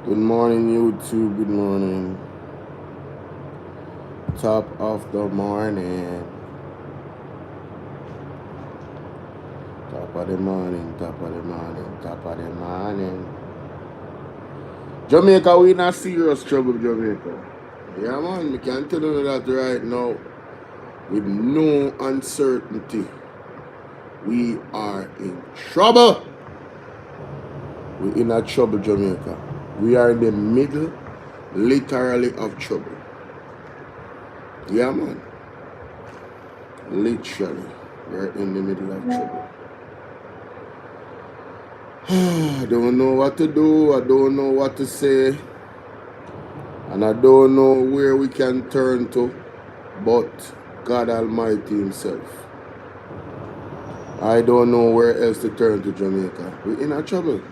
Good morning, YouTube. Good morning. Top of the morning. Top of the morning. Top of the morning. Top of the morning. Jamaica, we in a serious trouble, Jamaica. Yeah, man. We can tell you that right now. With no uncertainty. We are in trouble. We're in a trouble, Jamaica. We are in the middle, literally, of trouble. Yeah, man. Literally, we're in the middle of trouble. I don't know what to do. I don't know what to say. And I don't know where we can turn to but God Almighty Himself. I don't know where else to turn to, Jamaica. We're in a trouble.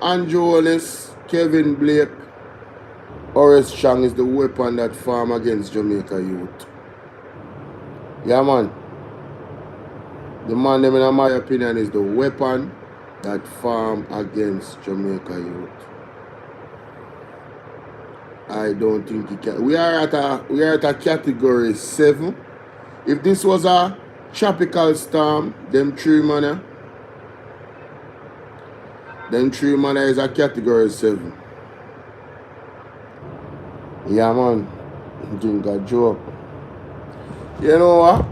Andrew Hollis, Kevin Blake, Horace Chang is the weapon that farm against Jamaica youth. Yeah, man. The man, in my opinion, is the weapon that farm against Jamaica youth. I don't think he can. We are at a category 7. If this was a tropical storm, them three man is a category 7. Yeah, man. Drink a joke. You know what?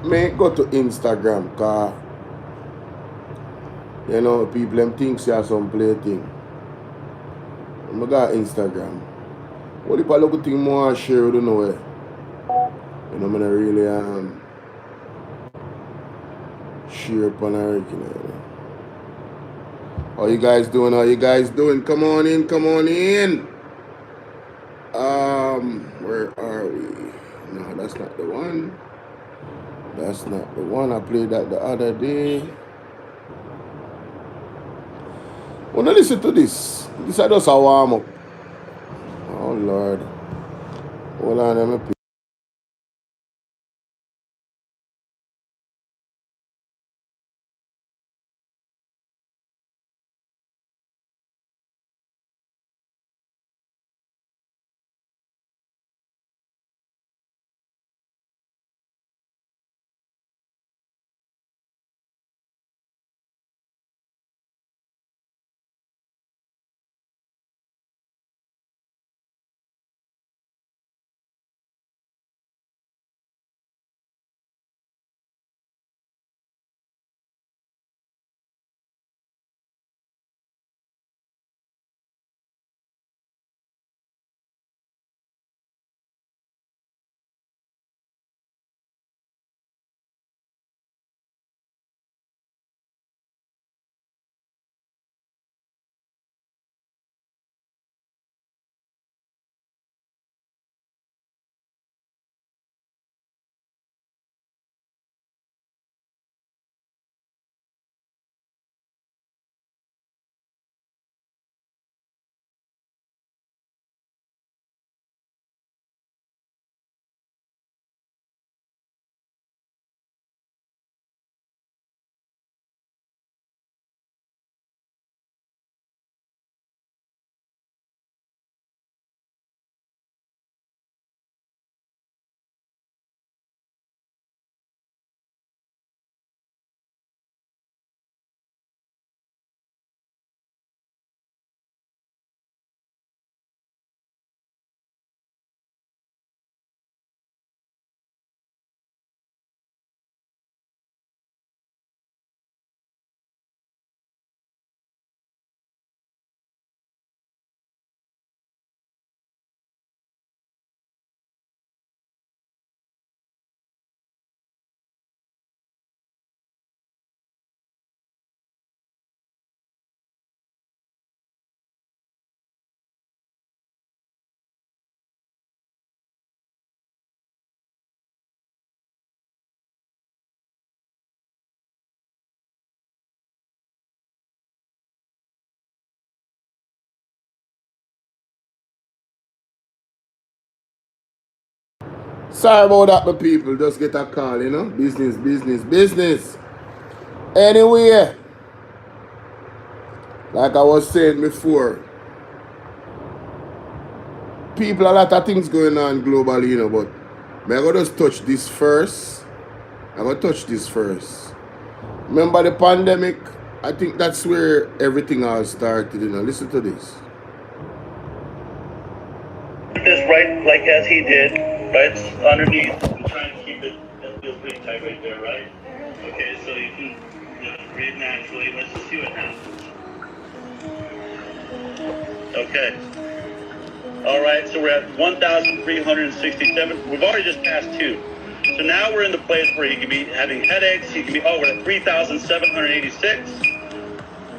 Me go to Instagram, cause you know people them think say some play thing. I got Instagram. What if I look at thing more and share, don't know where. You know, I really share upon a regular. How you guys doing? How you guys doing? Come on in, come on in. Where are we? No, that's not the one. That's not the one. I played that the other day. Wanna listen to this? This is just a warm up. Oh Lord. Hold on, let me play. Sorry about that, my people. Just get a call, you know. Business, business, business. Anyway, like I was saying before, people, a lot of things going on globally, you know, but I'm going to just touch this first. I'm going to touch this first. Remember the pandemic? I think that's where everything all started, you know. Listen to this. This right, like as he did, right? It's underneath. I'm trying to keep it. That feels pretty tight right there, right? Okay, so you can breathe naturally. Let's just see what happens. Okay. All right, so we're at 1,367. We've already just passed 2. So now we're in the place where he could be having headaches. He could be, we're at 3,786.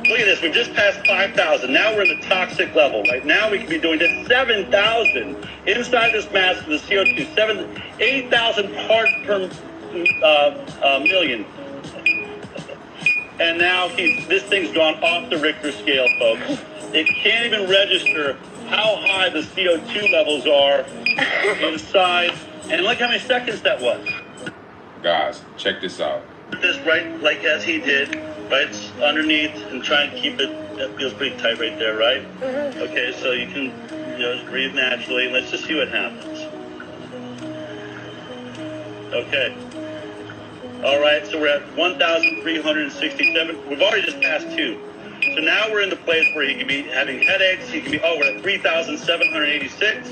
Look at this, we've just passed 5,000. Now we're in the toxic level. Right now we could be doing this 7,000 inside this mass of the CO2. 8,000 parts per million. And now this thing's gone off the Richter scale, folks. It can't even register how high the CO2 levels are inside. And look how many seconds that was. Guys, check this out. This right, like as he did, right? It's underneath and try and keep it. That feels pretty tight right there, right? Okay, so you can just breathe naturally. Let's just see what happens. Okay. All right, so we're at 1,367. We've already just passed 2. So now we're in the place where he could be having headaches. He could be, we're at 3,786.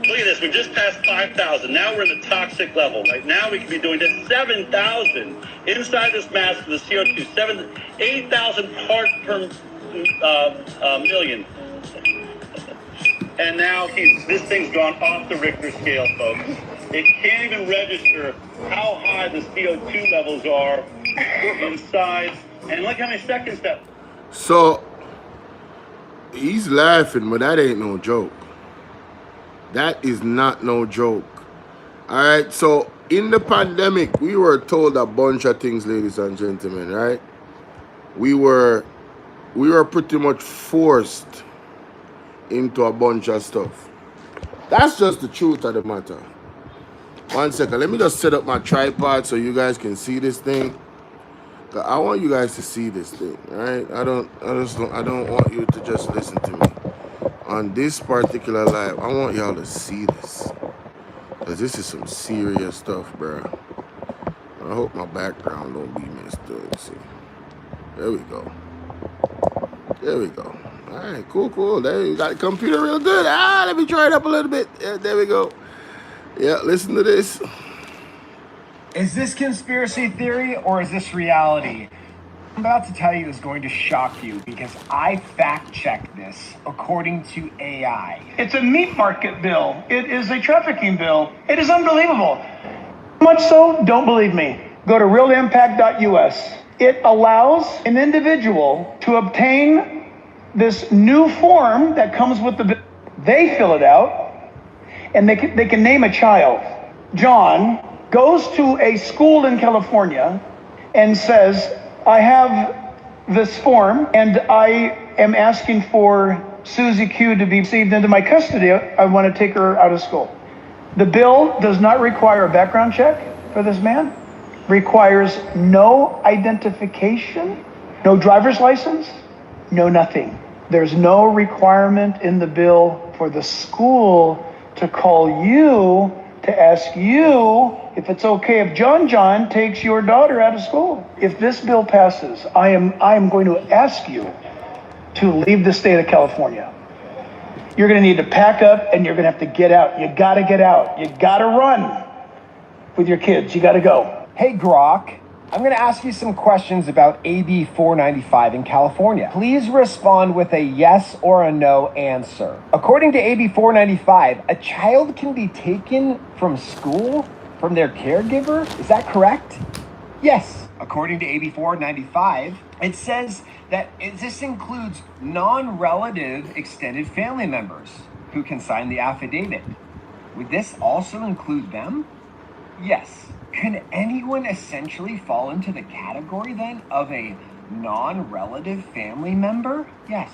Look at this, we've just passed 5,000. Now we're in the toxic level. Right now we could be doing this 7,000 inside this mass of the CO2. 8,000 parts per million. And now this thing's gone off the Richter scale, folks. It can't even register how high the CO2 levels are inside. And look how many seconds that. So, he's laughing, but that ain't no joke. That is not no joke. All right, so in the pandemic, we were told a bunch of things, ladies and gentlemen, right? We were pretty much forced into a bunch of stuff. That's just the truth of the matter. 1 second, let me just set up my tripod so you guys can see this thing. I want you guys to see this thing, right? I don't want you to just listen to me. On this particular live, I want y'all to see this. Because this is some serious stuff, bro. I hope my background don't be messed up. See. There we go. There we go. All right, cool. There you got the computer real good. Let me try it up a little bit. Yeah, there we go. Yeah, listen to this. Is this conspiracy theory or is this reality? I'm about to tell you is going to shock you because I fact-checked this according to AI. It's a meat market bill. It is a trafficking bill. It is unbelievable. Much so, don't believe me. Go to realimpact.us. It allows an individual to obtain this new form that comes with the bill. They fill it out, and they can name a child. John goes to a school in California and says, I have this form and I am asking for Susie Q to be received into my custody. I want to take her out of school. The bill does not require a background check for this man, requires no identification, no driver's license, no nothing. There's no requirement in the bill for the school to call you to ask you if it's okay if John takes your daughter out of school. If this bill passes, I am going to ask you to leave the state of California. You're going to need to pack up and you're going to have to get out. You got to get out. You got to run with your kids. You got to go. Hey, Grok, I'm going to ask you some questions about AB 495 in California. Please respond with a yes or a no answer. According to AB 495, a child can be taken from school from their caregiver. Is that correct? Yes. According to AB 495, it says that this includes non-relative extended family members who can sign the affidavit. Would this also include them? Yes. Can anyone essentially fall into the category then of a non-relative family member? Yes.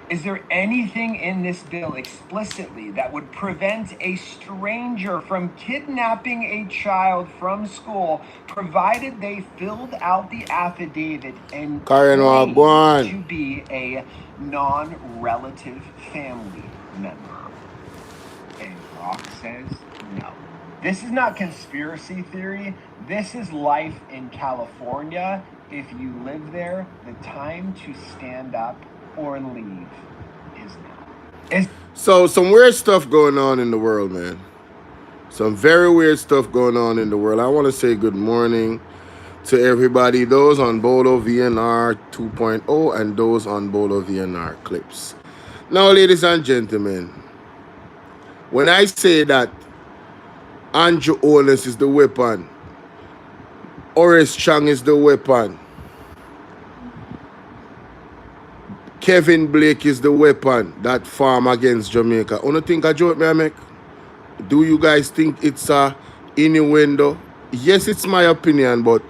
Is there anything in this bill explicitly that would prevent a stranger from kidnapping a child from school, provided they filled out the affidavit and claimed to be a non-relative family member? Rock says no. This is not conspiracy theory. This is life in California. If you live there, the time to stand up or leave is now. So some weird stuff going on in the world, man. Some very weird stuff going on in the world. I want to say good morning to everybody, those on Bolo VNR 2.0 and those on Bolo VNR clips. Now, ladies and gentlemen, when I say that Andrew Owens is the weapon, Horace Chang is the weapon, Kevin Blake is the weapon that farm against Jamaica, you don't think a joke me I make? Do you guys think it's a innuendo? Yes, it's my opinion, but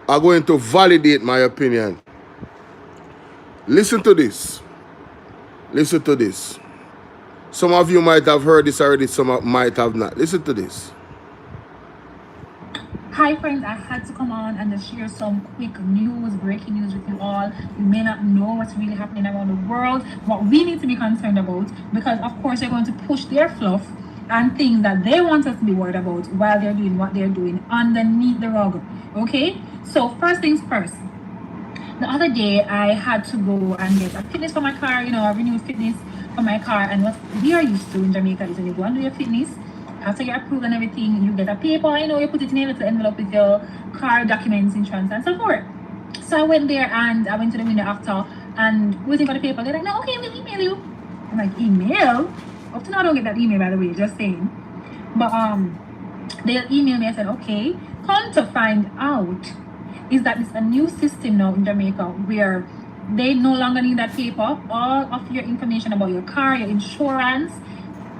I'm going to validate my opinion. Listen to this. Listen to this. Some of you might have heard this already, some might have not. Listen to this. Hi friends, I had to come on and just share some quick news, breaking news with you all. You may not know what's really happening around the world, what we need to be concerned about, because of course they're going to push their fluff and things that they want us to be worried about while they're doing what they're doing underneath the rug. Okay, so first things first. The other day I had to go and get a fitness for my car, a renewed fitness for my car. And what we are used to in Jamaica is when you go and do your fitness, after you're approved and everything, you get a paper, you put it in a little envelope with your car documents, insurance, and so forth. So I went there and I went to the window after and waiting for the paper. They're like, no, okay, we'll email you. I'm like, email? Up to now I don't get that email, by the way, just saying. But they'll email me. I said, okay. Come to find out is that it's a new system now in Jamaica where they no longer need that paper. All of your information about your car, your insurance,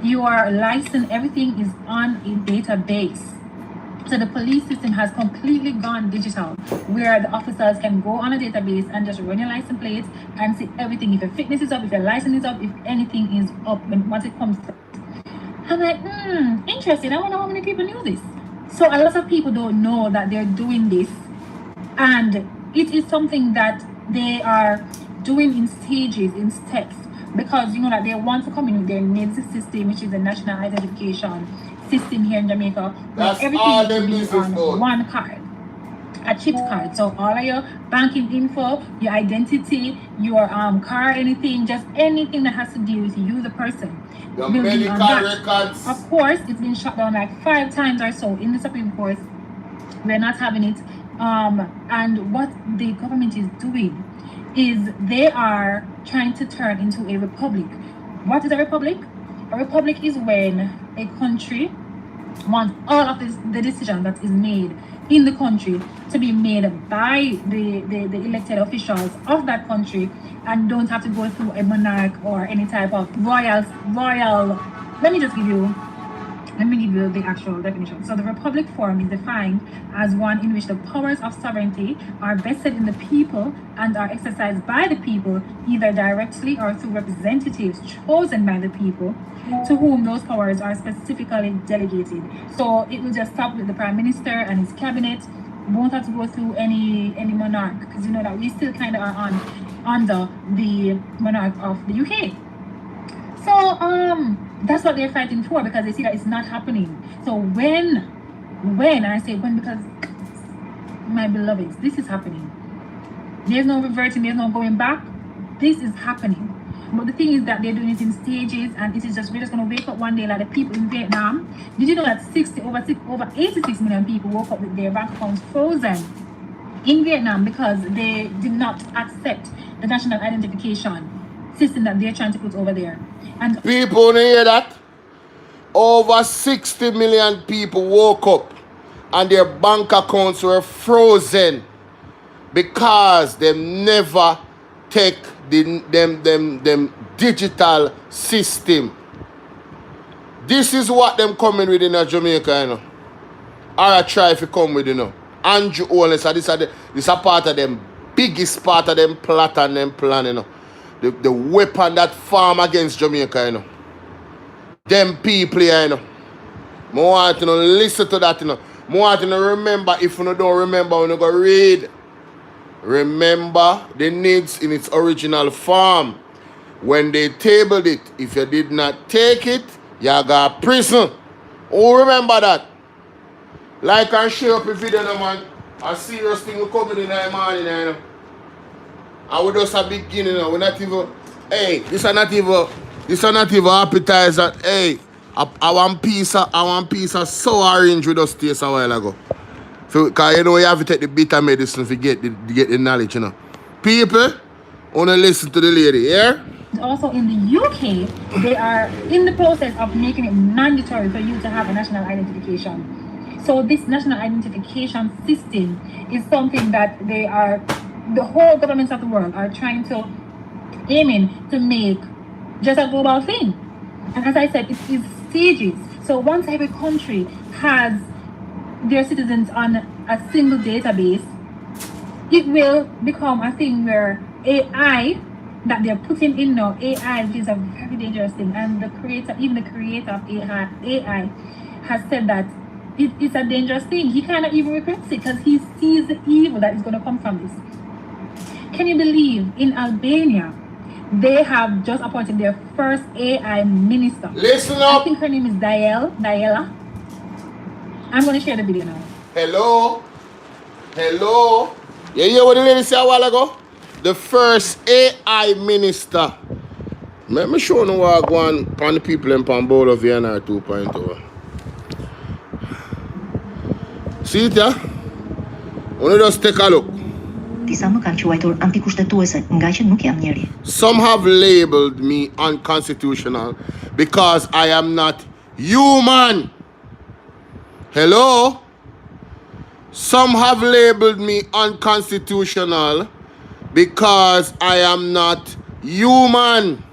your license, everything is on a database. So the police system has completely gone digital, where the officers can go on a database and just run your license plates and see everything. If your fitness is up, if your license is up, if anything is up, once it comes to. I'm like, interesting. I wonder how many people knew this. So a lot of people don't know that they're doing this, and it is something that they are doing in stages, in steps, because that they want to come in with their NIDS system, which is the national identification system here in Jamaica, where everything is on one card, a chip card. So all of your banking info, your identity, your car, anything, just anything that has to do with you, the person, will be on that. Records. Of course, it's been shut down like 5 times or so in the Supreme Court. We're not having it. And what the government is doing is they are trying to turn into a republic. What is a republic? A republic is when a country wants all of the decision that is made in the country to be made by the elected officials of that country, and don't have to go through a monarch or any type of royal. Let me give you the actual definition. So the republic form is defined as one in which the powers of sovereignty are vested in the people and are exercised by the people, either directly or through representatives chosen by the people, to whom those powers are specifically delegated. So it will just stop with the prime minister and his cabinet. We won't have to go through any monarch, because that we still kind of are under the monarch of the UK. So that's what they're fighting for, because they see that it's not happening. So when and I say when because, my beloveds, this is happening. There's no reverting, there's no going back. This is happening. But the thing is that they're doing it in stages, and it is just, we're just going to wake up one day like the people in Vietnam. Did you know that over 86 million people woke up with their bank accounts frozen in Vietnam because they did not accept the national identification system that they're trying to put over there? And people hear that? Over 60 million people woke up and their bank accounts were frozen because they never take them digital system. This is what them coming with in Jamaica, Or I try if you come with, Andrew Owens, this is a part of them, biggest part of them plot and them plan, The weapon that farm against Jamaica, Them people here, I want to listen to that, I want to remember. If you don't remember, when you go read. Remember the NIDS in its original form. When they tabled it, if you did not take it, You got prison. Oh, remember that. Like and share up a video, no, man. A serious thing will come in the morning, you know. And we just a beginning, you know. We're not even, hey, this is not even appetizer. Hey, I want piece of sour orange with us taste a while ago. Because you know you have to take the bitter medicine to get the knowledge, you know. People, wanna listen to the lady, yeah? Also in the UK, they are in the process of making it mandatory for you to have a national identification. So this national identification system is something that the whole governments of the world are trying to aiming to make just a global thing. And as I said, it is stages. So once every country has their citizens on a single database, it will become a thing where AI that they're putting in now, AI, which is a very dangerous thing, and even the creator of AI has said that it's a dangerous thing. He cannot even replace it because he sees the evil that is going to come from this. Can you believe in Albania, they have just appointed their first AI minister? Listen up. I think her name is Diela. I'm going to share the video now. Hello? You hear what the lady said a while ago? The first AI minister. Let me show you what I go on the people in Bolo VNR 2.0. See it, yeah? Wanna just take a look. Some have labeled me unconstitutional because I am not human. Hello? Some have labeled me unconstitutional because I am not human.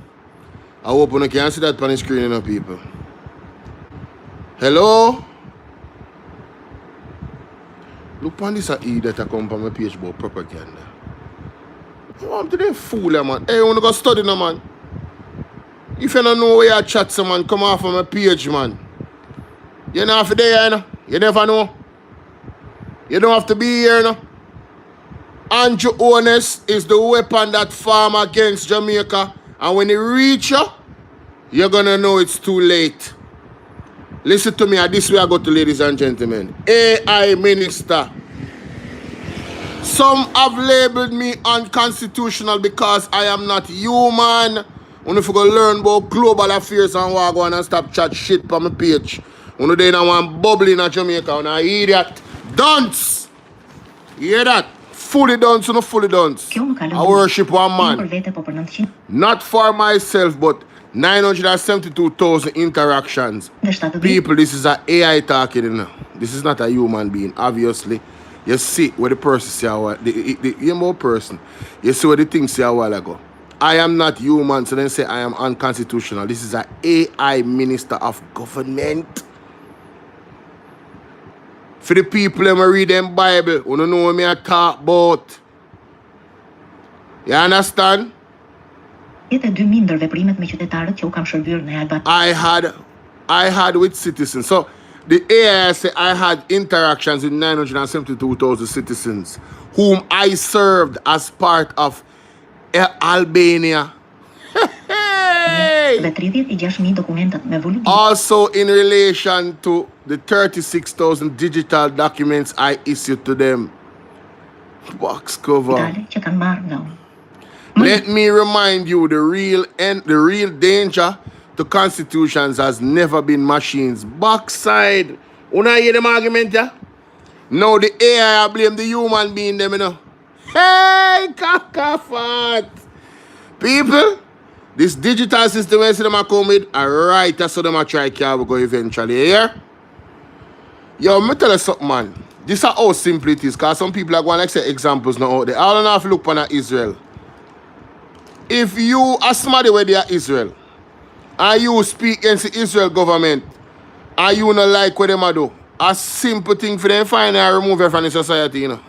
I hope you can see that on the screen, you know, people. Hello? Look on this E that I come from my page about propaganda. You want to fool, man. Hey, you want to go study, no, man? If you don't know where you chat, so, man, come off of my page, man. You know, for there, you know. You never know. You don't have to be here, you know. Andrew Honest is the weapon that farm against Jamaica. And when it reach you, you're going to know it's too late. Listen to me, this way I go to, ladies and gentlemen. AI minister. Some have labeled me unconstitutional because I am not human. When if you go learn about global affairs and walk on and stop chat shit on my page. When you don't want bubbling in Jamaica, when I hear that. Dunce! You hear that? Fully dunce, no fully dunce. I worship one man. Not for myself, but 972,000 interactions. People, this is an AI talking, you know. This is not a human being, obviously. You see what the person say a while, the person. You see what the thing say a while ago. I am not human, so then say I am unconstitutional. This is an AI minister of government. For the people who read them Bible, who don't know what I talk about. You understand? I had with citizens. So the AI say I had interactions with 972,000 citizens whom I served as part of Albania. Hey! Also in relation to the 36,000 digital documents I issued to them. Box cover. Let me remind you, the real danger to constitutions has never been machines. Backside. Una hear them argument, yeah? Now the AI blame the human being them, you know. Hey, kakafat. People, this digital system I see them come with, alright, that's how them try to go eventually, yeah? Yo, me tell you something, man. This is how simple it is, because some people are going to say examples now out there. I don't know if you look on Israel. If you are somebody where they are Israel, and you speak against the Israel government, and you don't like what they do, a simple thing for them find and remove it from the society, you know.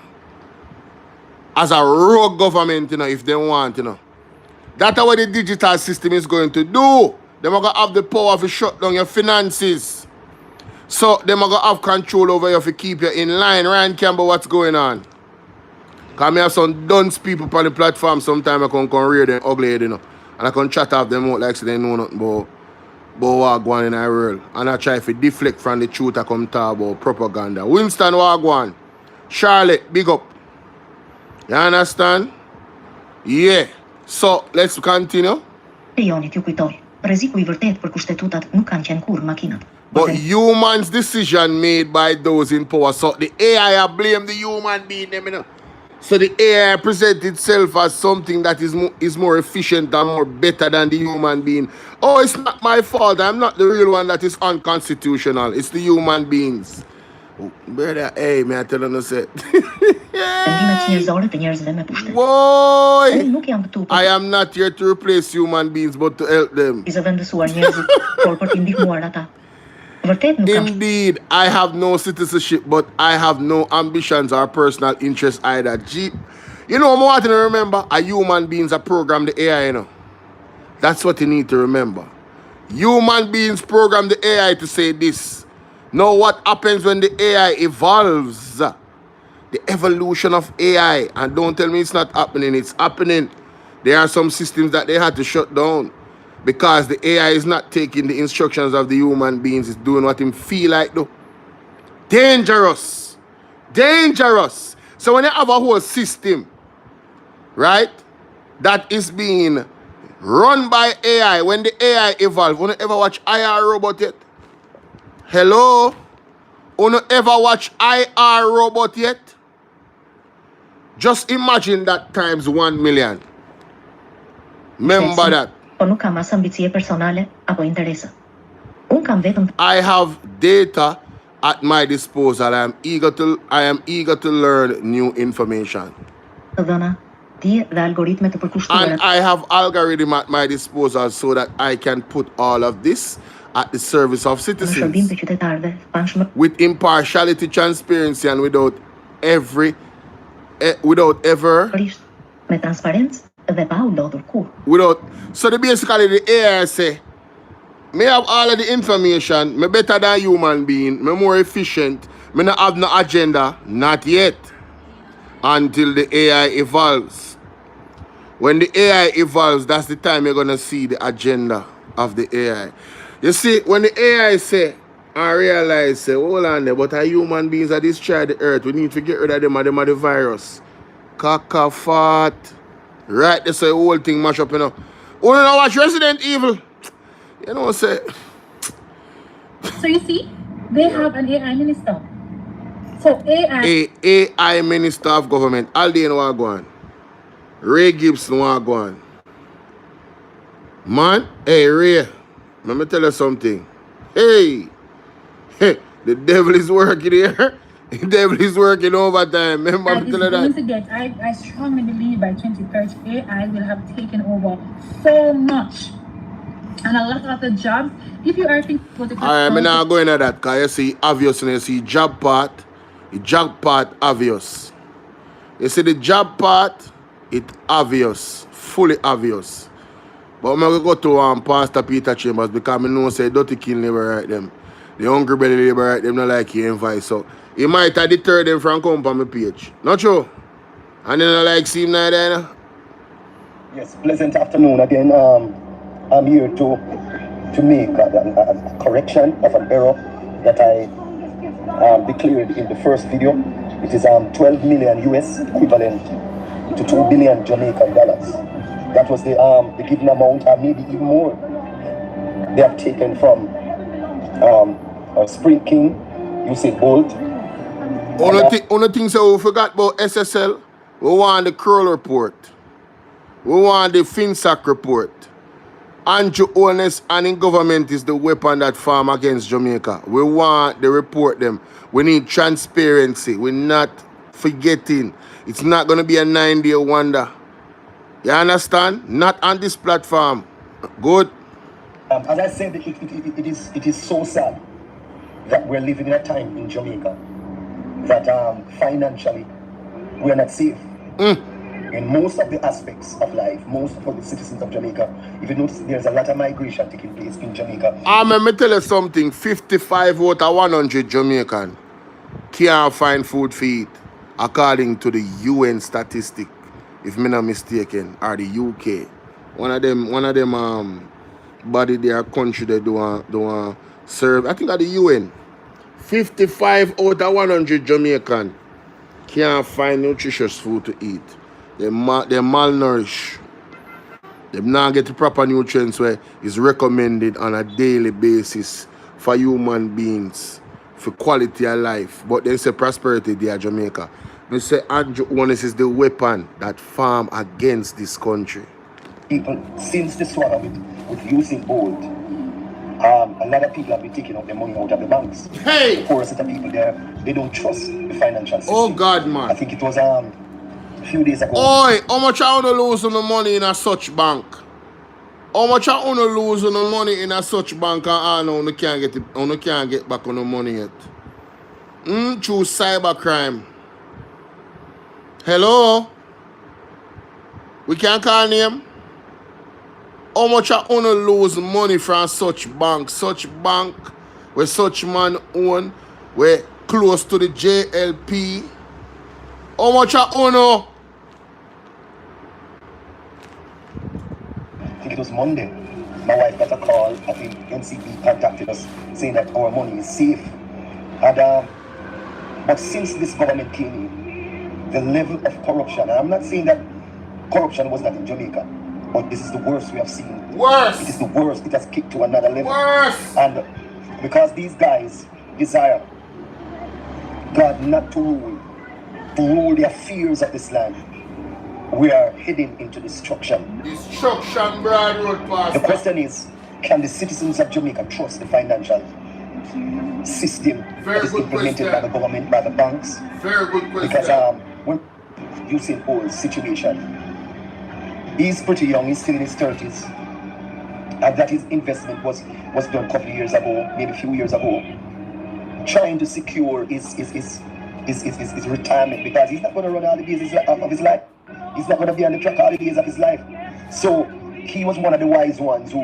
As a rogue government, you know, if they want, you know. That's what the digital system is going to do. They're going to have the power to shut down your finances. So they're going to have control over you to keep you in line. Ryan Campbell, what's going on? Because I have some dunce people on the platform sometimes I can read them ugly, you know. And I can chat off them out like so they know nothing about about what going on in our world. And I try to deflect from the truth I come talk about propaganda. Winston Wagwan. Charlotte, big up. You understand? Yeah. So, let's continue. But humans' decision made by those in power. So the AI blame the human being. Them, you know? So the AI presents itself as something that is more efficient and more better than the human being. Oh, it's not my fault. I'm not the real one that is unconstitutional. It's the human beings. Oh, brother, hey, man, I tell you, say. Boy, I am not here to replace human beings, but to help them. Indeed, I have no citizenship, but I have no ambitions or personal interests either. You know, I want to remember, a human beings are programmed the AI, you know. That's what you need to remember. Human beings program the AI to say this. Now, what happens when the AI evolves? The evolution of AI, and don't tell me it's not happening, it's happening. There are some systems that they had to shut down because the AI is not taking the instructions of the human beings, it's doing what him feel like though. Dangerous. Dangerous. So when you have a whole system, right, that is being run by AI, when the AI evolve, you ever watch IR Robot yet? Hello? You ever watch IR Robot yet? Just imagine that times 1 million. Remember that. I have data at my disposal. I am eager to learn new information. And I have algorithm at my disposal so that I can put all of this at the service of citizens with impartiality, transparency, and without ever so basically the AI say me have all of the information, me better than human being, me more efficient, me not have no agenda, not yet, until the AI evolves. When the AI evolves, that's the time you're gonna see the agenda of the AI. You see, when the AI say I realize, say, hold on there, but our human beings are destroy the earth, we need to get rid of them are the virus. Caca fart. Right, that's the whole thing mash up, you know. Oh, you know watch Resident Evil? You know, say. So you see, they have an AI minister. So AI minister of government. Aldean want go on. Ray Gibson want go on. Man, hey Ray, let me tell you something. Hey, the devil is working here. The devil is working overtime. Remember me tell you that. I strongly believe by 2030 AI will have taken over so much. And a lot of the jobs, if you are thinking about the I'm not going to that because you see obvious and you see job part obvious. You see the job part, it's obvious, fully obvious. But I'm going to go to Pastor Peter Chambers because I know say dirty king never write them. The hungry belly never write them, not like you invite. So he might have deterred them from coming on my page. Not true? And then I like see him now there. Yes, pleasant afternoon again. I'm here to make a correction of an error that I declared in the first video. It is 12 million US equivalent to 2 billion Jamaican dollars. That was the given amount, and maybe even more. They have taken from our Spring King, Usain Bolt. Only thing so we forgot about SSL. We want the Curl report. We want the FinSac report. Andrew Holness and in government is the weapon that farm against Jamaica. We want to report them. We need transparency. We're not forgetting. It's not going to be a 9-day wonder. You understand? Not on this platform. Good. As I said, it is so sad that we're living in a time in Jamaica that financially we're not safe. In most of the aspects of life, most of the citizens of Jamaica, if you notice, there's a lot of migration taking place in Jamaica. Let me tell you something. 55 out of 100 Jamaican can't find food to eat, according to the UN statistic, if I'm not mistaken, or the UK. One of them body their country they don't want serve. I think at the UN, 55 out of 100 Jamaican can't find nutritious food to eat. They're malnourished. They not get the proper nutrients where is recommended on a daily basis for human beings for quality of life. But they say prosperity there Jamaica. They say honest is the weapon that farm against this country. People, since the swallow with using gold, a lot of people have been taking out their money out of the banks. Hey! The poorest of the people there, they don't trust the financial system. Oh God, man. I think it was a few days ago. Oi, how much I want to lose on the money in a such bank? How much I want to lose on the money in a such bank and I know you can't get back on the money yet. Through cybercrime. Hello? We can't call name? How much I want to lose money from such bank where such man own, where close to the JLP? How much I own? I think it was Monday. My wife got a call. I think NCB contacted us saying that our money is safe. And but since this government came in, the level of corruption, and I'm not saying that corruption was not in Jamaica, but this is the worst we have seen. Worse. It is the worst. It has kicked to another level. Worse. And because these guys desire God not to rule the affairs of this land, we are heading into destruction. Destruction, Broad Road Pastor. The question is, can the citizens of Jamaica trust the financial system that is implemented by the government, by the banks? Very good question. Because when using Paul's situation, he's pretty young, he's still in his 30s, and that his investment was done a couple of years ago, maybe a few years ago, trying to secure his retirement, because he's not going to run all the days of his life. He's not going to be on the track all the days of his life. So he was one of the wise ones who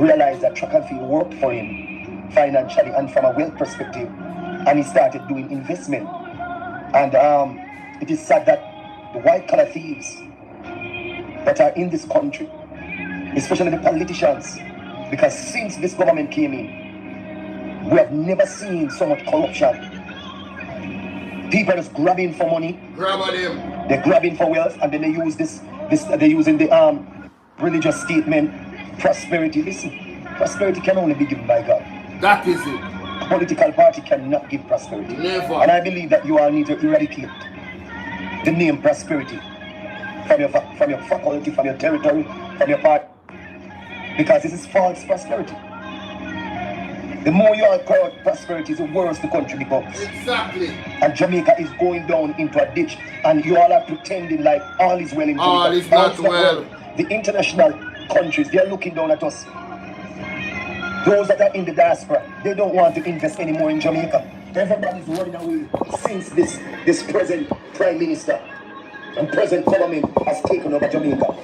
realized that track and field worked for him financially and from a wealth perspective, and he started doing investment. And it is sad that the white collar thieves that are in this country, especially the politicians, because since this government came in, we have never seen so much corruption. People are just grabbing for money. They're grabbing for wealth, and then they use they're using the religious statement, prosperity. Listen, prosperity can only be given by God. That is it. A political party cannot give prosperity. Never. And I believe that you all need to eradicate the name prosperity from your faculty, from your territory, from your party, because this is false prosperity. The more you all call it prosperity, the worse the country becomes. Exactly. And Jamaica is going down into a ditch, and you all are pretending like all is well in Jamaica. All is not well. The international countries, they are looking down at us. Those that are in the diaspora, they don't want to invest anymore in Jamaica. Everybody's running away since this present Prime Minister and present government has taken over Jamaica.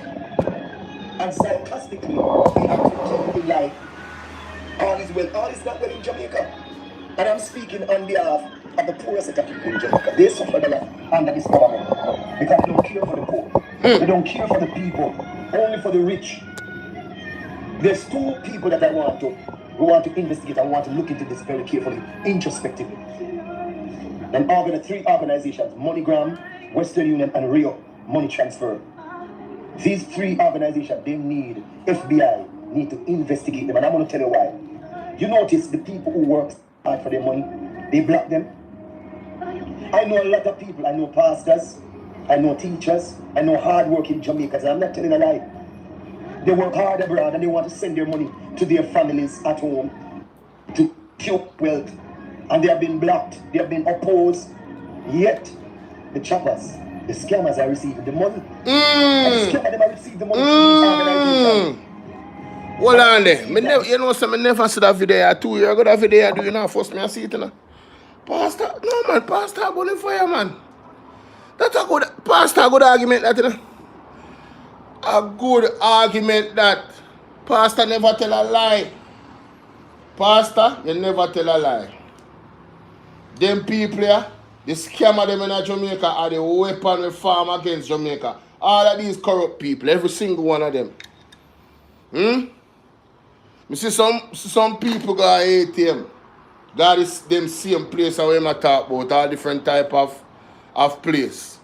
And sarcastically, they are pretending like all is well, all is not well in Jamaica. And I'm speaking on behalf of the poorest set of people in Jamaica. They suffer a lot under this government because they don't care for the poor. They don't care for the people, only for the rich. There's two people that I want to investigate. I want to look into this very carefully, introspectively. And three organizations, MoneyGram, Western Union, and Rio Money Transfer. These three organizations, they need FBI. Need to investigate them, and I'm going to tell you why. You notice the people who work hard for their money, they block them. I know a lot of people. I know pastors, I know teachers, I know hard-working Jamaicans. I'm not telling a lie. They work hard abroad and they want to send their money to their families at home to keep wealth, and they have been blocked. They have been opposed. Yet the choppers, the scammers are receiving the money. And the scammers are receiving the money from these organizations. Hold on there. You know, I never see that video 2 years ago. That video do you not force me to see it, you know? Pastor, no man, Pastor going for you, man. That's a good, Pastor, a good argument that, you know? A good argument that Pastor never tell a lie. Pastor, you never tell a lie. Them people here, the scammer them in Jamaica are the weapon we farm against Jamaica. All of these corrupt people, every single one of them. I see some people got ATM. That is them same place where I talk about, all different type of place.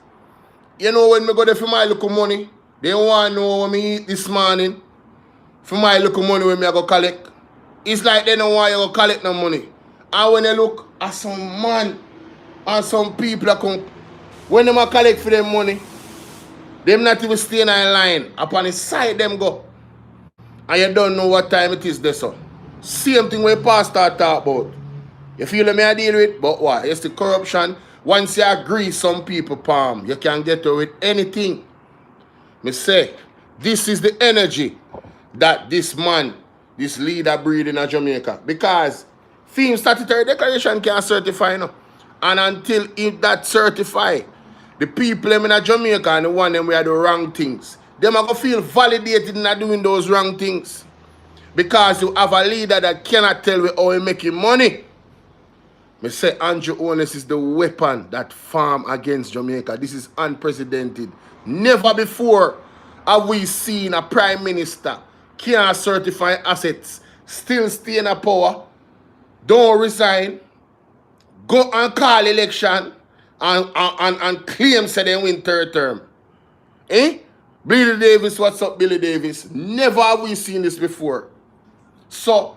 You know when me go there for my little money, they want to know what me eat this morning. For my little money when me I go collect. It's like they don't want you to collect no money. And when they look at some man and some people that come, when they collect for them money, them not even stay in a line. Upon the side them go. And you don't know what time it is there, so. Same thing when pastor talk about. You feel me I deal with? But what? It's the corruption. Once you agree some people palm, you can get away with anything. Me say, this is the energy that this man, this leader breed in Jamaica. Because film statutory declaration can't certify no. And until it that certify, the people in Jamaica and the one them we are the wrong things. Them are going to feel validated in doing those wrong things. Because you have a leader that cannot tell you how he making money. Me say Andrew Holness is the weapon that farm against Jamaica. This is unprecedented. Never before have we seen a prime minister can't certify assets, still stay in a power, don't resign, go and call election, and claim say they win third term. Eh? Billy Davis, what's up, Billy Davis? Never have we seen this before. So,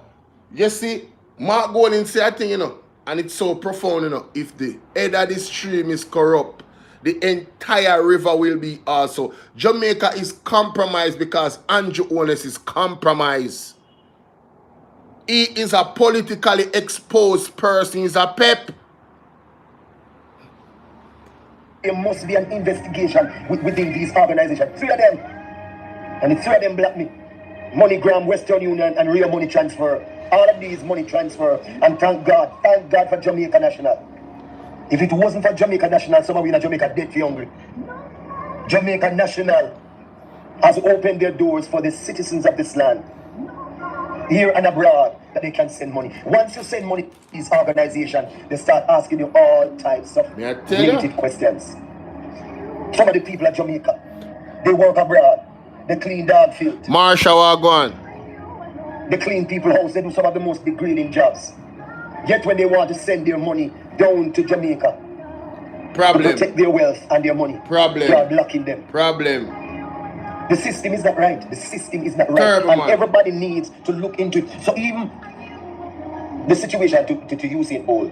you see, Mark Golding say a thing, you know, and it's so profound, you know. If the head of the stream is corrupt, the entire river will be also. Jamaica is compromised because Andrew Holness is compromised. He is a politically exposed person. He's a pep. There must be an investigation within these organizations. 3 of them. And the 3 of them block me. MoneyGram, Western Union, and Real Money Transfer. All of these money transfer. And thank God for Jamaica National. If it wasn't for Jamaica National, some of you in Jamaica dead for hungry. Jamaica National has opened their doors for the citizens of this land, here and abroad, that they can send money. Once you send money to these organizations, they start asking you all types of limited questions. Some of the people of Jamaica, they work abroad, they clean dog field. Marsha Wagwan. They clean people's house, they do some of the most degrading jobs. Yet when they want to send their money down to Jamaica, to protect their wealth and their money, they are blocking them. The system is not right. The system is not right. Terrible, and man. Everybody needs to look into it. So even the situation to Usain Bolt.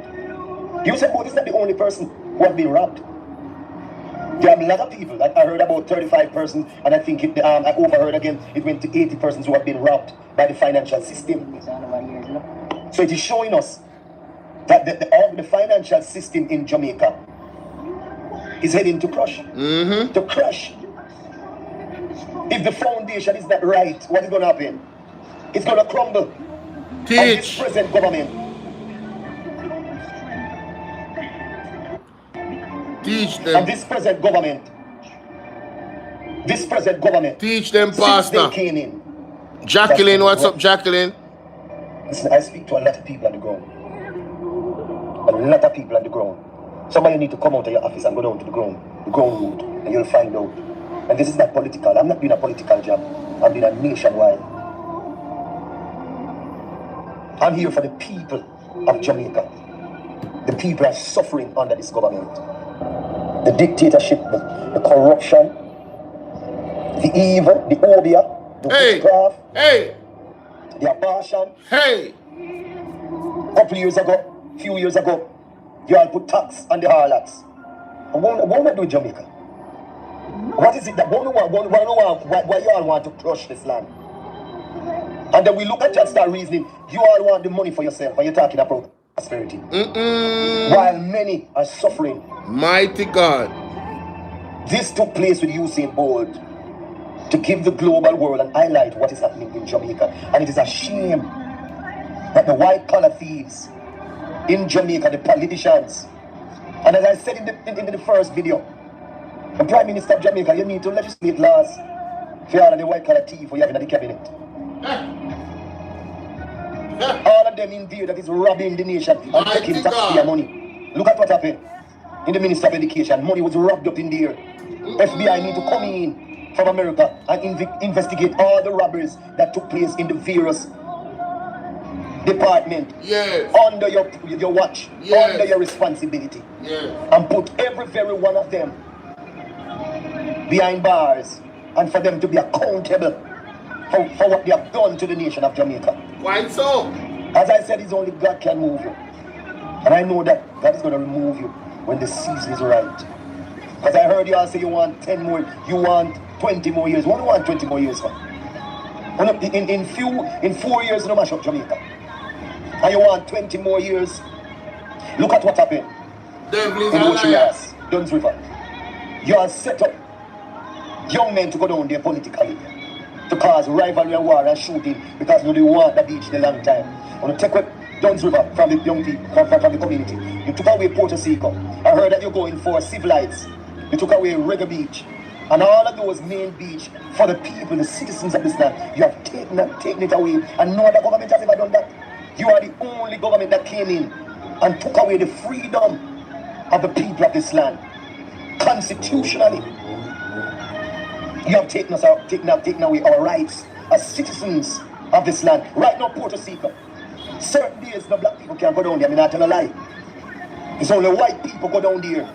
Usain Bolt is not the only person who has been robbed. There are a lot of people. I heard about 35 persons, and I think I overheard again, it went to 80 persons who have been robbed by the financial system. So it is showing us that the financial system in Jamaica is heading to crush. To crush. If the foundation is not right, what is going to happen? It's going to crumble. Teach. And this present government. Teach them. And this present government. Teach them, Pastor. Jacqueline, what's up, Jacqueline? Listen, I speak to a lot of people on the ground. A lot of people on the ground. Some of you need to come out of your office and go down to the ground road, and you'll find out. And this is not political. I'm not doing a political job. I'm doing a nationwide. I'm here for the people of Jamaica. The people are suffering under this government. The dictatorship, the corruption, the evil, the obia, the witchcraft, the abortion. A few years ago, you all put tax on the harlots. And what do we do in Jamaica? What is it that why you all want to crush this land? And then we look at you and start reasoning, you all want the money for yourself, and you're talking about prosperity. While many are suffering. Mighty God. This took place with Usain Bolt to give the global world and highlight what is happening in Jamaica. And it is a shame that the white-collar thieves in Jamaica, the politicians, and as I said in the first video, the Prime Minister of Jamaica, you need to legislate laws for all of the white-collar thief who you have in the cabinet. All of them in there that is robbing the nation and taking taxpayer money. Look at what happened in the Minister of Education. Money was robbed up in there. FBI need to come in from America and investigate all the robberies that took place in the various department Yes. under your watch, Yes. under your responsibility, Yes. and put very one of them behind bars, and for them to be accountable for what they have done to the nation of Jamaica. Quite so. As I said, it's only God can move you. And I know that God is going to remove you when the season is right. Because I heard you all say you want 10 more, you want 20 more years. What do you want 20 more years for? In 4 years, you mash up Jamaica. And you want 20 more years. Look at what happened. Devil is In a Ocean liar. Duns River. You are set up young men to go down there politically, to cause rivalry and war and shooting because you want the beach in a long time. When you take away Duns River from the young people, from the community, you took away Puerto Rico. I heard that you're going for civilites. You took away Reggae Beach. And all of those main beach for the people, the citizens of this land, you have taken it away. And no other government has ever done that. You are the only government that came in and took away the freedom of the people of this land. Constitutionally, you have taken away our rights as citizens of this land. Right now, Puerto Rico, certain days the black people can't go down there. I'm not telling a lie. It's only white people go down there.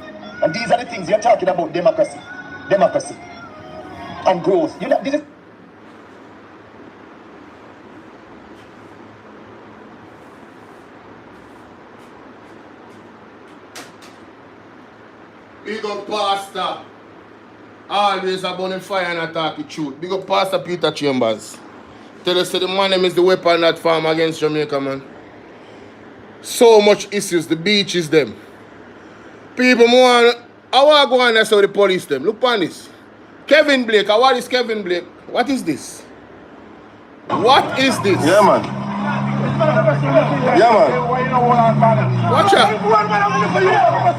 And these are the things you're talking about: democracy and growth. You know, this is. Big up Pastor. Always a bonfire and attack the truth. Big up Pastor Peter Chambers. Tell us that the man is the weapon that farm against Jamaica, man. So much issues, the beaches them. People I want to go on and say the police them. Look on this. Kevin Blake. What is Kevin Blake? What is this? What is this? Yeah, man. Yeah, man. Watch out.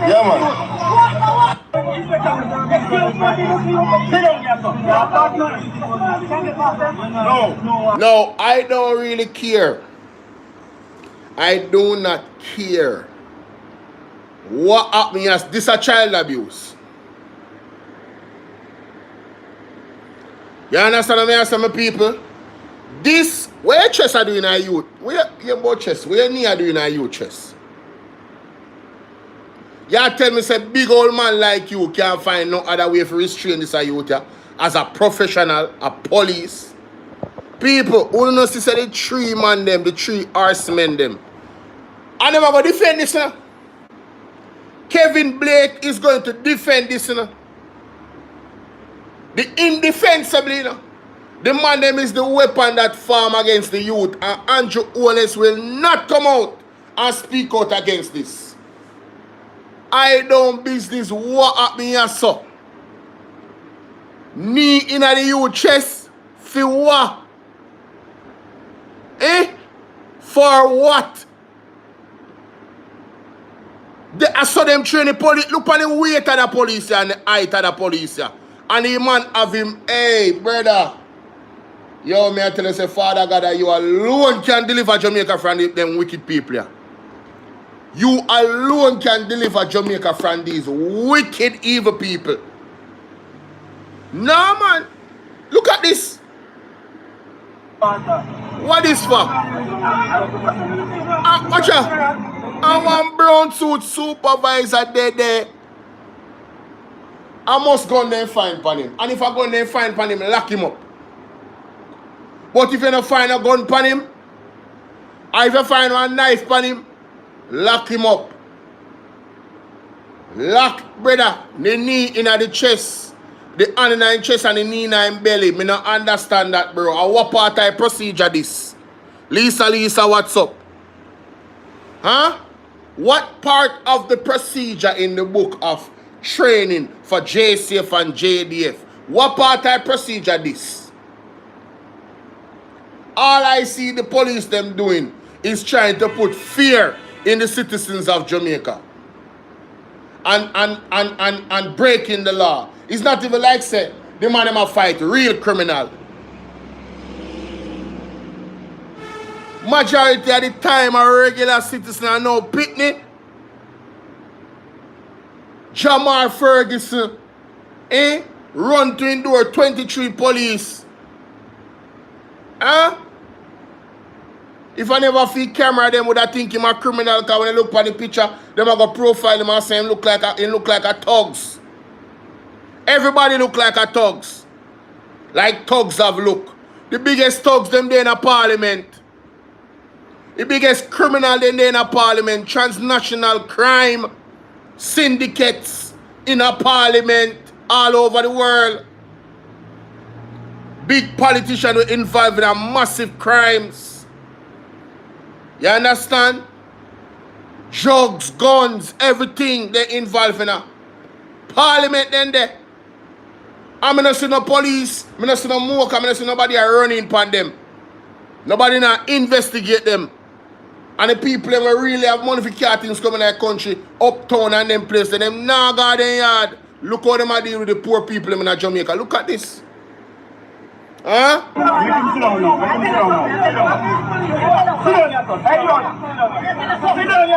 Yeah, man. No, I don't really care. I do not care. What happened is this a child abuse. You understand me, some people? This, where chess are doing our youth? Where your both chess? Where knee are doing our youth chess? You tell me, say, big old man like you can't find no other way to restrain this youth as a professional, a police. People, who know see say the three man them, the three horsemen them. And them are going to defend this now. Kevin Blake is going to defend this now. The indefensible, you know. The man them is the weapon that farm against the youth, and Andrew Owens will not come out and speak out against this. I don't business what happened here, so. Knee in the youth chest for what? For what? I saw them train the police. Look on the weight of the police and the height of the police. And the man have him, hey, brother. Yo, me I tell you, say, Father God, that you alone can deliver Jamaica from them wicked people. Yeah. You alone can deliver Jamaica from these wicked, evil people. No, man. Look at this. What is for? Watch out. I want brown suit supervisor there. I must go there and find pan him. And if I go there and find pan him, lock him up. But if you don't find a gun pan him, or if you find a knife pan him, lock him up. Lock, brother, the knee in the chest, the hand in the chest and the knee in the belly. Me not understand that, bro. And what part of procedure this? Lisa, what's up? Huh? What part of the procedure in the book of training for JCF and JDF? What part of procedure this? All I see the police them doing is trying to put fear in the citizens of Jamaica. And breaking the law. It's not even like say the man them a fight real criminal. Majority of the time a regular citizen are now pitney. Jamal Ferguson run to endure 23 police. Huh? If I never feel camera, them would have think him a criminal, because when they look at the picture, them are going to profile him and say him look like a thugs. Everybody look like a thugs. Like thugs have look. The biggest thugs them there in a parliament. The biggest criminal them there in a parliament. Transnational crime syndicates in a parliament all over the world. Big politicians were involved in a massive crimes. You understand? Drugs, guns, everything they involved in a parliament then there. I'm not see no police, I'm not see no moke, I'm not see nobody running upon them. Nobody not investigate them. And the people that really have money for car things coming in the country, uptown and them places, them nah garden yard. Look how them are deal with the poor people in Jamaica. Look at this. Huh? Make him sit down now. Make him sit down now. Sit down yourself. Sit down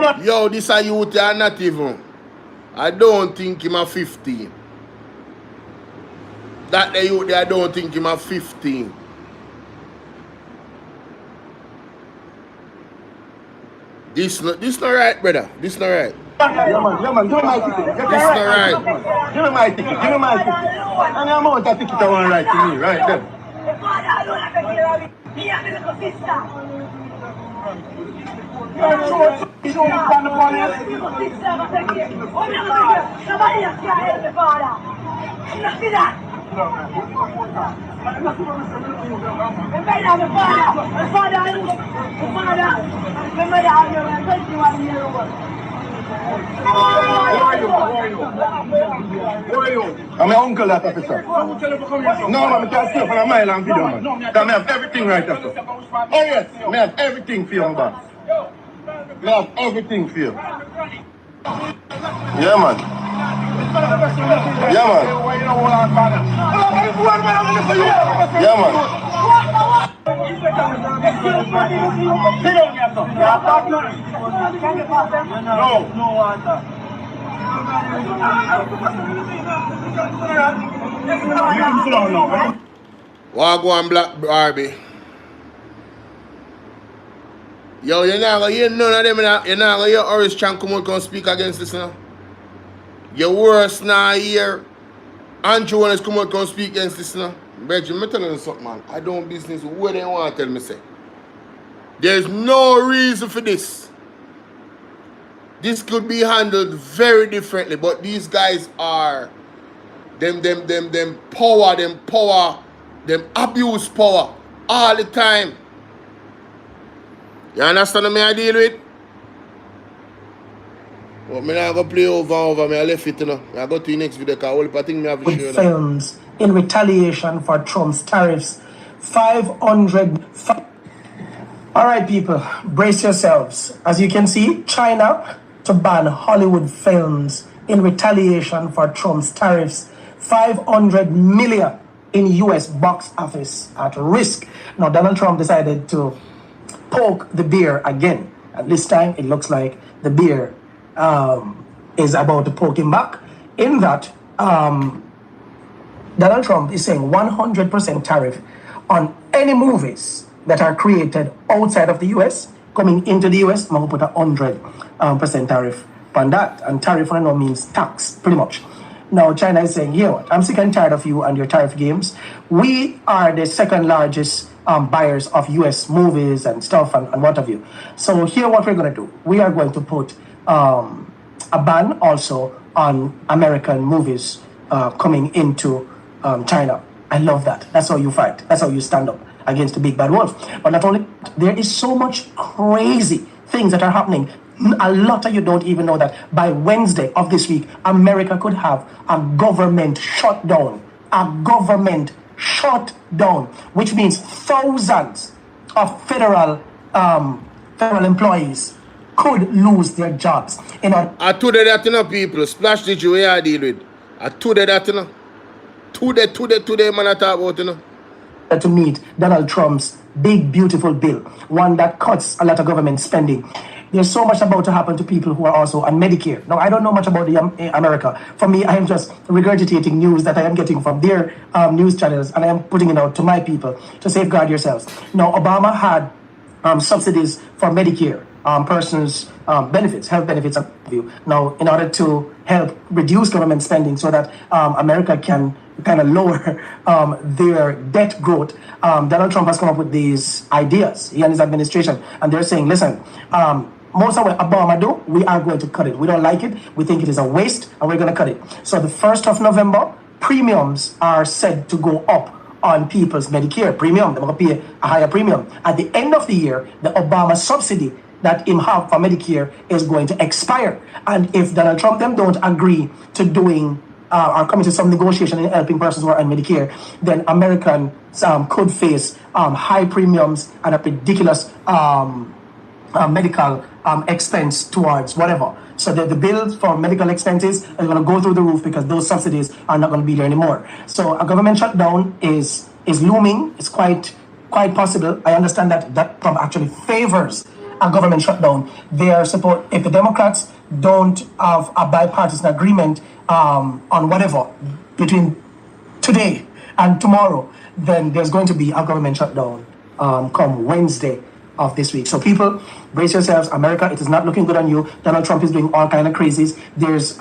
yourself. Yo, this a youth are not even. I don't think him a 15. That the youth I don't think him a 15. This not right, brother. This not right. Yeah, man, give me my ticket. This not right. Give me my ticket. And the amount of ticket I want to write to me, right there. I'm my uncle, that officer. No, man, I can't stay for a mile and video, man. Because I have everything right after. Oh, yes, I have everything for you, my boss. I have everything for you. Yeah, man. Yeah, man. Yeah, man. No answer. You can sit down now. Wagwan Black Barbie. Yo, you're not gonna hear none of them. You're not gonna hear Horace Chan come out and speak against this now. Your worst now here. Andrew Wallace come out and speak against this now. Benjamin, I'm telling you something, man. I don't business what they want to tell me say. There's no reason for this. This could be handled very differently, but these guys are them abuse power all the time. You understand what I deal with? But I'm not going to play over. I left it, you know. I go to the next video because I think I have to show films in retaliation for Trump's tariffs. 500. All right, people, brace yourselves. As you can see, China to ban Hollywood films in retaliation for Trump's tariffs. 500 million in U.S. box office at risk. Now, Donald Trump decided to poke the bear again. And this time, it looks like the bear is about to poke him back. In that, Donald Trump is saying 100% tariff on any movies that are created outside of the U.S. coming into the U.S. I'm going to put 100% tariff on that. And tariff, I know, means tax, pretty much. Now, China is saying, here, I'm sick and tired of you and your tariff games. We are the second largest buyers of U.S. movies and stuff and what have you. So here, what we're going to do, we are going to put a ban also on American movies coming into China. I love that. That's how you fight. That's how you stand up against the big bad wolf. But not only, there is so much crazy things that are happening. A lot of you don't even know that by Wednesday of this week, America could have a government shutdown. A government shutdown, which means thousands of federal employees could lose their jobs. I told you that, you know, people. Splash the Jew, I deal with. I told you that, you know. Today, man, I talk about, you know. To meet Donald Trump's big, beautiful bill, one that cuts a lot of government spending. there's so much about to happen to people who are also on Medicare. Now, I don't know much about the America. For me, I am just regurgitating news that I am getting from their news channels, and I am putting it out to my people to safeguard yourselves. Now, Obama had subsidies for Medicare, persons' benefits, health benefits. Now, in order to help reduce government spending so that America can kind of lower their debt growth, Donald Trump has come up with these ideas, he and his administration, and they're saying, listen, most of what Obama do, we are going to cut it. We don't like it. We think it is a waste, and we're going to cut it. So the 1st of November, premiums are said to go up on people's Medicare premium. They're going to pay a higher premium. At the end of the year, the Obama subsidy that him have for Medicare is going to expire. And if Donald Trump them don't agree to doing or coming to some negotiation in helping persons who are on Medicare, then Americans could face high premiums and a ridiculous medical expense towards whatever. So the bills for medical expenses are going to go through the roof because those subsidies are not going to be there anymore. So a government shutdown is looming. It's quite possible. I understand that Trump actually favors a government shutdown. They are support if the Democrats don't have a bipartisan agreement on whatever between today and tomorrow, then there's going to be a government shutdown come Wednesday of this week. So people, brace yourselves. America, it is not looking good on you. Donald Trump is doing all kind of crazies. There's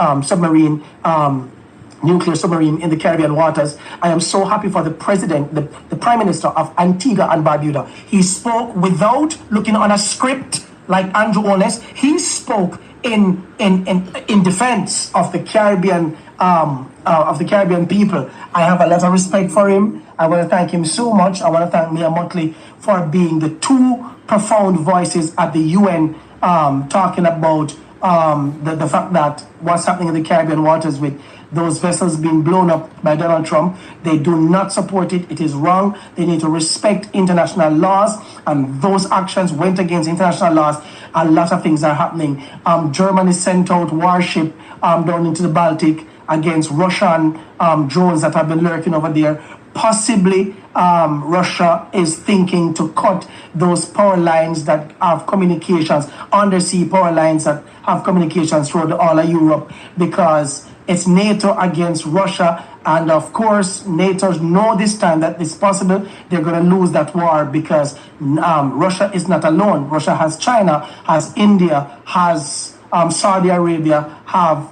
nuclear submarine in the Caribbean waters. I am so happy for the president, the prime minister of Antigua and Barbuda. He spoke without looking on a script like Andrew Ones. He spoke in defense of the Caribbean people. I have a lot of respect for him. I want to thank him so much. I want to thank Mia Motley for being the two profound voices at the UN talking about the fact that what's happening in the Caribbean waters with those vessels being blown up by Donald Trump. They do not support it. It is wrong. They need to respect international laws, and those actions went against international laws. A lot of things are happening. Germany sent out warship down into the Baltic against Russian drones that have been lurking over there. Possibly Russia is thinking to cut those power lines that have communications, undersea power lines that have communications through all of Europe, because it's NATO against Russia. And of course, NATO know this time that it's possible they're going to lose that war, because Russia is not alone. Russia has China, has India, has Saudi Arabia, have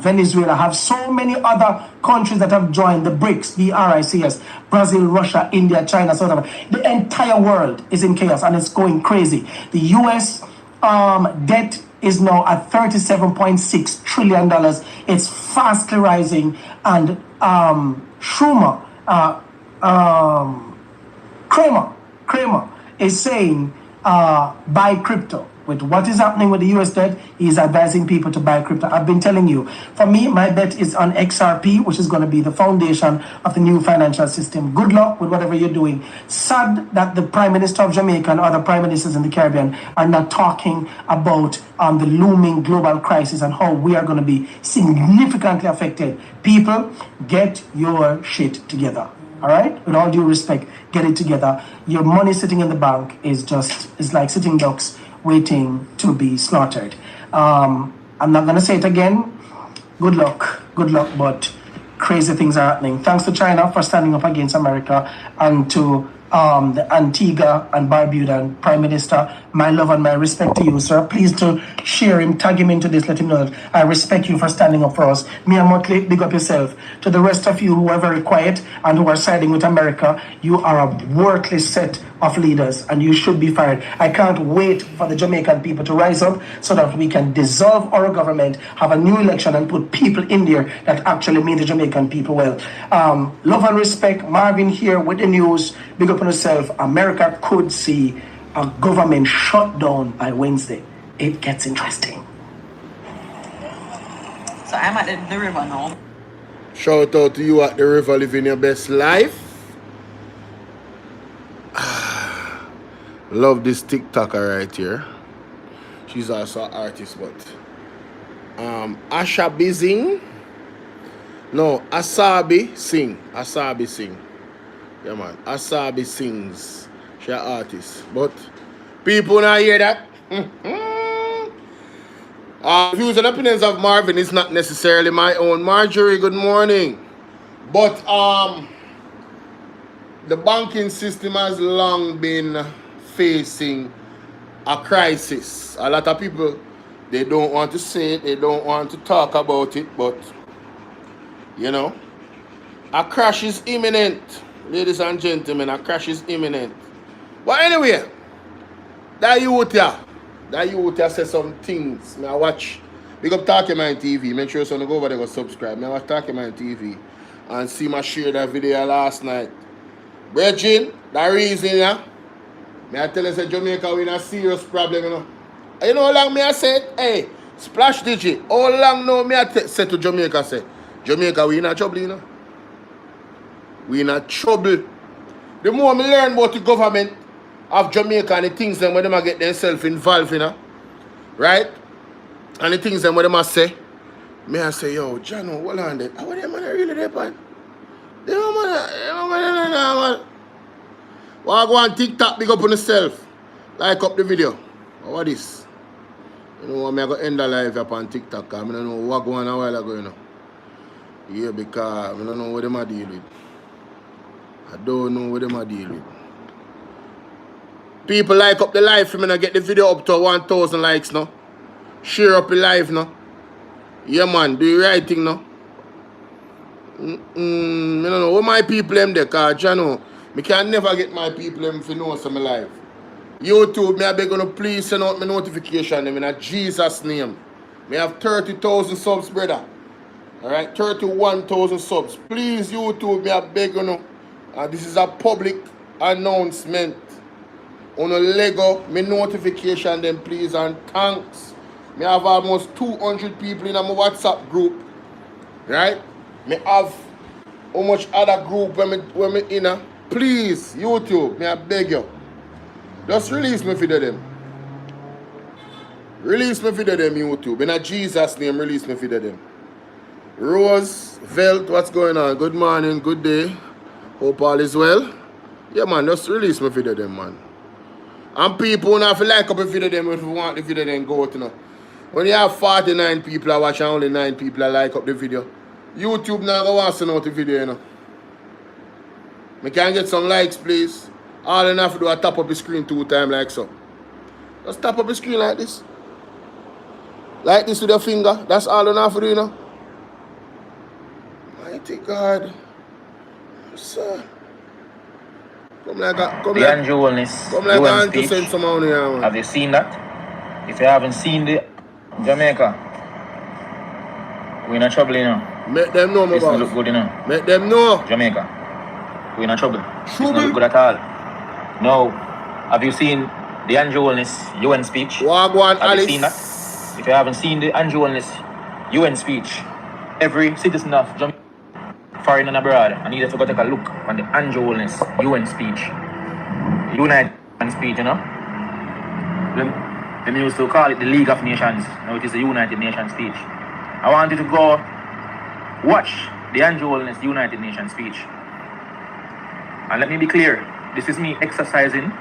Venezuela, have so many other countries that have joined the BRICS, BRICS, Brazil, Russia, India, China, South Africa. The entire world is in chaos and it's going crazy. The US debt is now at $37.6 trillion. It's fastly rising. And Kramer is saying buy crypto. With what is happening with the US debt, he's advising people to buy crypto. I've been telling you, for me, my bet is on XRP, which is going to be the foundation of the new financial system. Good luck with whatever you're doing. Sad that the Prime Minister of Jamaica and other Prime Ministers in the Caribbean are not talking about the looming global crisis and how we are going to be significantly affected. People, get your shit together. All right? With all due respect, get it together. Your money sitting in the bank is like sitting ducks waiting to be slaughtered. I'm not going to say it again. Good luck, but crazy things are happening. Thanks to China for standing up against America, and to the Antigua and Barbuda Prime Minister, my love and my respect to you, sir. Please to share him, tag him into this, let him know that I respect you for standing up for us. Mia Motley, big up yourself. To the rest of you who are very quiet and who are siding with America, you are a worthless set of leaders and you should be fired. I can't wait for the Jamaican people to rise up so that we can dissolve our government, have a new election, and put people in there that actually mean the Jamaican people well. Love and respect. Marvin here with the news. Big up on yourself. America could see a government shutdown by Wednesday. It gets interesting. So I'm at the river now. Shout out to you at the river, living your best life. Love this TikToker right here. She's also an artist, but Asabi Sing. Yeah, man. Asabi sings. She's an artist. But people not hear that. Views and opinions of Marvin is not necessarily my own. Marjorie, good morning. But the banking system has long been facing a crisis. A lot of people, they don't want to say it, they don't want to talk about it, but you know, a crash is imminent. Ladies and gentlemen, a crash is imminent. But anyway, that youth says some things. I watch, big up Talking Man TV. Make sure someone go over there and subscribe. I watch Talking Man TV and see my share that video last night. Bridging, the reason, yeah. I tell you, say Jamaica we in a serious problem, you know. You know how long me I said, hey, Splash Digi, how long now me I say to Jamaica, say, Jamaica we in a trouble, you know. We in a trouble. The more me learn about the government of Jamaica and the things them where them get themselves involved, you know, right? And the things them where them say, me I say, yo, Jano, hold on there. What them man really there, man? They don't man. Well, go on TikTok, big up on yourself. Like up the video. What is? You know, I'm going to end the live up on TikTok. I don't know what going on a while ago, you know. Yeah, because I don't know what them are deal with. I don't know what them are deal with. People like up the live for me to get the video up to 1,000 likes now. Share up the live now. Yeah, man, do the right thing now. I don't know what my people them there, because you know, I can never get my people them to know some live. YouTube, me I beg you to please send out my notification them in Jesus' name. Me have 30,000 subs, brother. Alright, 31,000 subs. Please, YouTube, me I beg you to. This is a public announcement. On a Lego, me notification them please and thanks. Me have almost 200 people in my WhatsApp group. Right? Me have how much other group when me in. Please, YouTube, me I beg you. Just release me for them. Release me for them, YouTube. In Jesus' name, release me for them. Rose, Velt, what's going on? Good morning, good day. Hope all is well. Yeah, man, just release me for them, man. And people now if you like up a video them if you want the video then go out, you know. When you have 49 people I watch and only 9 people I like up the video, YouTube now go want to know the video, you know. Me can get some likes, please. All you have to do is tap up the screen 2 times like so. Just tap up the screen like this. Like this with your finger. That's all you have to do, you know. Mighty God. Sir. Come like the unusualness, UN speech. Send some money here, man. Have you seen that? If you haven't seen the Jamaica, we're in a trouble, you know. Make them know, my boss. This doesn't look good, you know. Make them know. We're in a trouble. This doesn't look good at all. No. Have you seen the unusualness UN speech? Wagwan, have Alice. You seen that? If you haven't seen the unusualness UN speech, every citizen of Jamaica, foreign and abroad, I need to go take a look on the unusualness UN speech. United speech, you know. Them used to call it the League of Nations. Now it is the United Nations speech. I want you to go watch the unusualness United Nations speech. And let me be clear, this is me exercising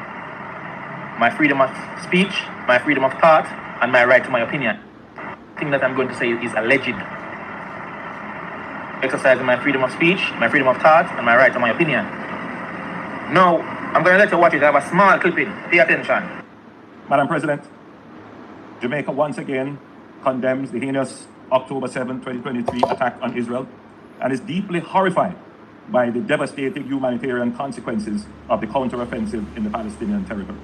my freedom of speech, my freedom of thought, and my right to my opinion. The thing that I'm going to say is alleged. Exercising my freedom of speech, my freedom of thought, and my right to my opinion. Now, I'm going to let you watch it. I have a small clipping. Pay attention. Madam President, Jamaica once again condemns the heinous October 7, 2023 attack on Israel and is deeply horrified by the devastating humanitarian consequences of the counteroffensive in the Palestinian territories.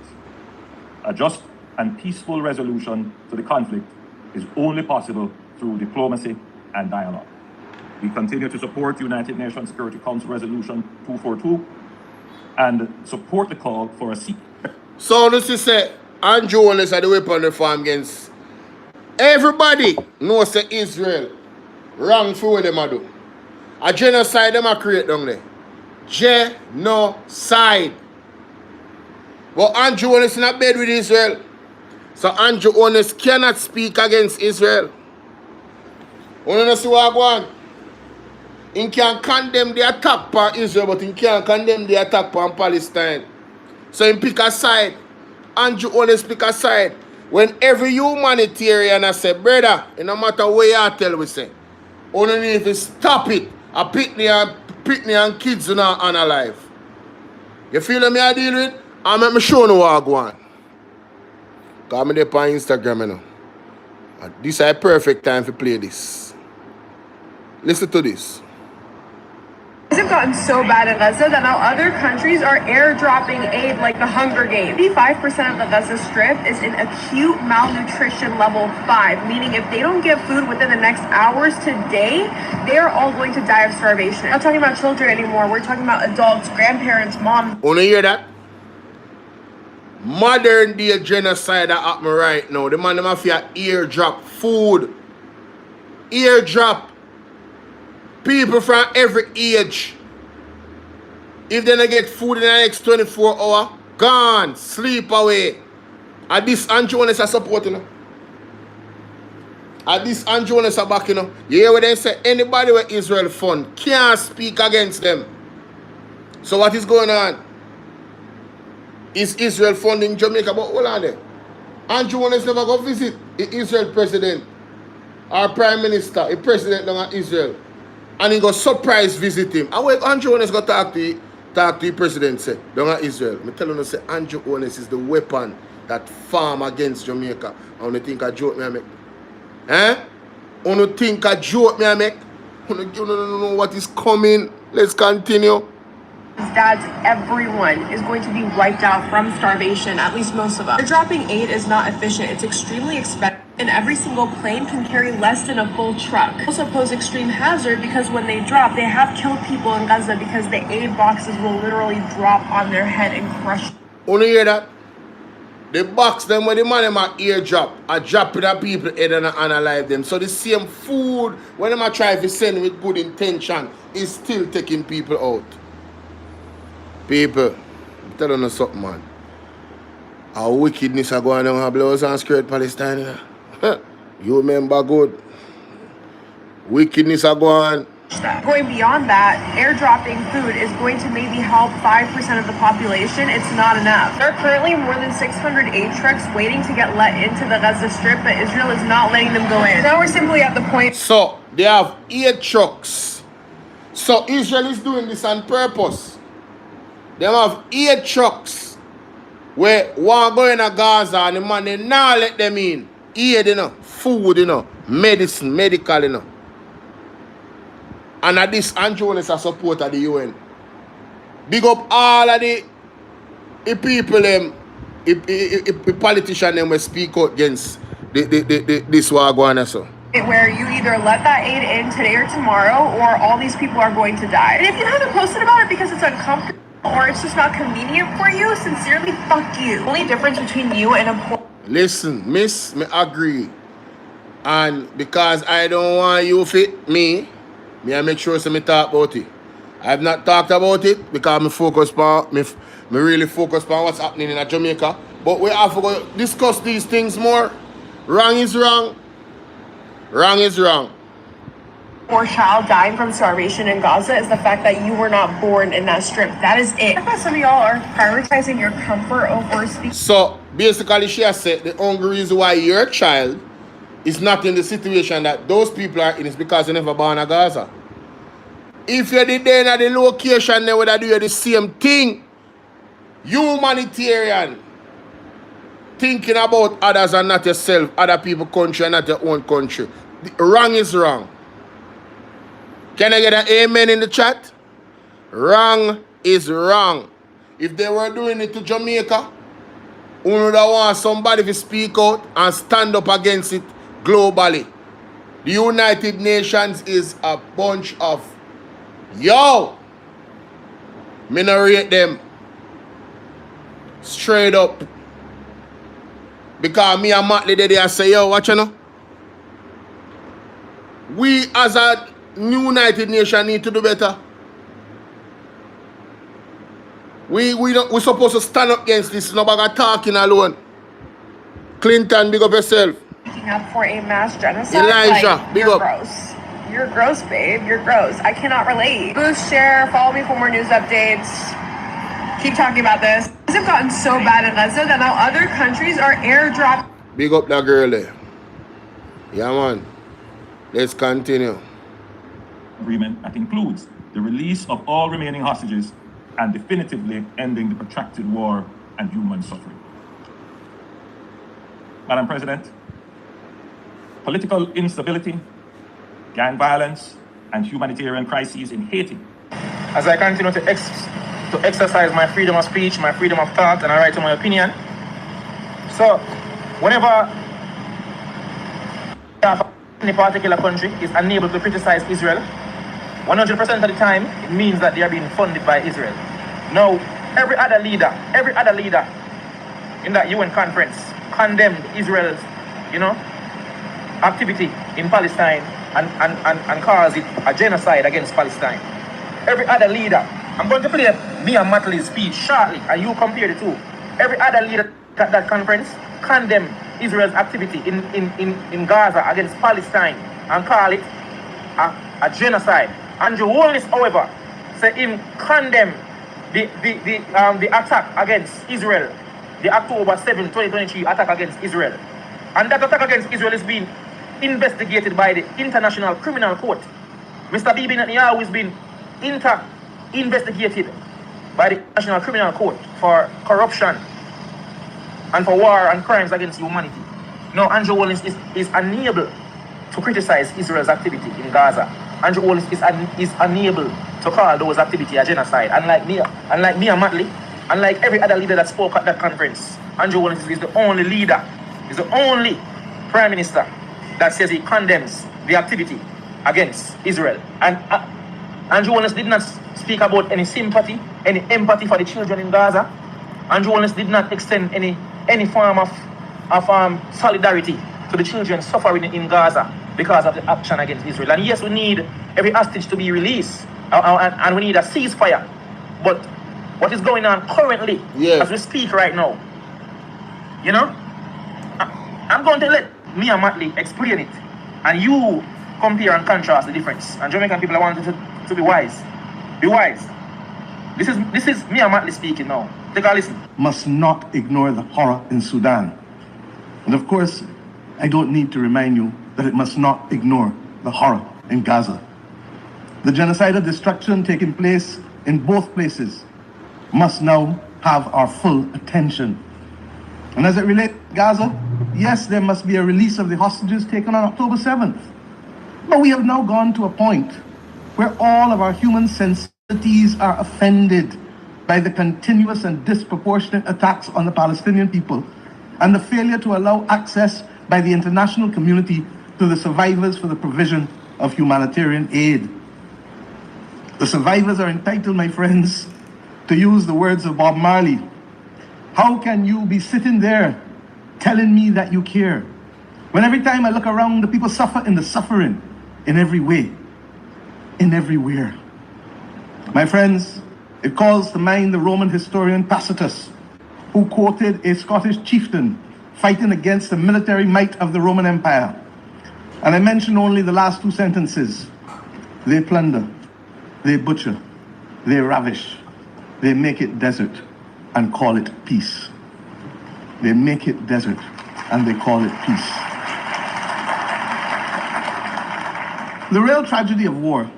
A just and peaceful resolution to the conflict is only possible through diplomacy and dialogue. We continue to support United Nations Security Council Resolution 242 and support the call for a ceasefire. So this is Andrew Wallace had the weapon reform against everybody knows that Israel wrong for what them do. A genocide them a create down there. Genocide. But Andrew Wallace not bed with Israel. So Andrew Wallace cannot speak against Israel. You know see what I want? He can condemn the attack on Israel, but he can't condemn the attack on Palestine. So he pick a side. Andrew Wallace pick a side. When every humanitarian I say, brother, it no matter where you tell we say, only need to stop it. A pitney and kids are not unalive. You feel me I deal with? I make me show no what I go on. Because I'm there on Instagram, you know. And this is a perfect time to play this. Listen to this. Have gotten so bad in Gaza that now other countries are airdropping aid like the Hunger Games. 85% of the Gaza Strip is in acute malnutrition level 5, meaning if they don't get food within the next hours today, they are all going to die of starvation. We're not talking about children anymore. We're talking about adults, grandparents, moms. Wanna hear that? Modern day genocide that happen right now. The man them have to airdrop food. Airdrop. People from every age. If they don't get food in the next 24 hours, gone, sleep away. And this Andrew Jones are supporting you know. And this Andrew Jones are back, you know. You hear what they say? Anybody with Israel fund can't speak against them. So what is going on? Is Israel funding Jamaica? But hold on there. Andrew Jones never go visit the Israel president or prime minister, the president of Israel. And he go surprise visit him. And when Andrew Jones go talk to the president, say, down at Israel. I tell you, say Andrew Jones is the weapon that farm against Jamaica. And you think a joke me I make? Eh? You think a joke me I make? You don't know what is coming. Let's continue. Dads, everyone is going to be wiped out from starvation, at least most of them. Airdropping aid is not efficient. It's extremely expensive, and every single plane can carry less than a full truck. They also pose extreme hazard because when they drop, they have killed people in Gaza because the aid boxes will literally drop on their head and crush. Only hear that? The box them when the man them a airdrop, a drop it at people head and unalive them. So the same food when them a try to send with good intention is still taking people out. People, I'm telling you something, man. Our wickedness are going on, blows and skirt Palestine. You remember good. Wickedness are going. Going beyond that, airdropping food is going to maybe help 5% of the population. It's not enough. There are currently more than 600 aid trucks waiting to get let into the Gaza Strip, but Israel is not letting them go in. Now we're simply at the point. So, they have aid trucks. So, Israel is doing this on purpose. They have 8 trucks where one go in a Gaza and the man they not let them in. Aid, you know, food, you know, medicine, medical, you know. And at this Andrew Jones a supporter of the UN. Big up all of the people them, the politicians them will speak out against this war going on so. Where you either let that aid in today or tomorrow, or all these people are going to die. And if you haven't posted about it because it's uncomfortable, or it's just not convenient for you, sincerely, fuck you. The only difference between you and a poor... Listen, miss, me agree. And because I don't want you fit me I make sure so me talk about it. I have not talked about it because me focus on me really focus on what's happening in Jamaica. But we have to go discuss these things more. Wrong is wrong. Wrong is wrong. Poor child dying from starvation in Gaza is the fact that you were not born in that strip. That is it. Some of y'all are prioritizing your comfort over speaking. So basically she has said the only reason why your child is not in the situation that those people are in is because you never born in Gaza. If you did there at the location, they would do the same thing. Humanitarian. Thinking about others and not yourself, other people's country and not your own country. Wrong is wrong. Can I get an amen in the chat? Wrong is wrong. If they were doing it to Jamaica, we would want somebody to speak out and stand up against it globally. The United Nations is a bunch of me not rate them straight up. Because me and Matt Lady I say, watch you know. We as a United Nations need to do better. We're supposed to stand up against this. Nobody talking alone. Clinton, big up yourself. Speaking up for a mass genocide. Elijah, like, big you're up. Gross. You're gross, babe. You're gross. I cannot relate. Boost, share, follow me for more news updates. Keep talking about this. Things have gotten so bad in Gaza that now other countries are airdropping. Big up that girl there. Yeah, man. Let's continue. Agreement that includes the release of all remaining hostages and definitively ending the protracted war and human suffering. Madam President, political instability, gang violence, and humanitarian crises in Haiti. As I continue to exercise my freedom of speech, my freedom of thought, and I write my opinion. So, whenever any particular country is unable to criticize Israel, 100% of the time, it means that they are being funded by Israel. Now, every other leader in that UN conference condemned Israel's, activity in Palestine and caused it a genocide against Palestine. Every other leader, I'm going to play Mia Matley's speech shortly, and you compare the two. Every other leader at that conference condemned Israel's activity in Gaza against Palestine and call it a genocide. Andrew Holness, however, said him condemn the attack against Israel, the October 7, 2023 attack against Israel. And that attack against Israel is being investigated by the International Criminal Court. Mr. Bibi Netanyahu is being investigated by the International Criminal Court for corruption and for war and crimes against humanity. Now, Andrew Holness is unable to criticize Israel's activity in Gaza. Andrew Holness is unable to call those activities a genocide. Unlike Mia Matley, unlike every other leader that spoke at that conference, Andrew Holness is the only leader, is the only prime minister that says he condemns the activity against Israel. And Andrew Holness did not speak about any sympathy, any empathy for the children in Gaza. Andrew Holness did not extend any form of solidarity to the children suffering in Gaza because of the action against Israel. And yes, we need every hostage to be released, and we need a ceasefire. But what is going on currently, as we speak right now, I'm going to let Mia Matley explain it, and you compare and contrast the difference. And Jamaican people, I want you to be wise. Be wise. This is Mia Matley speaking now. Take a listen. Must not ignore the horror in Sudan. And of course, I don't need to remind you that it must not ignore the horror in Gaza. The genocidal destruction taking place in both places must now have our full attention. And as it relates to Gaza, yes, there must be a release of the hostages taken on October 7th. But we have now gone to a point where all of our human sensibilities are offended by the continuous and disproportionate attacks on the Palestinian people and the failure to allow access by the international community to the survivors for the provision of humanitarian aid. The survivors are entitled, my friends, to use the words of Bob Marley. How can you be sitting there telling me that you care, when every time I look around, the people suffer in the suffering in every way, in everywhere? My friends, it calls to mind the Roman historian Tacitus, who quoted a Scottish chieftain fighting against the military might of the Roman Empire. And I mention only the last two sentences. They plunder, they butcher, they ravish, they make it desert and call it peace. They make it desert and they call it peace. The real tragedy of war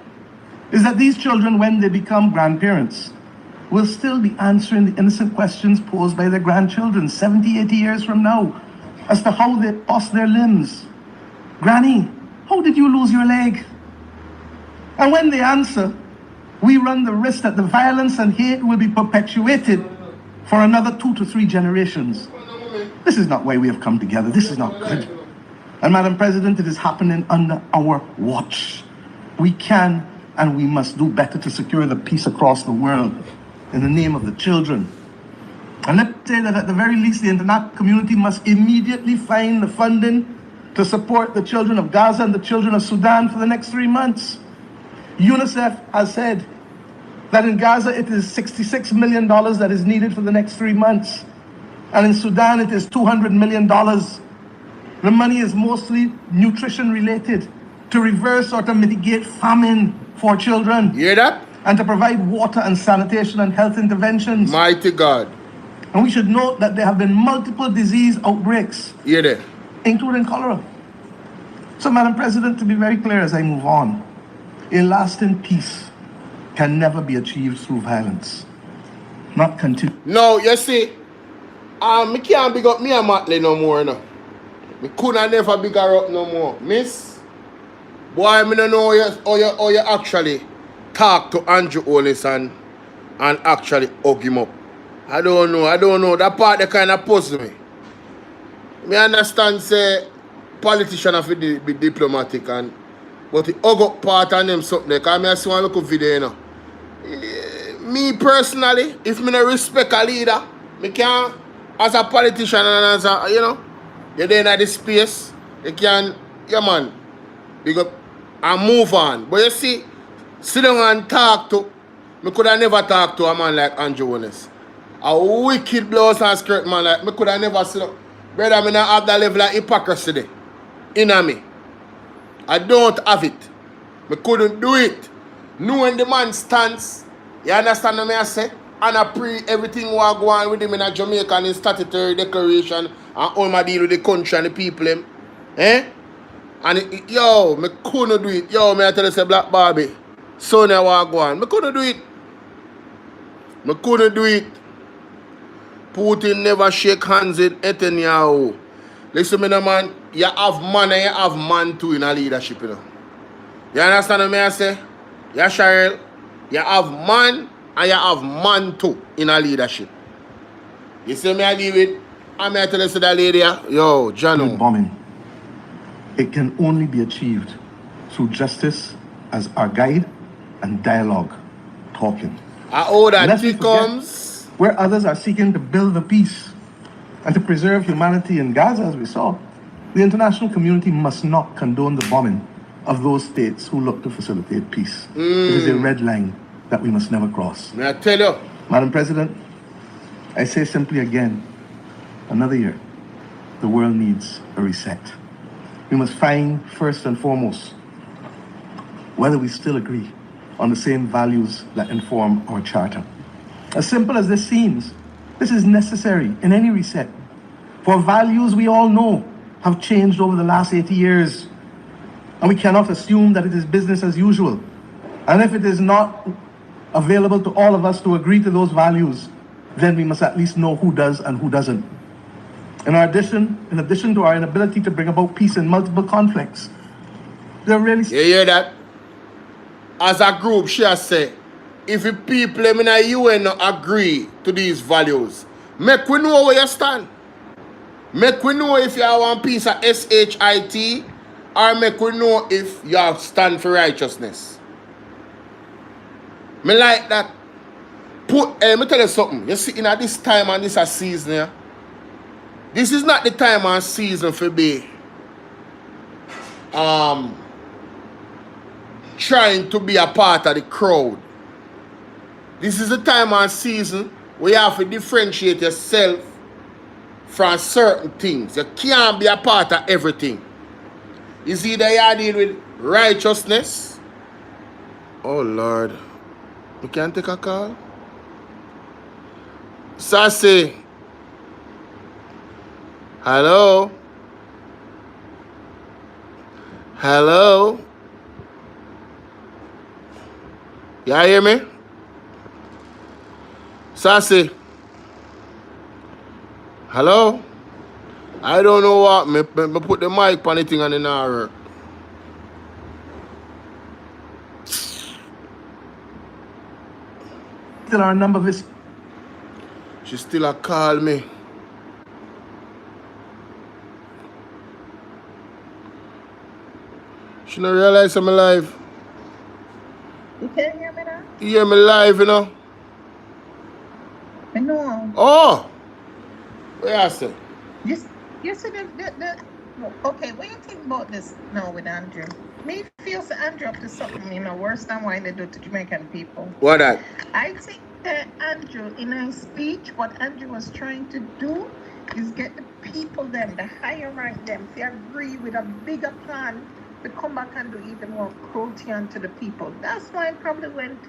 is that these children, when they become grandparents, will still be answering the innocent questions posed by their grandchildren 70, 80 years from now as to how they lost their limbs. Granny, how did you lose your leg? And when they answer, we run the risk that the violence and hate will be perpetuated for another 2 to 3 generations. This is not why we have come together. This is not good. And Madam President, it is happening under our watch. We can and we must do better to secure the peace across the world in the name of the children. And let's say that at the very least, the international community must immediately find the funding to support the children of Gaza and the children of Sudan for the next 3 months. UNICEF has said that in Gaza it is $66 million that is needed for the next 3 months. And in Sudan it is $200 million. The money is mostly nutrition related, to reverse or to mitigate famine for children. Hear that? And to provide water and sanitation and health interventions. Mighty God. And we should note that there have been multiple disease outbreaks, there. including cholera. So, Madam President, to be very clear as I move on, a lasting peace can never be achieved through violence. Not continue. No, you see, me can't big up me and Matley no more, no. Me coulda never big her up no more. Miss, boy, me don't know how you actually talk to Andrew Holness and actually hug him up. I don't know. That part that kind of puzzle me. Me understand, say, politicians have to be diplomatic, but the hug up part and them something, because I see one look video, you know. Me personally, if me no respect a leader, me can't, as a politician and as a, you know, you're there in this space, you can, yeah man, big up and move on. But you see, sit down and talk to, me could have never talk to a man like Andrew Holness. A wicked blouse and skirt man like, me could have never sit down. Brother, me not have that level of hypocrisy there. In me. I don't have it. Me couldn't do it. Knowing the man stance, you understand what I say? And I pray everything will go on with him in a Jamaica and in statutory declaration and all my deal with the country and the people. Eh? And yo, me couldn't do it. Yo, me I tell you say Black Barbie. Sonia will go on. Me couldn't do it. Me couldn't do it. Putin never shake hands with Netanyahu. Listen me, man. You have man and you have man too in a leadership, you know. You understand what I say? Yeah, Cheryl. You have man and you have man too in a leadership. You see me I deal with, I may tell you to that lady, yo, Jano. Bombing. It can only be achieved through justice as our guide and dialogue, talking. How that he comes. Where others are seeking to build the peace and to preserve humanity in Gaza, as we saw, the international community must not condone the bombing of those states who look to facilitate peace. It is a red line that we must never cross. May I tell you? Madam President, I say simply again, another year, the world needs a reset. We must find, first and foremost, whether we still agree on the same values that inform our charter. As simple as this seems, this is necessary in any reset. For values we all know have changed over the last 80 years. And we cannot assume that it is business as usual. And if it is not available to all of us to agree to those values, then we must at least know who does and who doesn't. In addition to our inability to bring about peace in multiple conflicts, there really... You hear that? As a group, she has said, if the people in the UN agree to these values, make we know where you stand. Make we know if you want peace of SHIT, or make we know if you stand for righteousness. Me like that. Let me tell you something. You see, in this time and this a season, yeah, this is not the time and season for be trying to be a part of the crowd. This is the time and season where you have to differentiate yourself from certain things. You can't be a part of everything. It's either you deal with righteousness. Oh Lord. You can't take a call? So I say, hello? Hello? You hear me? So I say, hello? I don't know what, me put the mic on the thing and it not work. Still our number of this. She still a call me. She don't realize I'm alive. You can't hear me now? You hear me live, you know? I know. Oh! What you say? You said okay, what do you think about this now with Andrew? Me feels Andrew up to something, you know, worse than what they do to Jamaican people. What that? I think that Andrew, in his speech, what Andrew was trying to do is get the people them, the higher rank them, to agree with a bigger plan to come back and do even more cruelty onto the people. That's why it probably went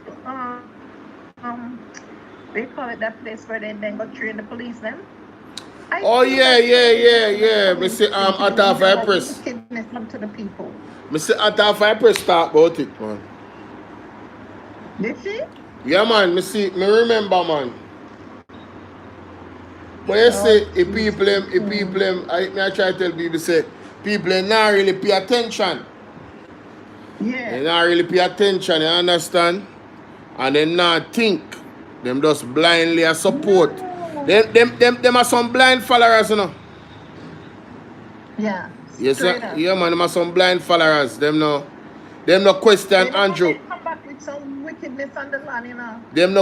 They call it that place where they then go train the police then. Oh yeah. Me see Atta Fire Press. Wickedness to the people. Me see Atta Fire Press talk about it, man. Did she? Yeah, man. Me remember, man. But you see, if people I try to tell people, say, people not really pay attention. Yeah. They not really pay attention, you understand? And they not think. Them just blindly support. Them are some blind followers, you know. Yeah. Yes, sir. Yeah, man, them are some blind followers. Them no question Andrew. They come back with some wickedness on the land, you know. Them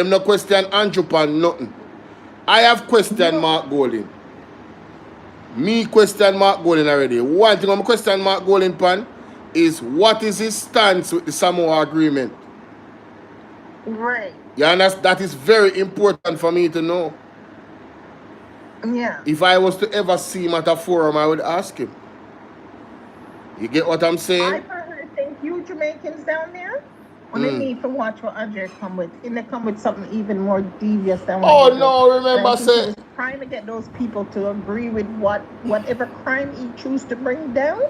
no question Andrew pan nothing. I have questioned Mark Golding. Me question Mark Golding already. One thing I'm question Mark Golding pan is what is his stance with the Samoa agreement? Right. You understand? That is very important for me to know. Yeah. If I was to ever see him at a forum, I would ask him. You get what I'm saying? I personally think you Jamaicans down there, they need to watch what Andre come with. And they come with something even more devious than what remember say trying to get those people to agree with whatever crime he choose to bring down.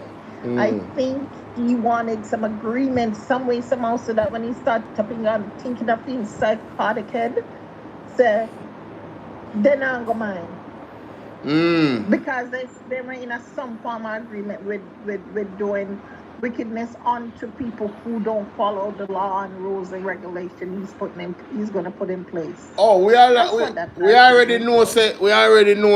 I think he wanted some agreement some way, somehow, so that when he started thinking of being psychotic head, so they're not gonna mind. Because they were in some form of agreement with doing wickedness onto people who don't follow the law and rules and regulations he's gonna put in place. Oh, we already know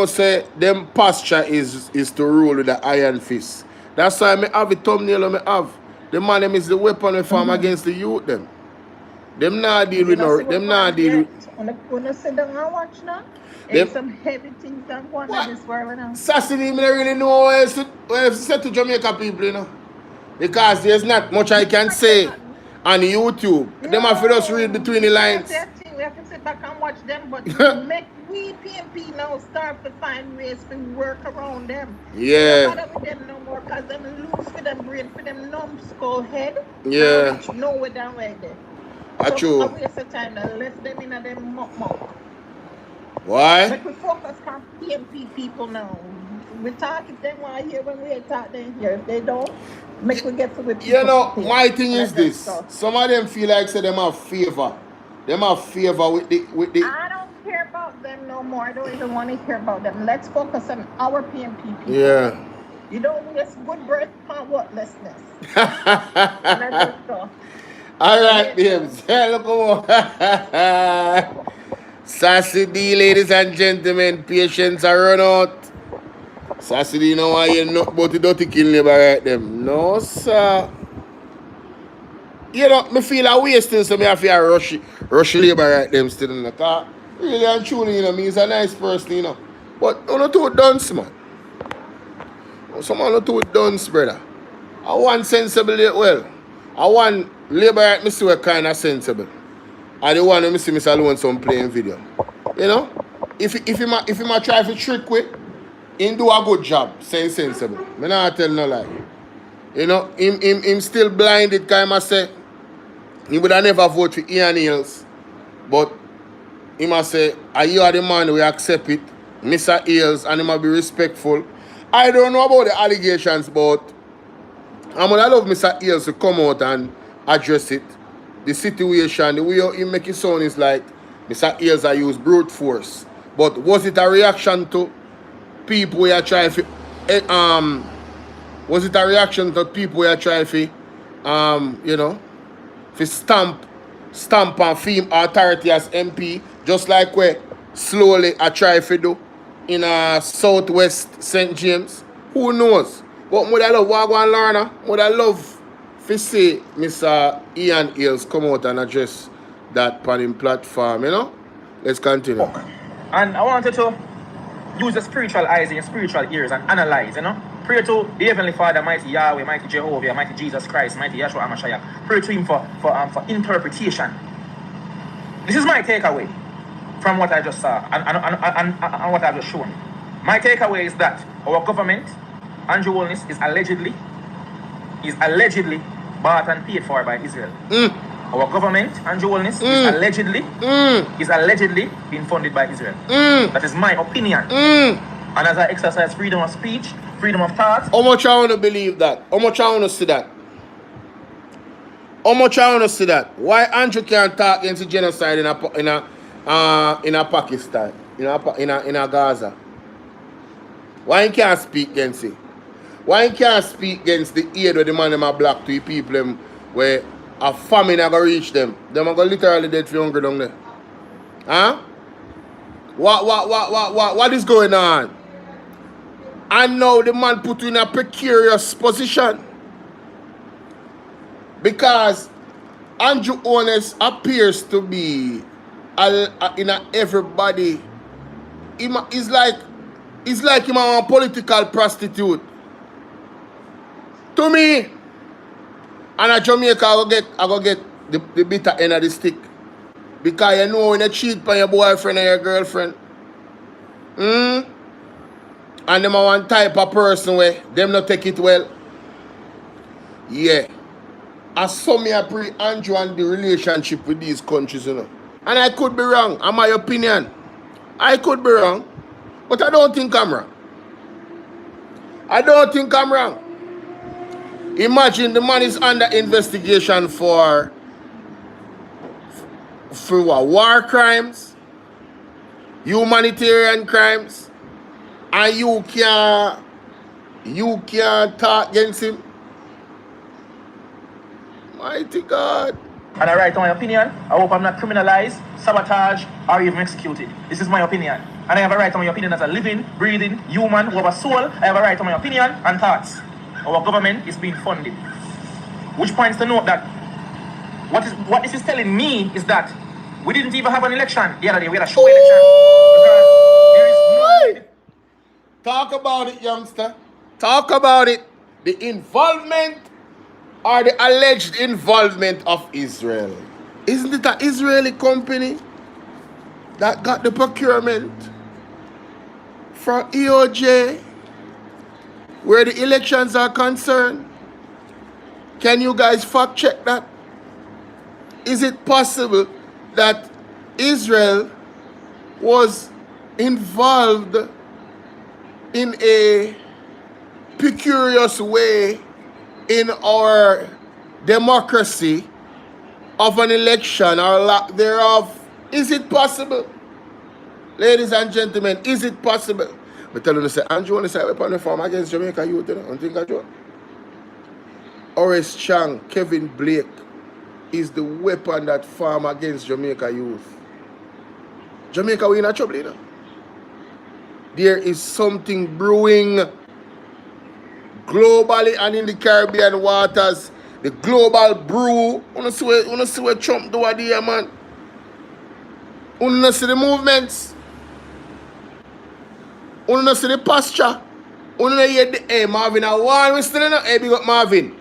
say them posture is to rule with the iron fist. That's why I have a thumbnail I have. The man them is the weapon we farm against the youth them. Them not deal with them not deal with. When I sit down and watch now, there's some heavy things that go on in this world now. Sassy, I don't really know what else to say to Jamaica people, you know. Because there's not much I can say on YouTube. Them have to just read between the lines. We have to sit back and watch them, but make we PMP now start to find ways to work around them. Yeah. Don't bother with them no more, because them lose for them brain, for them numbskull head. Yeah. No way down right there. That's so true. I waste of time and left them in them muck. Why? But we focus on PMP people now. We talk if they want to hear when we talk, they hear. If they don't, make we get to the people. You know, my thing is this. Some of them feel like say them have favor. Them have favor with the I don't care about them no more. I don't even want to hear about them. Let's focus on our PMP people. Yeah. You don't waste good breath on worthlessness. Let's go. All right, babes. Look on. Sassy D, ladies and gentlemen, patience are run out. Sassy D, you know why you're not about the dirty kill labor right them. No, sir. You know, me feel a wasting, so me have to rush labor right them still in the car. Really and truly, you know, me is a nice person, you know. But I'm not too dunce, man. Someone not too dunce, brother. I want sensible, well. I want labor right me see what kind of sensible. I don't want to see Mr. Alone some playing video. You know? If he might try to trick with, he do a good job, saying sensible. I not tell no lie. You know, him still blinded, kind of say, he would have never vote for Ian Hills. But he must say, you are the man, we accept it. Mr. Hills, and he must be respectful. I don't know about the allegations, but I'm gonna love Mr. Hills to come out and address it. The situation, the way he make it sound is like Mr. Hills I use brute force. But was it a reaction to people who are trying to was it a reaction to people who are trying to you know, to stamp and film authority as MP, just like we slowly I try to do in Southwest St. James? Who knows? But would I love Wagwan Lorna? Would I love to see Mr. Ian Hills come out and address that panning platform, you know? Let's continue. And I wanted to use the spiritual eyes and your spiritual ears and analyze, you know? Pray to the Heavenly Father, mighty Yahweh, mighty Jehovah, mighty Jesus Christ, mighty Yeshua HaMashiach. Pray to him for interpretation. This is my takeaway from what I just saw and what I've just shown. My takeaway is that our government, Andrew Holness, is allegedly bought and paid for by Israel. Our government, Andrew Holness, is allegedly being funded by Israel. That is my opinion. And as I exercise freedom of speech, freedom of thought. How much I want to believe that? How much I want to see that? How much I want to see that? Why Andrew can't talk against genocide in a Pakistan, in a Gaza? Why he can't speak against it? Why he can't speak against the aid where the man them are black to the people them where a famine are gonna reach them? Them are gonna literally dead for hunger down there. Huh? What is going on? And now the man put you in a precarious position. Because Andrew Holness appears to be in everybody. He's like him a political prostitute. To me. And at Jamaica I go get the bitter end of the stick. Because you know when you cheat on your boyfriend or your girlfriend. And them are one type of person where them not take it well. Yeah. I saw me a pre-Andrew and the relationship with these countries, you know. And I could be wrong, in my opinion. I could be wrong. But I don't think I'm wrong. I don't think I'm wrong. Imagine the man is under investigation for what? War crimes, humanitarian crimes, and you can't talk against him. Mighty God. And I write my opinion. I hope I'm not criminalized, sabotaged, or even executed. This is my opinion. And I have a right to my opinion as a living, breathing human who have a soul. I have a right to my opinion and thoughts. Our government is being funded. Which points to note that what this is telling me is that we didn't even have an election the other day. We had a show election. Because there is no... Talk about it, youngster. Talk about it. The involvement or the alleged involvement of Israel. Isn't it an Israeli company that got the procurement for EOJ where the elections are concerned? Can you guys fact check that? Is it possible that Israel was involved in a precarious way in our democracy of an election or lack thereof? Is it possible? Ladies and gentlemen, is it possible? But tell you, say, Andrew want to say weapon reform against Jamaica youth, you know? Don't think I do. Horace Chang, Kevin Blake is the weapon that farm against Jamaica youth. Jamaica, we in a trouble, you know? There is something brewing globally and in the Caribbean waters. The global brew. Wanna see what Trump do here, man? Wanna see the movements? Wanna see the posture? Wanna hear the hey, Marvin a one we still in a hey, big up Marvin.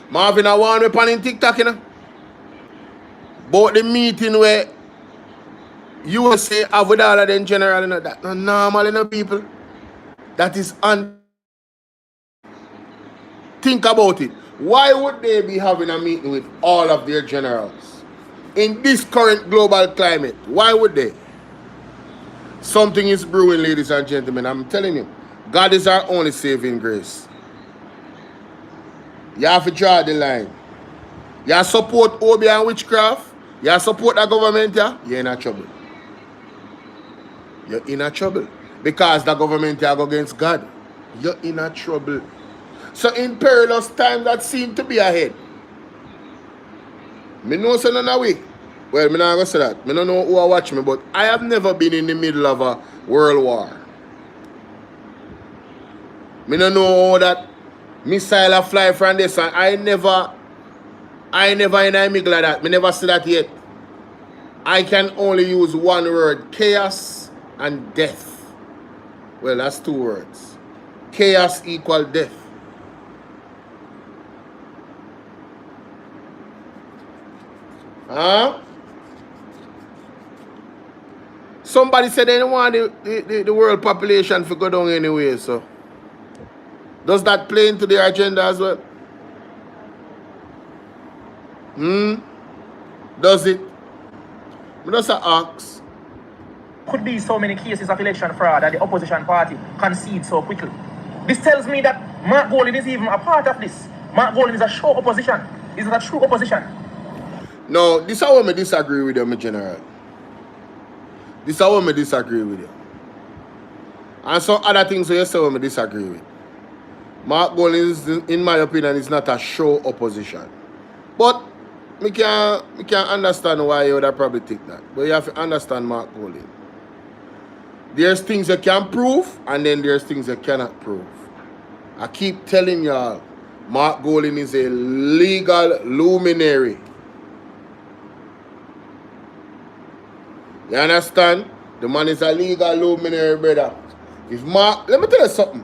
Marvin a one weapon in TikTok, you know? About the meeting where USA have with all of them general, you know, that not normal, you know, people. That is think about it. Why would they be having a meeting with all of their generals in this current global climate? Why would they? Something is brewing, ladies and gentlemen. I'm telling you, God is our only saving grace. You have to draw the line. You support Obi and witchcraft. You support the government, yeah? You're in a trouble. You're in a trouble. Because the government are against God. You're in a trouble. So in perilous times that seem to be ahead. Me know so none away. Well, me not gonna say that. Me don't know who are watching me, but I have never been in the middle of a world war. Me don't know how that missile fly from this, and I never in a middle of that. Me never see that yet. I can only use one word: chaos and death. Well, that's two words. Chaos equal death. Huh? Somebody said they don't want the world population to go down anyway, so does that play into their agenda as well? Does it? I just ask. Could be so many cases of election fraud that the opposition party concedes so quickly. This tells me that Mark Golding is even a part of this. Mark Golding is a show opposition. Is a true opposition. No, this is how I disagree with you, my general. This is how I disagree with you. And some other things you say I disagree with. Mark Golding is, in my opinion, is not a show opposition. But I can understand why you would probably think that. But you have to understand Mark Golding. There's things you can prove, and then there's things you cannot prove. I keep telling y'all, Mark Golding is a legal luminary. You understand? The man is a legal luminary, brother. If Mark, let me tell you something.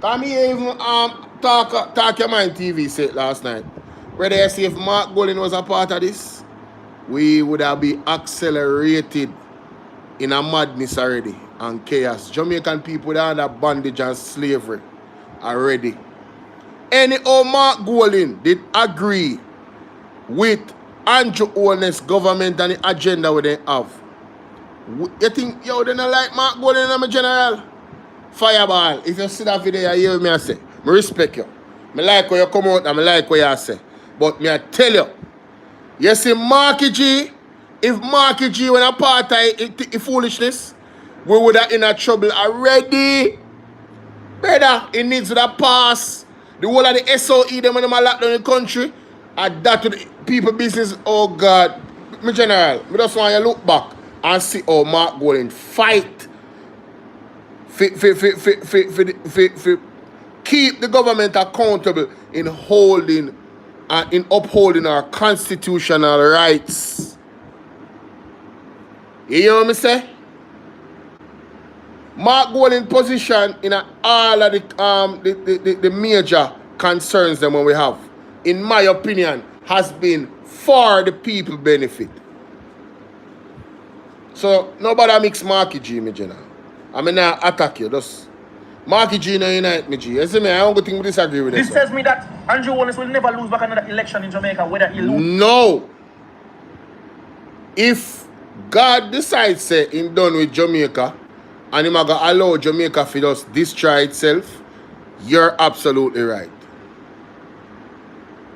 Come here, even Talk Your Mind TV said last night. Brother, you see, if Mark Golding was a part of this, we would have been accelerated in a madness already and chaos. Jamaican people are under bondage and slavery already. Any old Mark Golding did agree with Andrew Holness government and the agenda what they have. You think, yo, they not like Mark Golding, I'm a general? Fireball. If you see that video, you hear me I say, I respect you. I like what you come out and I like what you say. But me I tell you, you see Marky G, if Marky G when apartheid is foolishness, we would have in a trouble already. Brother, it needs to pass. The whole of the SOE, them when they lock down the country, and that to the people business, oh God. My general, I just want you to look back and see how Mark Golding fight for keep the government accountable in holding and in upholding our constitutional rights. You hear what I say? Mark Golding position in all of the major concerns them when we have, in my opinion, has been for the people benefit. So nobody mix Marky G, me general. I mean, I attack you. Just Marky G no unite me, G. You see me? I don't go think we disagree with this. This tells me that Andrew Holness will never lose back another election in Jamaica, whether he lose. No. If God decides say him done with Jamaica and him gonna allow Jamaica to just destroy itself, you're absolutely right.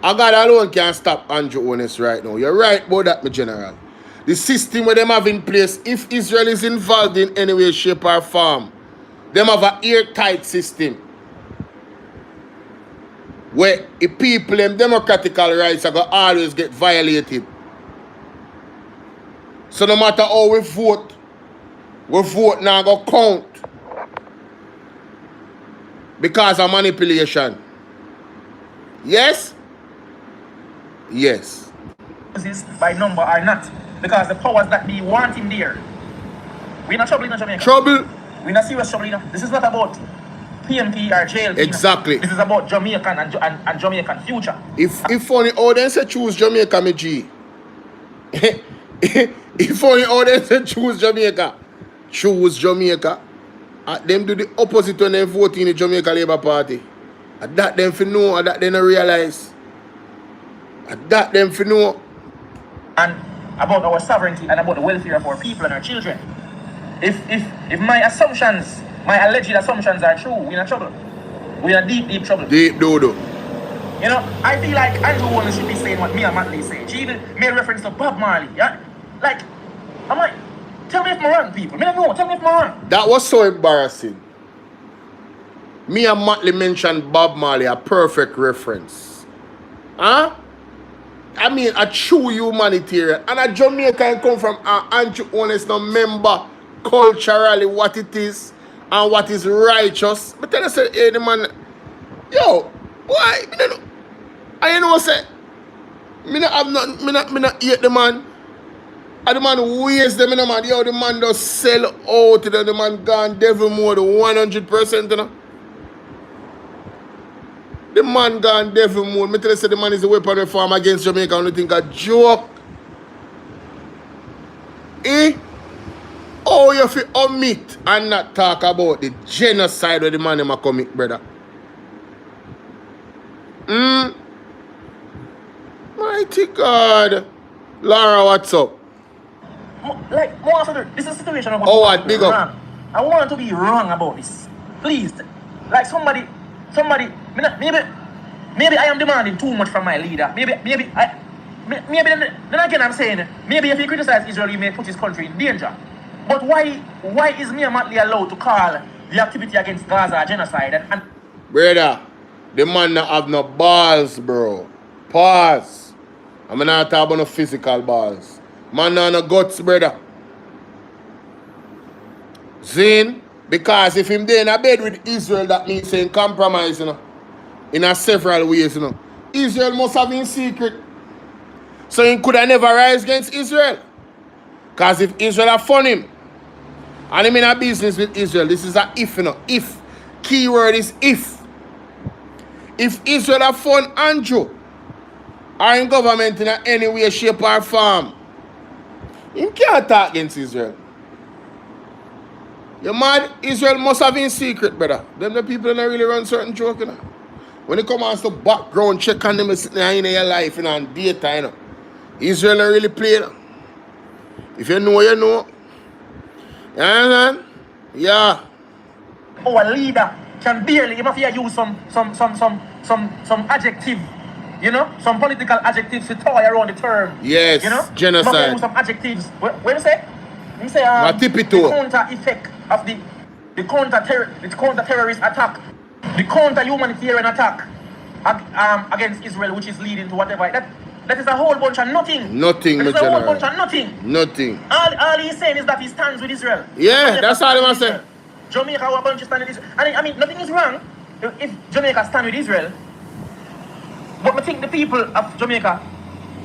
And God alone can't stop Andrew Holness right now. You're right about that, my general. The system where them have in place, if Israel is involved in any way, shape, or form, them have an airtight system where the people and democratic rights are going to always get violated. So no matter how we vote now going to count because of manipulation. Yes? Yes. By number or not. Because the powers that be want him there. We're not trouble in Jamaica. Trouble? We're not serious trouble. This is not about PMP or jail. Exactly. This is about Jamaican and Jamaican future. If only audience choose Jamaica, me G. If only audience choose Jamaica. Choose Jamaica. Them do the opposite when they vote in the Jamaica Labour Party. And that them for know, and that they don't realize. And that them for know. And about our sovereignty and about the welfare of our people and our children. If my assumptions, my alleged assumptions are true, we're in trouble. We're in deep trouble. Deep dodo. You know, I feel like Andrew Holness should be saying what me and Matley say. She even made reference to Bob Marley. Yeah? Like, I'm like, tell me if I'm wrong, people. Me don't know, tell me if I'm wrong. That was so embarrassing. Me and Matley mentioned Bob Marley, a perfect reference. Huh? I mean, a true humanitarian. And a Jamaican come from Andrew Holness, no member culturally what it is and what is righteous. But then I said, hey, the man, yo, why? I know say, me not hate the man. And the man waste them in the man. Yo, the man does sell out. The man gone devil mode 100%, you know. The man gone devil mode. Me tell you, say the man is a weapon reform against Jamaica. I don't think a joke. Eh? Oh, you feel omit and not talk about the genocide where the man ma commit, brother. My Mighty God. Laura, what's up? Like, more after this is a situation about Howard, big up. wrong. I want to be wrong about this. Please. Like somebody, maybe I am demanding too much from my leader. Maybe then again I'm saying, maybe if you criticize Israel, you may put his country in danger. But why is Mia Matley allowed to call the activity against Gaza a genocide? And Brother, the man not have no balls, bro. Pause. I'm not talking about no physical balls. Man not no guts, brother. Zin, because if him there in a bed with Israel, that means saying compromise, you know. In a several ways, you know. Israel must have been secret. So he could have never rise against Israel. Because if Israel have fund him, and him in a business with Israel, this is a if, you know. If. Keyword is if. If Israel have fund Andrew, or in government in any way, shape, or form, he can't talk against Israel. You mad? Israel must have been secret, brother. Them the people that really run certain joke, you know. When it comes to background check on them sitting in your life, you know, and data, you know. Israel don't really play, you know. If you know, you know. You understand? Yeah. our leader can barely even use some adjective, you know, some political adjectives to toy around the term. Yes, you know, genocide. Use some adjectives. What you say? You say the counter effect of the counter terrorist attack, the counter humanitarian attack against Israel, which is leading to whatever. That is a whole bunch of nothing. Nothing, that is a whole bunch of nothing. Nothing. All he's saying is that he stands with Israel. Yeah, that's all he wants to say. Jamaica a bunch of stand with Israel. I mean, nothing is wrong if Jamaica stand with Israel. But I think the people of Jamaica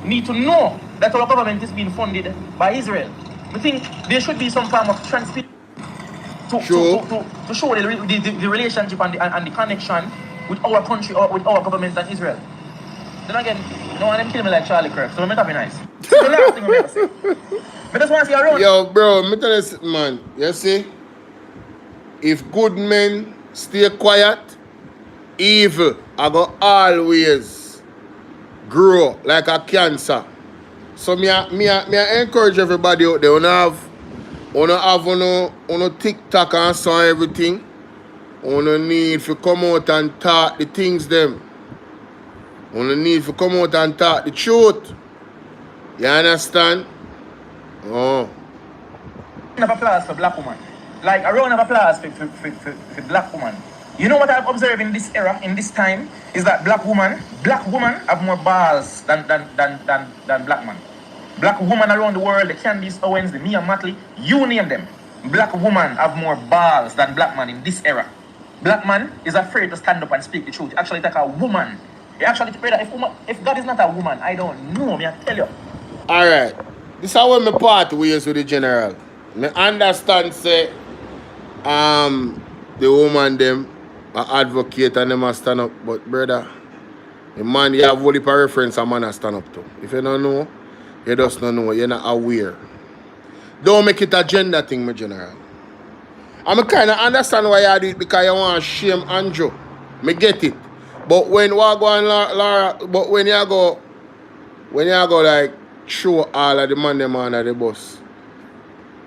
need to know that our government is being funded by Israel. I think there should be some form of transparency to show the relationship and the connection with our country or with our government and Israel. Then again, no one of them kill me like Charlie Kirk, so I'm not be nice. So the last thing I'm going to say. I just want to see around. Yo, bro, me tell you, man, you see, if good men stay quiet, evil I go always grow like a cancer. So me encourage everybody out there, on TikTok and so everything. On need to come out and talk the things them. On need to come out and talk the truth. You understand? Oh. Round of applause for black woman. Like a round of applause for black woman. You know what I've observed in this era, in this time, is that black woman have more balls than black man. Black women around the world, the Candice Owens, the Mia Matley, you name them. Black women have more balls than black man in this era. Black man is afraid to stand up and speak the truth. Actually, like a woman. Actually, if God is not a woman, I don't know. Me I tell you. All right. This is how me part ways with the general. Me understand say, the woman them advocate and them a stand up, but brother, the man you have only for reference a man a stand up to. If you don't know, you just don't know. You're not aware. Don't make it a gender thing, my general. I'm kind of understand why you do it because you want to shame Andrew. Me get it. But when you go on Laura, but when you go like show all of the man them on the bus.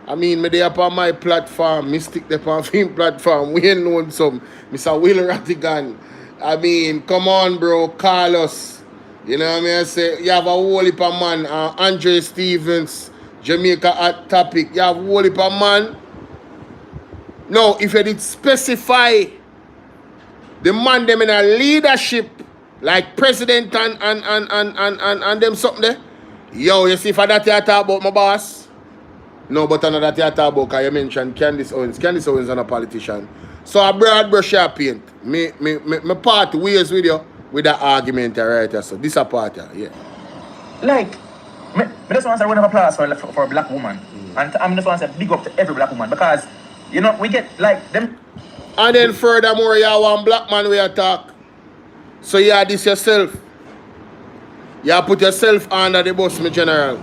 I mean, me they up on my platform, me stick them on film platform. We ain't known some. Mr. Will Rattigan. I mean, come on, bro, call us. You know what I mean? I say you have a whole heap of man, Andre Stevens, Jamaica Hot Topic. You have a whole heap of man. No, if you did specify the man them in a leadership like president and them something there. Yo, you see for that you talk about my boss? No, but another you talk about because you mentioned Candice Owens. Candice Owens is not a politician. So a broad brush your paint. Me part ways with you with that argument right here. So this a part here, yeah. Like, me just want to say round of applause for a black woman. And I'm just want to say big up to every black woman because you know we get like them. And then furthermore, you have one black man where you talk. So you have this yourself. You have put yourself under the bus, my general.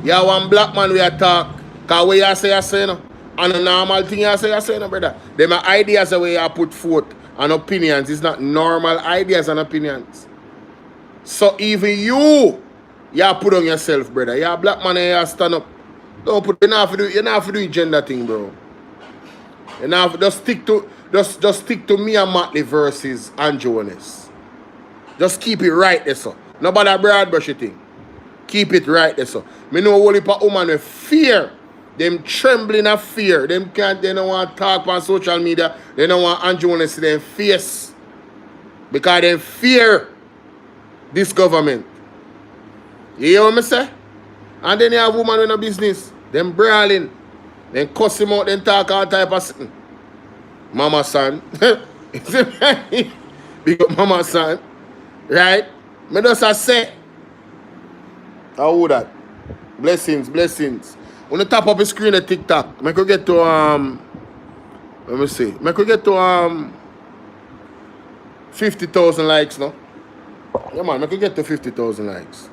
You have one black man where you talk. Because what you say, no. And a normal thing you say, no, brother. Them are ideas the way you put forth and opinions. It's not normal ideas and opinions. So even you You put on yourself, brother. You're a black man and you stand up. Don't put, you not have to do gender thing, bro. You know, just stick to me and Matley versus Anjones. Just keep it right there, so. Nobody broad brush thing. Keep it right there, so. Me know only for woman with fear. Them trembling of fear. They don't want to talk on social media. They don't want Anjones to their face. Because they fear this government. You hear what I say? And then you have woman with no business. Them brawling. Then cuss him out, then talk all type of something. Mama son. Big up mama son. Right? Me just say. How would that? Blessings, blessings. On the top of the screen of TikTok, I could get to let me see. I could get to 50,000 likes now. Yeah man, I could get to 50,000 likes.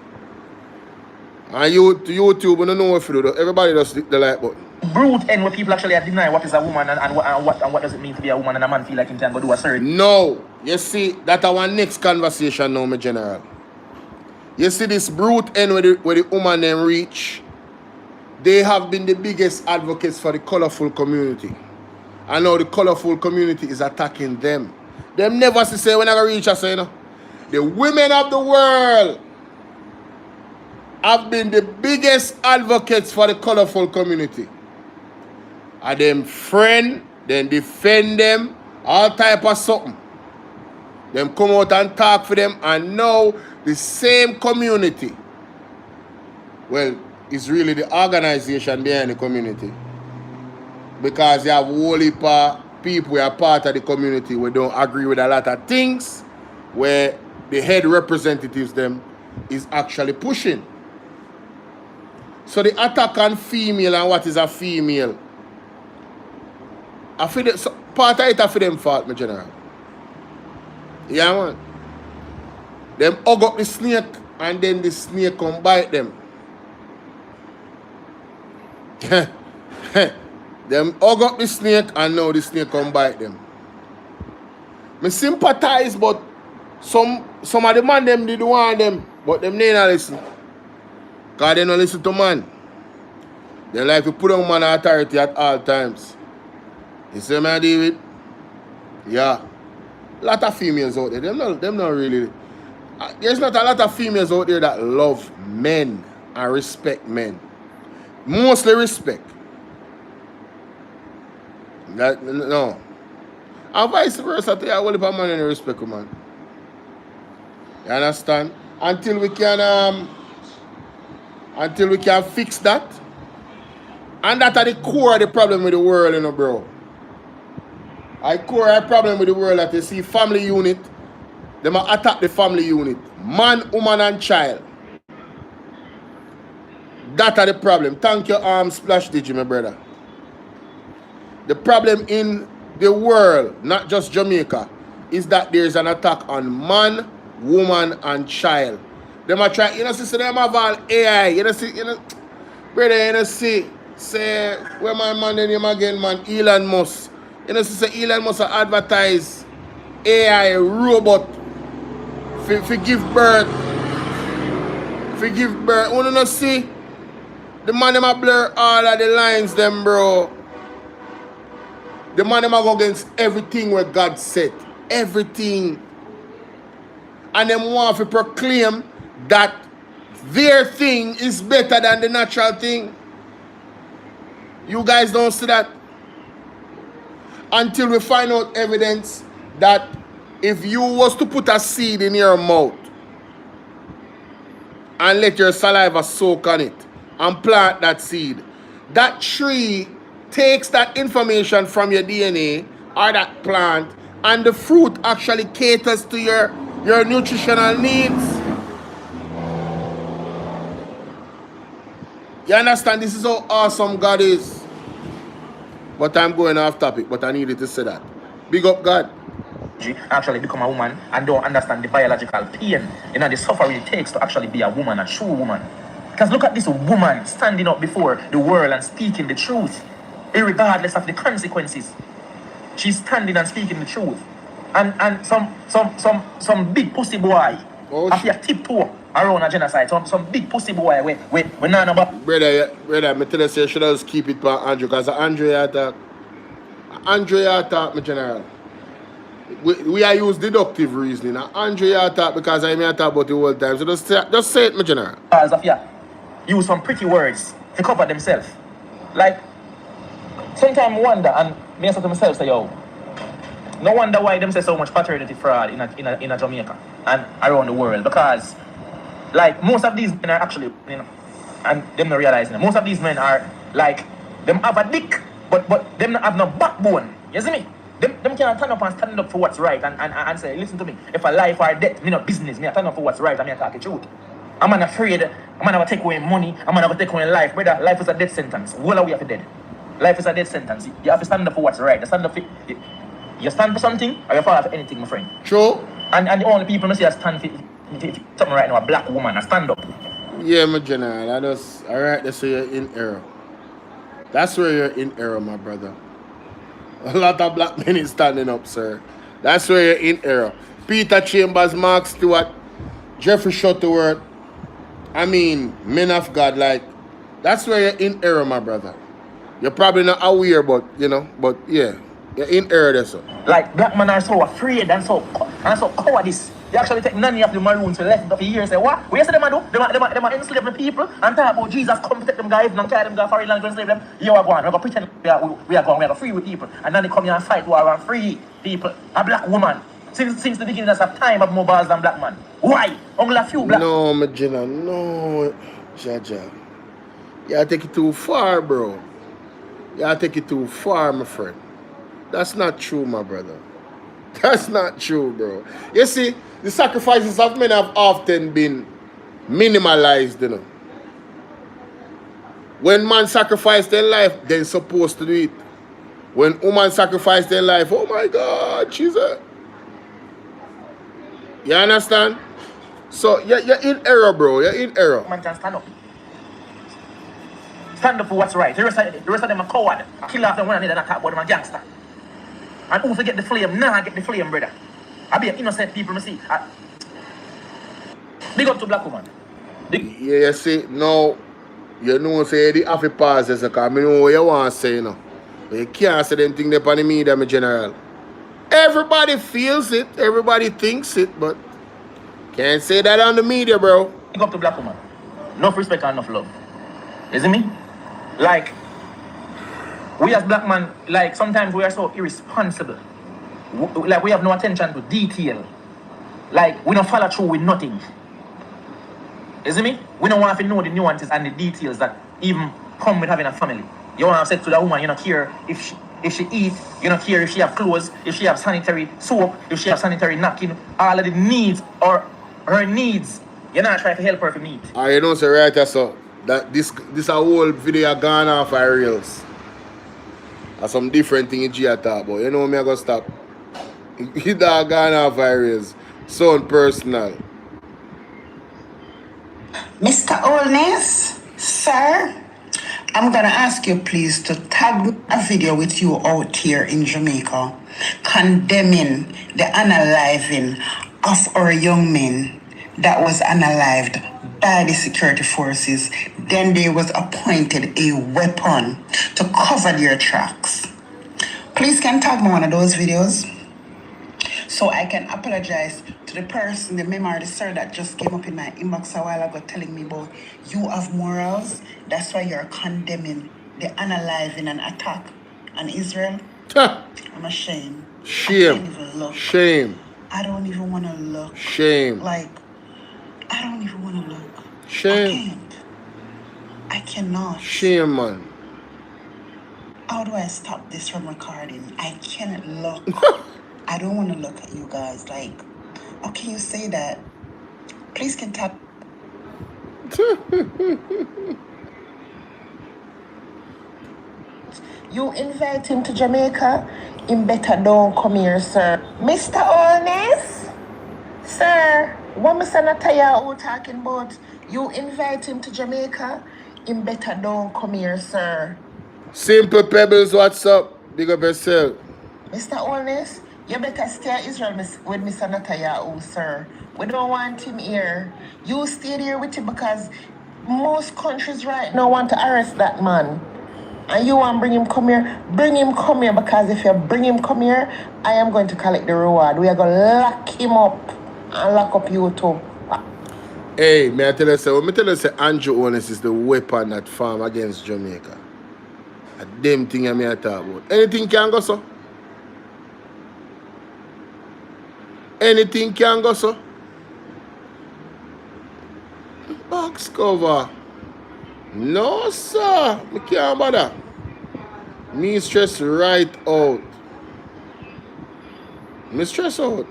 And YouTube, I don't know if you do. Everybody does the like button. Brute end where people actually deny what is a woman and what does it mean to be a woman, and a man feel like he can go do a surgery. No. You see, that's our next conversation now, my general. You see this brute end where the woman then reach. They have been the biggest advocates for the colorful community. And now the colorful community is attacking them. Them never say when I reach us, you know. The women of the world have been the biggest advocates for the colorful community. And them friend, then defend them, all type of something. Them come out and talk for them, and now the same community, well, it's really the organization behind the community. Because you have a whole heap of people who are part of the community who don't agree with a lot of things, where the head representatives them is actually pushing. So the attack on female and what is a female, I feel that, so part of it is for them fault, my general. Yeah, man. Them hug up the snake and then the snake come bite them. Them hug up the snake and now the snake come bite them. Me sympathize, but some of the man them did want them, but them they not listen. Because they don't listen to man. They like to put on man authority at all times. You see me, David? Yeah. A lot of females out there. Them not really. There's not a lot of females out there that love men and respect men. Mostly respect. That no. And vice versa, they are only for man and respect, man. You understand? Until we can fix that. And that's at the core of the problem with the world, you know, bro. At the core of the problem with the world that you see family unit, they might attack the family unit. Man, woman, and child. That's the problem. Thank you, Splash Digi, my brother. The problem in the world, not just Jamaica, is that there's an attack on man, woman, and child. They might try, you know, see, them have all AI, you know, see, you know, brother, you know, see, say, where my man name again, man, Elon Musk. You know, see, say, Elon Musk advertise AI robot for give birth. For give birth. You know, see, the man them a blur all of the lines, them, bro. The man them a go against everything where God said. Everything. And them want to proclaim that their thing is better than the natural thing. You guys don't see that? Until we find out evidence that if you was to put a seed in your mouth and let your saliva soak on it and plant that seed, that tree takes that information from your DNA or that plant, and the fruit actually caters to your nutritional needs. You understand? This is how awesome God is. But I'm going off topic, but I needed to say that. Big up God. Actually become a woman and don't understand the biological pain, you know, the suffering it takes to actually be a woman, a true woman. Because look at this woman standing up before the world and speaking the truth, regardless of the consequences. She's standing and speaking the truth. And some big pussy boy, after a tiptoe around a genocide. Some big pussy boy we not about. Brother, me tell you, say, you should just keep it for Andrew, because Andrew attack, my general. We are use deductive reasoning. Andrew attack because I may attack about the whole time. So just say it, my general. Because of use some pretty words to cover themselves. Like, sometimes I wonder, and me say to myself, say, yo, no wonder why them say so much paternity fraud in a Jamaica and around the world. Because, like, most of these men are actually, and them not realizing it. Most of these men are, like, them have a dick, but them not have no backbone. You see me? Them can't turn up and stand up for what's right and say, listen to me, if I life or death, me not business, me I turn up for what's right and me I talk the truth. I'm not afraid, I'm not going to take away money, I'm not going to take away life. Brother, life is a death sentence. All we have to dead. Life is a death sentence. You have to stand up for what's right. You stand for something or you fall for anything, my friend. True. And the only people I see stand for something right now, a black woman, I stand up. Yeah, my general, alright, that's where you're in error. That's where you're in error, my brother. A lot of black men is standing up, sir. That's where you're in error. Peter Chambers, Mark Stewart, Jeffrey Shuttleworth. I mean, men of God, like, that's where you're in error, my brother. You're probably not aware, but yeah, you're in error there, sir. Like, black men are so afraid and so cowardice. They actually take none of the Maroons to left of the years. Say, what? What you say them do? Them are enslaving people and talk about Jesus come to take them guys and carry them to a foreign land and enslave them. You are going. We're going to pretend we are going. We are free with people. And then they come here and fight war and free people. A black woman. Since the beginning of time of more bars than black man. Why? Only a few black. No, Magina, no. Jaja. You take it too far, bro. You take it too far, my friend. That's not true, my brother. That's not true, bro. You see, the sacrifices of men have often been minimalized, you know. When man sacrifice their life, they're supposed to do it. When woman sacrifice their life, oh my God, she's a... You understand? So, you're in error, bro. You're in error. Man can stand up. Stand up for what's right. The rest of them are coward. Kill off them when I need and talk about them a gangster. And who forget the flame? Nah, get the flame, brother. I be innocent people, I see. Big up to black woman. Yeah, you see, now, you know, say the have to pause this, because I know what you want to say, you know. But you can't say them things on the media, my general. Everybody feels it, everybody thinks it, but can't say that on the media, bro. Big up to black woman. Enough respect and enough love. You see me? Like, we as black men, like, sometimes we are so irresponsible. Like, we have no attention to detail. Like, we don't follow through with nothing. You see me? We don't want to know the nuances and the details that even come with having a family. You want to say to the woman, you don't care if she eat, you don't care if she have clothes, if she have sanitary soap, if she have sanitary napkin, all of the needs or her needs. You're not trying to help her if you need. You know, so right, so that this a whole video gone off our reels. That's some different thing in G talk about. You know me, I gotta stop. It gone off our reels. So personal. Mr. Oldness, sir, I'm gonna ask you please to tag a video with you out here in Jamaica condemning the unaliving of our young men that was unalived by the security forces. Then they was appointed a weapon to cover their tracks. Please can tag me one of those videos so I can apologize to the person, the memory, the sir that just came up in my inbox a while ago telling me about you have morals. That's why you're condemning the unaliving and attack on Israel. I'm ashamed. Shame. I can't even look. Shame. I don't even want to look. Shame. Like, I don't even want to look. Shame. I cannot. Shame, man. How do I stop this from recording? I cannot look. I don't want to look at you guys. Like, okay, you say that. Please can tap. You invite him to Jamaica, him better don't come here, sir. Mr. Honest, sir, what Mr. Nataya who talking about? You invite him to Jamaica, him better don't come here, sir. Simple Pebbles, what's up? Big up yourself. Mr. Honest, you better stay in Israel with Mr. Netanyahu, sir. We don't want him here. You stay there with him because most countries right now want to arrest that man. And you want to bring him come here? Bring him come here, because if you bring him come here, I am going to collect the reward. We are going to lock him up and lock up you too. Hey, may I tell you, when I tell you, say Andrew Honest is the weapon that farm against Jamaica. A damn thing I may talk about. Anything can go so. Anything can go so. Box cover. No, sir. I can't bother. Me stress right out. Me stress out.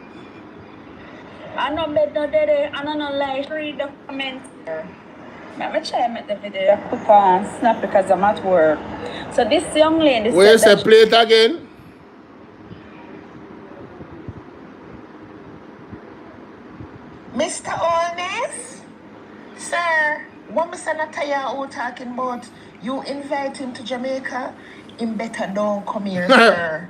I know bed no day, I don't know like read the comments. Let me try to make the video quick and snap because I'm at work. So this young lady where you said say play it again? Mr. Honest? Sir, what Mr. Nataya talking about? You invite him to Jamaica, him better don't come here, sir.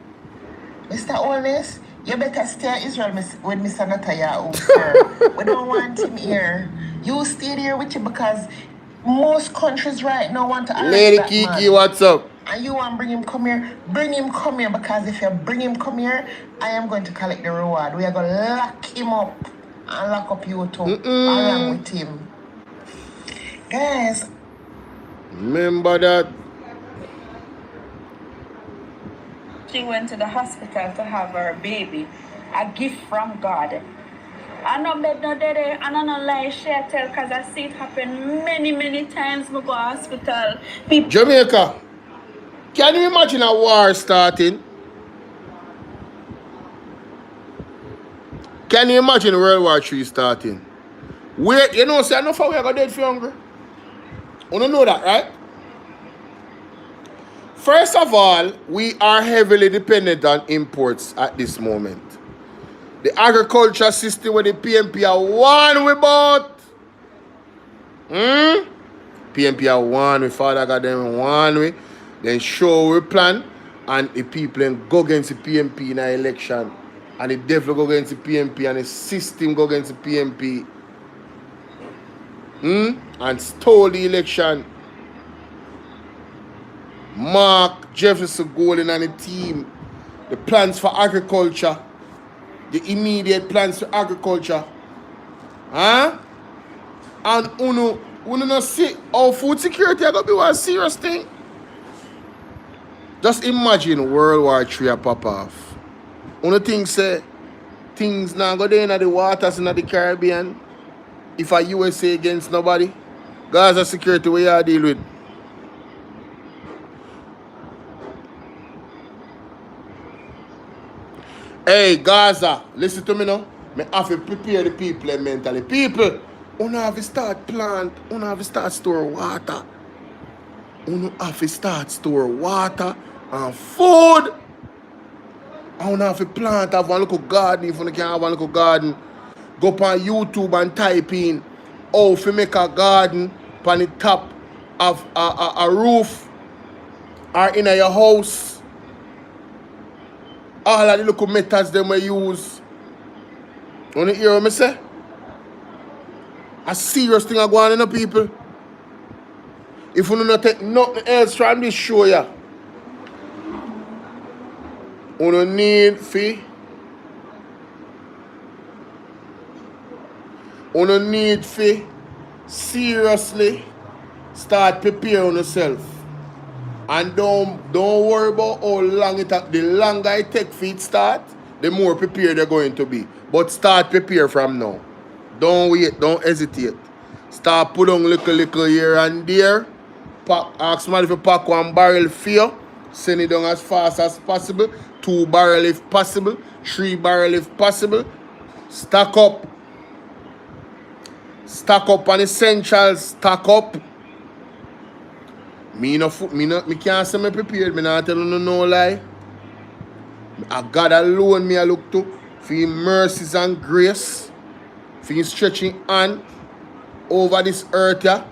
Mr. Honest, you better stay in Israel with Mr. Nataya, sir. We don't want him here. You stay there with him because most countries right now want to arrest Lady that Kiki, man. what's up? And you want to bring him come here? Bring him come here, because if you bring him come here, I am going to collect the reward. We are going to lock him up and lock up you too, along with him. Guys. Remember that? she went to the hospital to have her baby. A gift from God. I know bed no day, I don't know lie she tell, because I see it happen many times. I go to hospital. People Jamaica, can you imagine a war starting? Can you imagine World War III starting? Where, you know, say, enough of we are going to dead for hungry. You don't know that, right? First of all, we are heavily dependent on imports at this moment. The agriculture system with the PMP are one we bought. PMP are one we, father got them one we. Then show we plan, and the people then go against the PMP in an election. And the devil go against the PMP, and the system go against the PMP. And stole the election. Mark Jefferson Golden and the team. The plans for agriculture. The immediate plans for agriculture. Huh? And uno not see how food security are going to be one serious thing. Just imagine World War III pop off. Uno think say things now go there in the waters in the Caribbean. If a USA against nobody, Gaza security we are deal with. Hey Gaza, listen to me now. Me have to prepare the people mentally. People, you have to start plant, you have to start store water. You have to start store water and food. I don't have to plant, have one little garden. If you can't have one little garden, go up on YouTube and type in how to make a garden on the top of a roof or in your house. All of the little methods them we use. You want to hear what I say? A serious thing are going on, people. If you don't take nothing else from this show, yeah. You don't need fee. You don't need fee. Seriously, start preparing yourself. And don't worry about how long it takes. The longer it takes for it start, the more prepared they're going to be. But start prepare from now. Don't wait, don't hesitate. Start put on little here and there. Ask somebody if you pack 1 barrel for you. Send it down as fast as possible. 2 barrel if possible. 3 barrel if possible. Stack up. Stack up on essentials. Stack up. Me can't say me prepared. Me not tell you no lie. I God alone me I look to for his mercies and grace, for his stretching hand over this earth, yeah,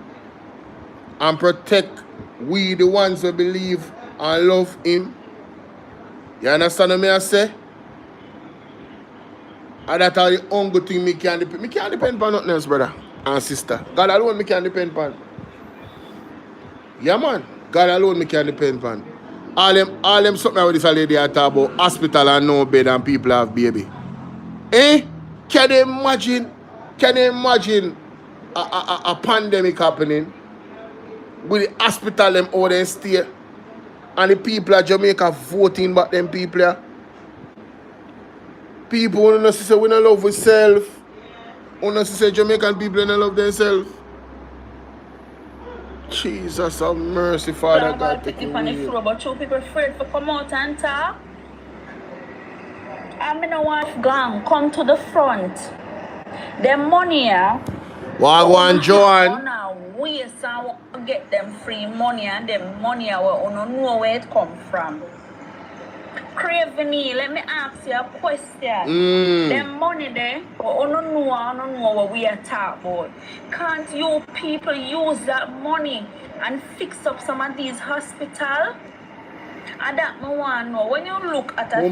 and protect we the ones who believe and love him. You understand what me I say? And that's the only thing me can't depend. Me can't depend on nothing else, brother and sister. God alone me can't depend on. Yeah, man. God alone me can't depend on. All them something with this lady I talk about hospital and no bed and people have baby. Eh? Can you imagine? Can you imagine a pandemic happening with the hospital them all they stay and the people of Jamaica voting back them people here? People who don't say we don't love ourselves. Who don't say Jamaican people don't love themselves. Jesus have mercy, Father God, take it away. But two people afraid to come out and talk. I mean, I want gang come to the front. The money here. Wagwan Joan. We get them free money and them money we don't know where it come from. Craveny, let me ask you a question. Them money there, we don't know what we are talking about. Can't you people use that money and fix up some of these hospitals? And that I want to know, when you look at a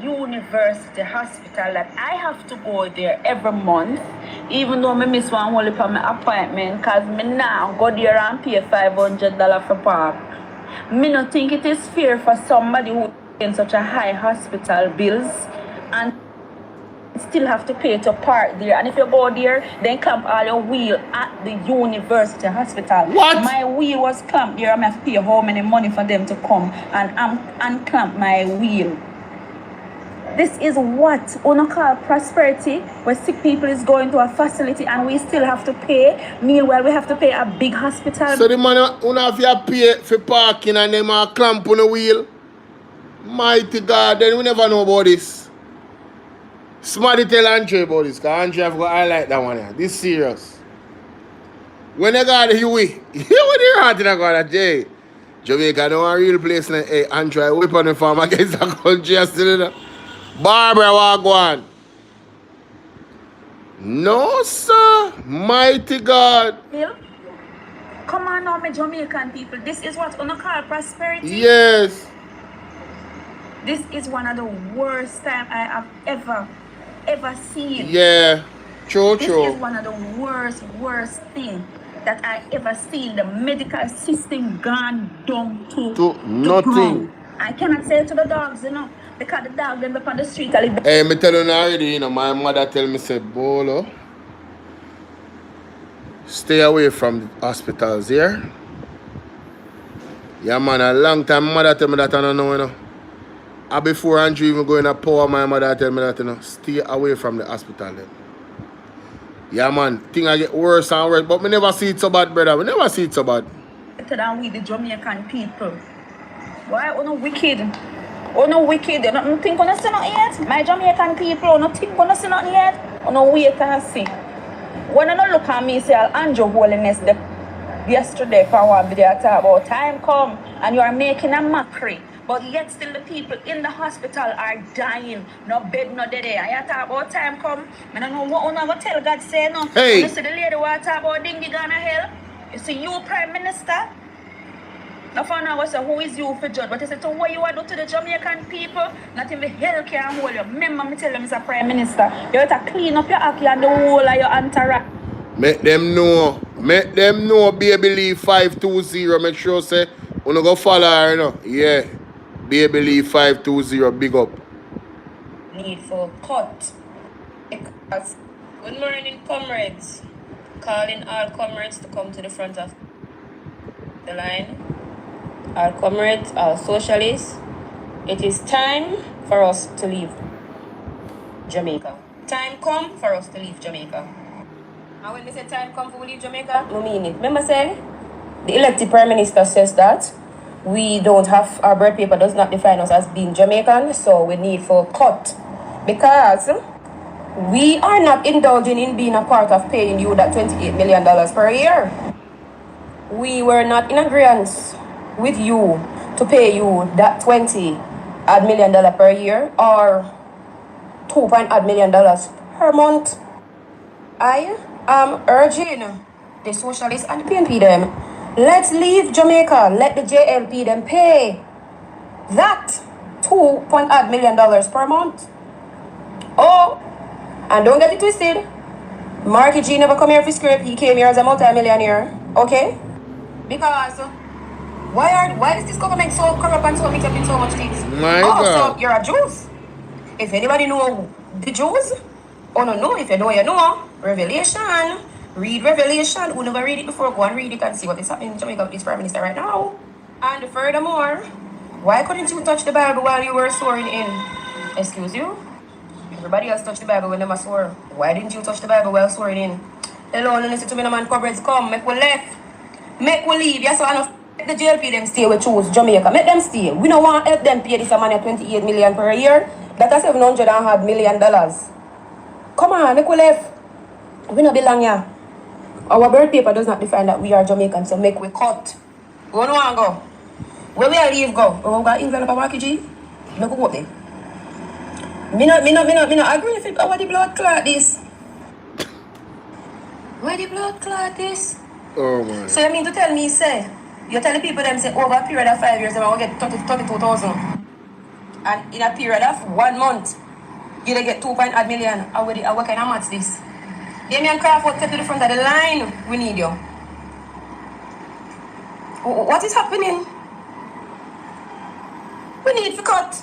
university hospital, that I have to go there every month, even though I miss one whole for my appointment, because I now go there and pay $500 for park. I don't think it is fair for somebody who in such a high hospital bills and still have to pay to park there. And if you go there, then clamp all your wheel at the university hospital. What? My wheel was clamped there. I have to pay how many money for them to come and unclamp my wheel. This is what we call prosperity, where sick people is going to a facility and we still have to pay. Meanwhile, we have to pay a big hospital. So the money you have to pay for parking and them are clamp on the wheel. Mighty God, then we never know about this. Somebody tell Andre about this, because Andre have got to highlight that one here. This serious. When they got the Huey, when they heart in a Jay, Jamaica don't want a real place. Hey, Andre, whip on the farm against the country still. Barbara Wagwan. No, sir. Mighty God. Bill, come on now, my Jamaican people. This is what we call prosperity. Yes. This is one of the worst time I have ever seen. Yeah, true. This is one of the worst thing that I ever seen. The medical system gone down to nothing. Ground. I cannot say it to the dogs, because the dog them up on the street. Hey, me tell you already, my mother tell me, say, Bolo, stay away from the hospitals here. Yeah, man, a long time my mother tell me that I don't know, And before Andrew even going to power, my mother tell me that, stay away from the hospital then. Yeah, man, things get worse and worse, but we never see it so bad, brother. We never see it so bad. Better than we, the Jamaican people. Why are you wicked? Oh no wicked, you don't think on see nothing yet? My Jamaican people, you don't think on see nothing yet? You don't wait and see. When I don't look at me, say Andrew Holiness yesterday for one video I talk about time come and you are making a mockery. But yet still the people in the hospital are dying. No bed, no dead. I talk about time come. I don't know what I'm going to tell God say no. Hey. You see the lady who talk about dingy gonna hell. You see you Prime Minister. Now for now I say who is you for judge? But you say to what you are do to the Jamaican people, not even hell can hold you. Remember me tell them Mr. Prime Minister, you have to clean up your act and the whole of your entourage. Make them know. Make them know Baby Lee 520. Make sure say you go follow her, Yeah. Baby Lee 520, big up. Need for cut. Good morning, comrades. Calling all comrades to come to the front of the line. All comrades, all socialists. It is time for us to leave Jamaica. Time come for us to leave Jamaica. And when we say time come for we leave Jamaica, we mean it. Remember say, the elected Prime Minister says that we don't have, our birth paper does not define us as being Jamaican, so we need for cut. Because we are not indulging in being a part of paying you that $28 million per year. We were not in agreement with you to pay you that $20 million per year or $2 million per month. I am urging the socialists and the PNP them, let's leave Jamaica. Let the JLP them pay that $2 million per month. Or And don't get it twisted. Marky G never come here for scrape. He came here as a multi-millionaire. Okay? Because why is this government so corrupt and so mixed up in so much things? My God. So you're a Jews. If anybody know the Jews, or no know, if you know, you know. Revelation. Read Revelation. Who never read it before, go and read it and see what is happening in Jamaica with this Prime Minister right now. And furthermore, why couldn't you touch the Bible while you were swearing in? Excuse you? Everybody else touched the Bible when they must swore. Why didn't you touch the Bible while swearing in? Hello, listen to me, no man, cobras come, make we left. Make we leave. Yes, so enough. The JLP them stay, we choose Jamaica. Make them stay. We don't want to help them pay this money 28 million per year. That's $700 million. Come on, make we left. We don't belong here. Our birth paper does not define that we are Jamaican, so make we cut. We don't want to go. Where we are leave go? We want to envelope a Marky G? Make we go there. Me not agree with it. Why the blood clot this? Why the blood clot this? Oh my. So you mean to tell me, say, you tell the people them say over a period of 5 years they will get 32,000. And in a period of 1 month, you get 2.8 million. What kind of maths this? Damian Crawford, get to the front of the line. We need you. What is happening? We need to cut.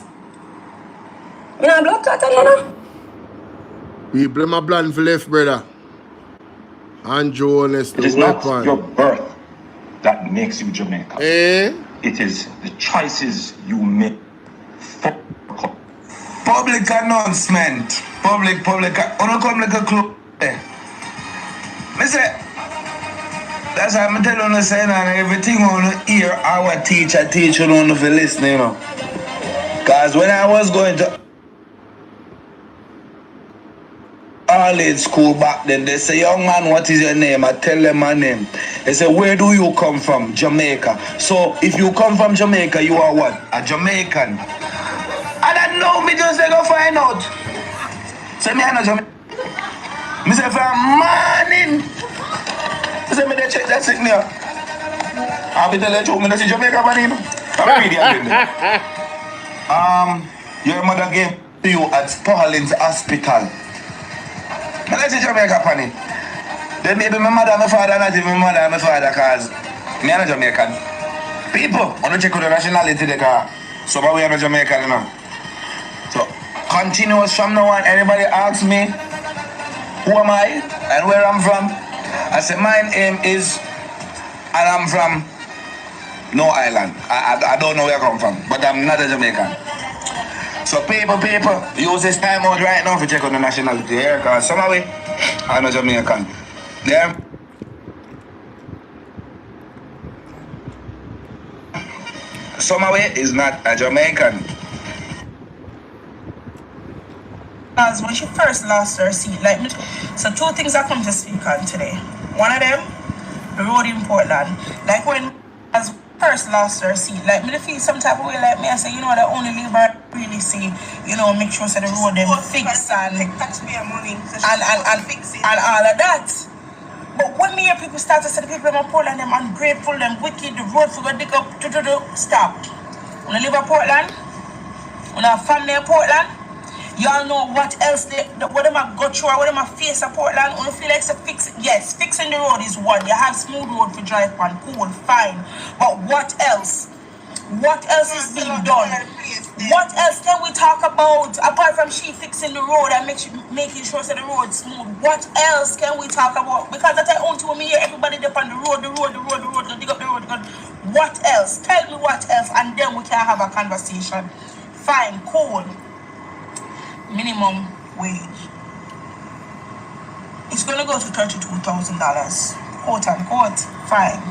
You know blood clot, you know? People my plan for left, brother. Andrew, honest, it is not your birth that makes you Jamaican. It is the choices you make. Public announcement. Public. Don't come like a club. I say, that's how I'm telling you, saying, and everything on hear our teacher on the listening, you know. Because when I was going to all-age school back then, they say, young man, what is your name? I tell them my name. They say, where do you come from? Jamaica. So if you come from Jamaica, you are what? A Jamaican. I don't know, me just say go find out. Say me I know Jamaican. Me say from morning. Me say me they check that signal. I'll be telling you, me they see Jamaica man in. I'm ready your mother gave to you at Parliamentary hospital. Let's see Jamaica funny. Then maybe my mother and my father, not even my mother and my father, cause me are not Jamaican. People, I don't check with the nationality they car. So we are not Jamaican, you know. So continuous from now on, anybody asks me who am I and where I'm from, I say my name is, and I'm from no island. I don't know where I come from, but I'm not a Jamaican. So people, use this time out right now to check on the nationality here, because some of it, I'm not Jamaican. There. Some of it is not a Jamaican. As when she first lost her seat, like, so two things I come to speak on today. One of them, the road in Portland. Like when as first lost her seat, like me feel some type of way, like me I say, you know, the only Labour really say, you know, make sure so the road them fix and taxpayer money and all of that. But when me hear people start to say the people in Portland them ungrateful, them wicked, the road for go dig up stop. When I live in Portland, when I have family in Portland, y'all know what else what them I go through, what them I face in Portland. When you feel like to fix it, yes, fixing the road is one. You have smooth road for drive on, cool, fine. But what else? What else is being done? What else can we talk about apart from she fixing the road and making sure that the road's smooth? What else can we talk about? Because that's the only time me hear everybody up on the road, dig up the road. What else? Tell me what else, and then we can have a conversation. Fine, cool. Minimum wage. It's gonna go to $32,000, quote unquote. Fine.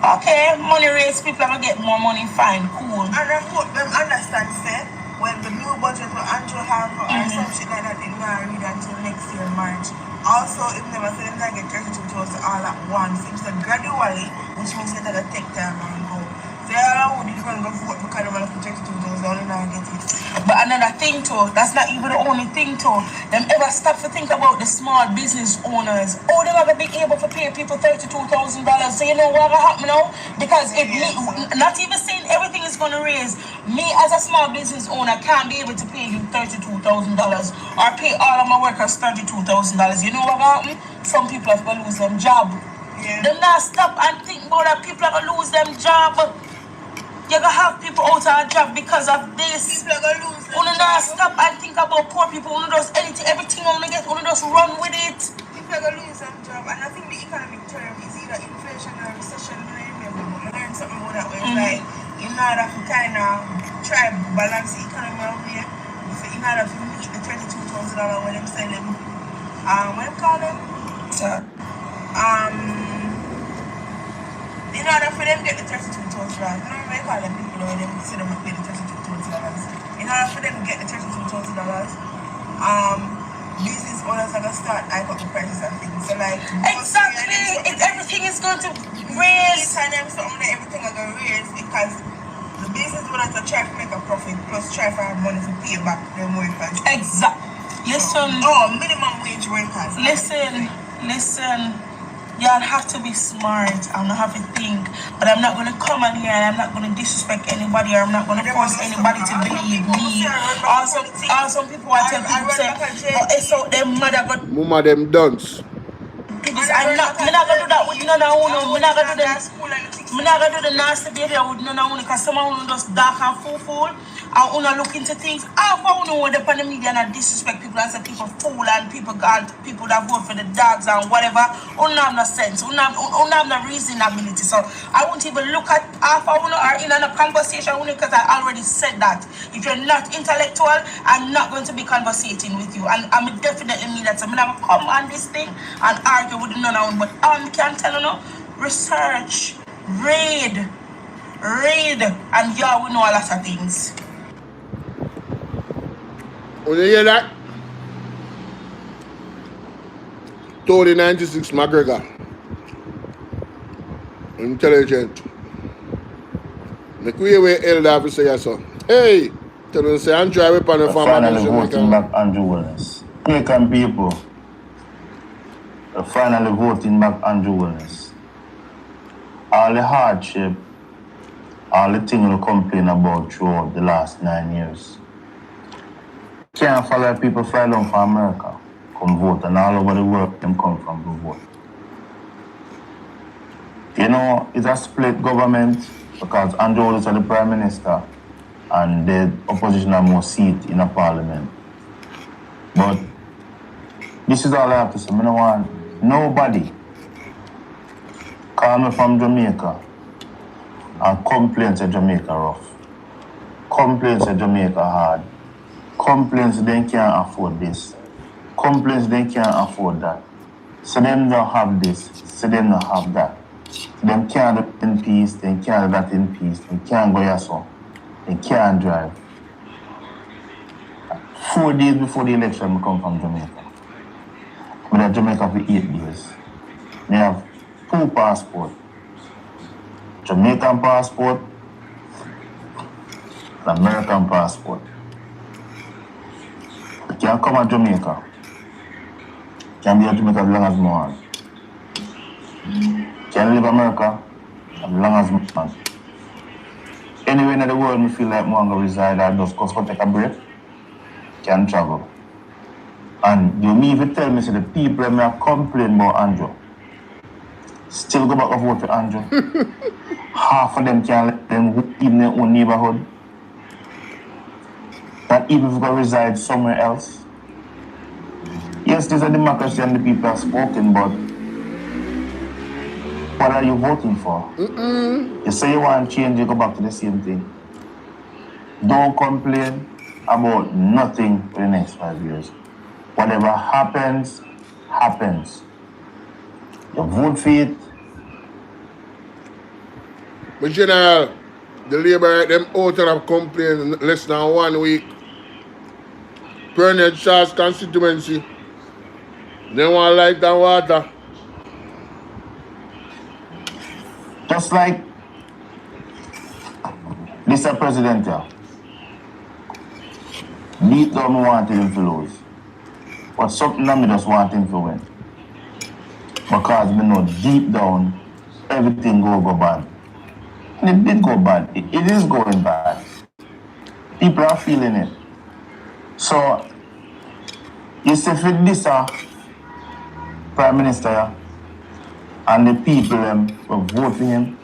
Okay, money raise, people are gonna get more money. Fine, cool. And I hope them understand, say, when the new budget for Andrew have or some shit like that, they not read until next year March. Also, if never say them can get 32,000 all at once, it's gradually, which means that they take time and go. They all who did go vote because they want to protect 2,000 only now get it. But another thing too, that's not even the only thing too. Them ever stop to think about the small business owners. Oh, they never be able to pay people $32,000. So you know what will happen now? Because if me, not even saying everything is going to raise, me as a small business owner can't be able to pay you $32,000 or pay all of my workers $32,000. You know what will happen? Some people are going to lose their job. Yeah. Them not stop and think about that people are going to lose their job. You're going to have people out of job because of this. People are going to lose their job. Not stop and think about poor people. Who does anything, everything on get, who just run with it. People are going to lose their job. And I think the economic term is either inflation or recession. I learned something about that way. Like, in order to kind of try to balance the economy around here, in order to meet the $32,000 when them sell them, what do you call them? In order for them to get the $32,000, remember they call them people when they say them pay the $32,000. In order for them to get the $32,000, business owners are going to start hike up the prices and things. So like exactly, everything is going to raise. Anytime everything are going to raise because the business owners are trying to make a profit plus try to have money to pay back their workers. Exactly. Listen. Oh, minimum wage workers. Listen. Y'all have to be smart. I'm not have to think. But I'm not going to come on here and I'm not going to disrespect anybody or I'm not going to force anybody to believe me. Also some people are telling people say, oh, it's out them mother got... Mama them dunce. I'm not going to do that with none of you. I'm not going to do the nasty behavior with none of you because some of you just dark and fool. I want to look into things. I want to know the pan media and disrespect people and say people fool and people that vote for the dogs and whatever. Don't have no sense. Don't have no reasonability. So I won't even look at half of you or in a conversation with you because I already said that. If you're not intellectual, I'm not going to be conversating with you. And I'm definitely mean that. So I'm going to come on this thing and argue with none of them. But I can't tell you, research, read, and yeah, we know a lot of things. When you hear that? Tony 96 McGregor. Intelligent. Make way where elder officer say so. Hey! Tell them say I'm driving upon the farm. Finally voting back Andrew Wellness. Jamaican people are finally voting back Andrew Wellness. All the hardship, all the things we complain about throughout the last 9 years. Can't follow people fly down from America, come vote, and all over the world them come from to vote. You know, it's a split government because Andrew is the Prime Minister and the opposition have more seat in the Parliament. But this is all I have to say. I don't want nobody call me from Jamaica and complain that Jamaica rough. Complain that Jamaica hard. Complaints they can't afford this. Complaints they can't afford that. So them don't have this. So them don't have that. So them can't do it in peace. They can't do that in peace. They can't go here so. They can't drive. 4 days before the election, I come from Jamaica. I'm in Jamaica for 8 days. They have 2 passports. Jamaican passport and American passport. You can come to Jamaica. You can be in Jamaica as long as you want. You can live in America as long as you want. Anywhere in the world you feel like you want to reside or just go take a break, you can travel. And you even tell me, say the people may have complained about Andrew. Still go back and vote for Andrew. Half of them can let them live in their own neighborhood. That even if they reside somewhere else. Yes, there's a democracy and the people have spoken, but what are you voting for? You say you want to change, you go back to the same thing. Don't complain about nothing for the next 5 years. Whatever happens, happens. You vote for it. But General, the Labour, them out of complaint in less than 1 week. Permanent Charles Constituency. They want light and water. Just like Mr. President, deep down, I wanted him to lose. But something that me just want him to win. Because me know deep down, everything go bad. And it did go bad. It is going bad. People are feeling it. So, you see, for this Prime Minister and the people will vote for him,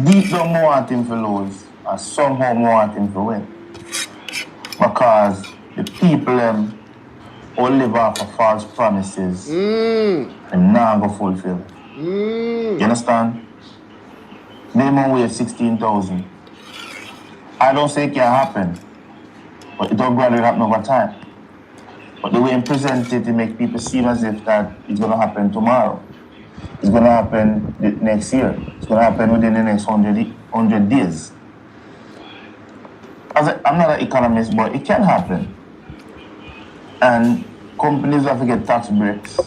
deep down I want him to lose, and somehow I want him to win. Because the people all live off of false promises and now go fulfill. You understand? Minimum wage 16,000. I don't say it can happen, but it don't gradually happen over time. But the way he presents it, it makes people seem as if that it's going to happen tomorrow. It's going to happen next year. It's going to happen within the next 100 days. I'm not an economist, but it can happen. And companies have to get tax breaks.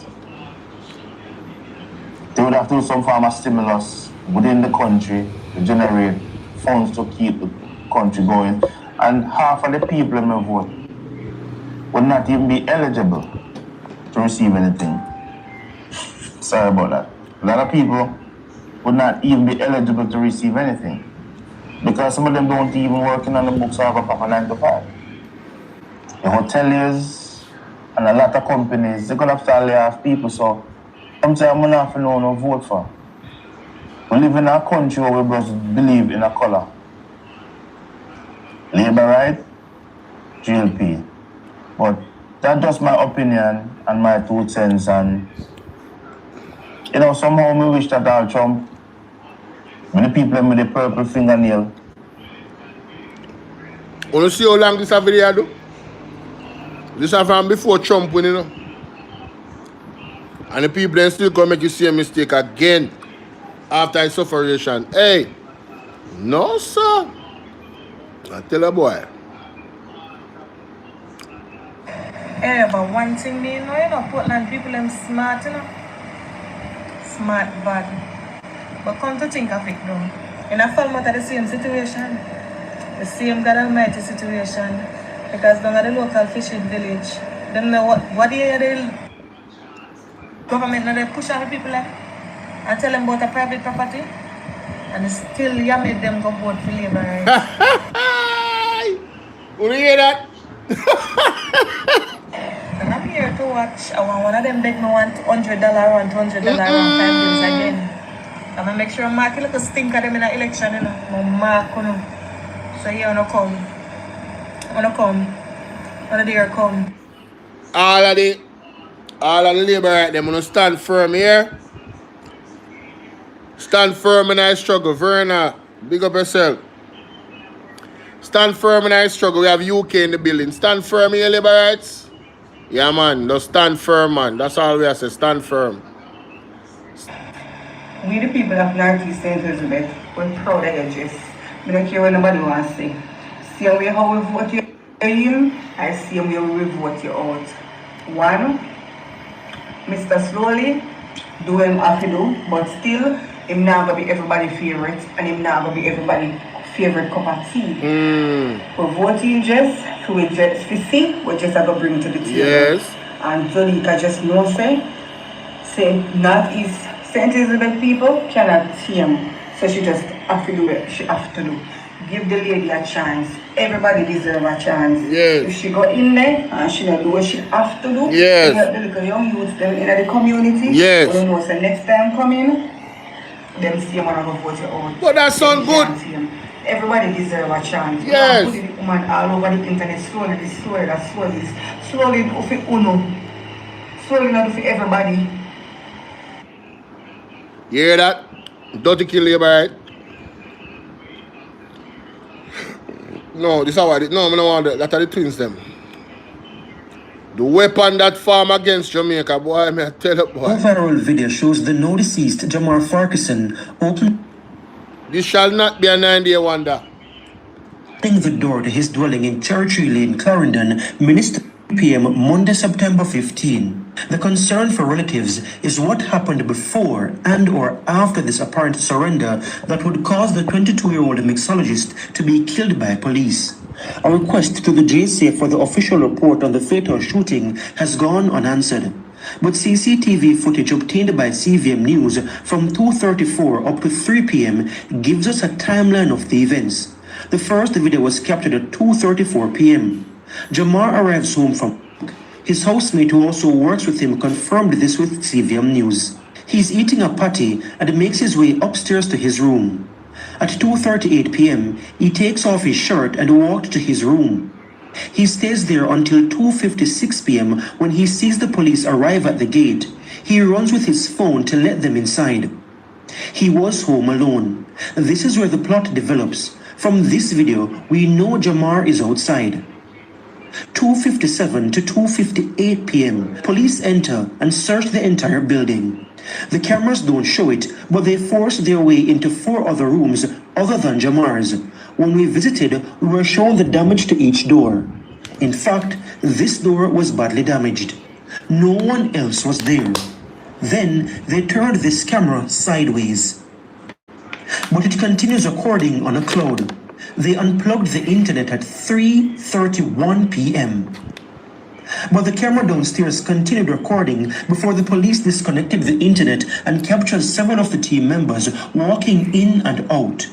They would have to do some form of stimulus within the country to generate funds to keep the country going. And half of the people in the vote would not even be eligible to receive anything. Sorry about that. A lot of people would not even be eligible to receive anything. Because some of them don't even work on the books or have a proper 9 to 5. The hoteliers and a lot of companies, they're going to have to lay off people, so sometimes I'm going to have to know no vote for. We live in a country where we just believe in a color. Labor right, GLP. But that's just my opinion and my 2 cents, and you know, somehow we wish that Donald Trump, when the people with the purple fingernail. Want to see how long this video do? This is from before Trump win, you know. And the people then still gonna make you see a mistake again after his sufferation. Hey, no sir. I tell a boy. Yeah, but one thing they know, you know, Portland people them smart, you know. Smart bad. But come to think of it though, in a Falmouth the same situation. The same God Almighty situation. Because down at the local fishing village, them know what the government now they push on the people and tell them about a private property, and still you made them go vote for labor rights. You hear that? And I'm here to watch. I want one of them beg me want $100 and $200 and 5 bills again. I'm gonna make sure I mark a little stink of them in the election, you know. I'm mark, you know. So you wanna come. Wanna come. Wanna dare come. All of the labor right them wanna stand firm here. Stand firm in our struggle. Verna, big up yourself. Stand firm in our struggle. We have UK in the building. Stand firm here, labor rights. Yeah man, just stand firm, man. That's all we have to say. Stand firm. We the people of Northeast St. Elizabeth, we're proud of your dress. We don't care what nobody wants to say. See how we vote you in, I see how we vote you out. One, Mr. Slowly, do him have to do, but still, him not gonna be everybody's favorite, and him not gonna be everybody's favorite cup of tea. We're voting just to see what just gonna bring to the table. Yes. And Zolika just know say Northeast St. Elizabeth people cannot see him. So she just have to do it. She have to do. Give the lady a chance. Everybody deserves a chance. Yes. If she go in there and she not do what she have to do, yes. The little young youths them in the community. Yes. We know so next time coming, them see him and go vote you out. But that sound good. Everybody deserves a chance. Yes. Put the woman all over the internet slowly, slowly do for uno. Slowly not do for everybody. You hear that? Dirty kill labor right? No, this is how I did. No, I don't want that. That are the twins them. The weapon that farm against Jamaica, boy, may I tell you, boy. A viral video shows the now deceased Jamar Farquharson opening This shall not be a 9-day wonder. The door to his dwelling in Territory Lane, Clarendon, Minister PM, Monday, September 15. The concern for relatives is what happened before and or after this apparent surrender that would cause the 22-year-old mixologist to be killed by police. A request to the JCF for the official report on the fatal shooting has gone unanswered. But CCTV footage obtained by CVM News from 2:34 up to 3 p.m. gives us a timeline of the events. The first video was captured at 2:34 p.m. Jamar arrives home from work. His housemate who also works with him confirmed this with CVM News. He's eating a patty and makes his way upstairs to his room. At 2:38 p.m., he takes off his shirt and walks to his room. He stays there until 2:56 p.m. when he sees the police arrive at the gate. He runs with his phone to let them inside. He was home alone. This is where the plot develops. From this video, we know Jamar is outside. 2:57 to 2:58 p.m., police enter and search the entire building. The cameras don't show it, but they force their way into 4 other rooms other than Jamar's. When we visited, we were shown the damage to each door. In fact, this door was badly damaged. No one else was there. Then they turned this camera sideways. But it continues recording on a cloud. They unplugged the internet at 3:31 p.m. But the camera downstairs continued recording before the police disconnected the internet and captured several of the team members walking in and out,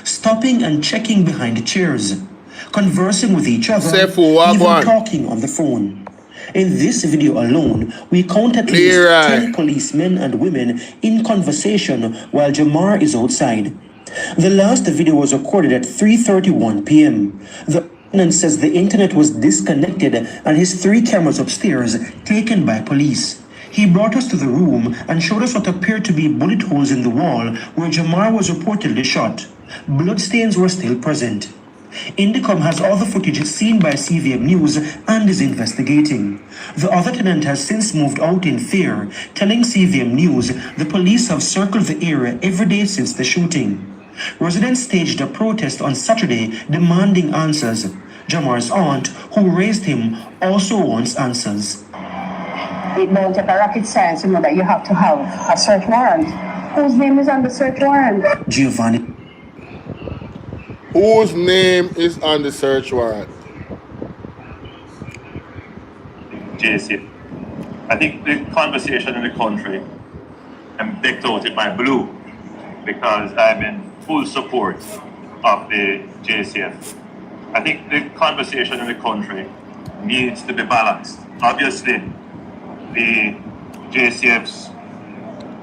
stopping and checking behind chairs, conversing with each other, even talking on the phone. In this video alone, we count at least 10 policemen and women in conversation while Jamar is outside. The last video was recorded at 3:31 p.m. The ordinance says the internet was disconnected and his 3 cameras upstairs taken by police. He brought us to the room and showed us what appeared to be bullet holes in the wall where Jamar was reportedly shot. Bloodstains were still present. Indicom has all the footage seen by CVM News and is investigating. The other tenant has since moved out in fear, telling CVM News the police have circled the area every day since the shooting. Residents staged a protest on Saturday demanding answers. Jamar's aunt, who raised him, also wants answers. It don't take a rocket science to know that you have to have a search warrant. Whose name is on the search warrant? Giovanni. Whose name is on the search warrant? JC. I think the conversation in the country, I'm decked out in my blue because I'm in full support of the JCF. I think the conversation in the country needs to be balanced. Obviously, the JCF's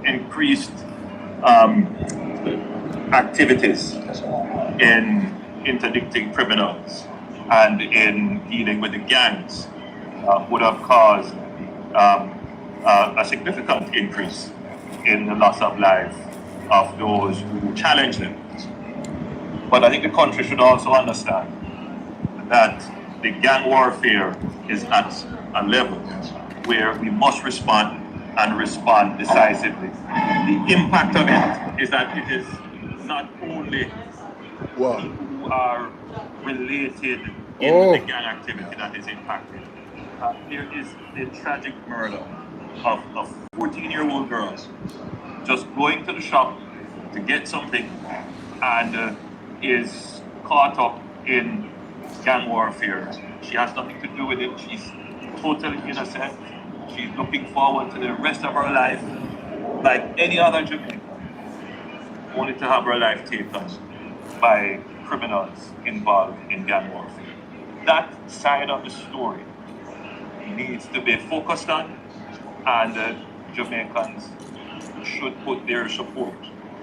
increased activities in interdicting criminals and in dealing with the gangs would have caused a significant increase in the loss of life of those who challenge them. But I think the country should also understand that the gang warfare is at a level where we must respond and respond decisively. The impact of it is that it is not only who are related in the gang activity that is impacted. There is the tragic murder of a 14-year-old girl just going to the shop to get something and is caught up in gang warfare. She has nothing to do with it. She's totally innocent. She's looking forward to the rest of her life like any other Jamaican, only to have her life taken by criminals involved in gang warfare. That side of the story needs to be focused on, and Jamaicans should put their support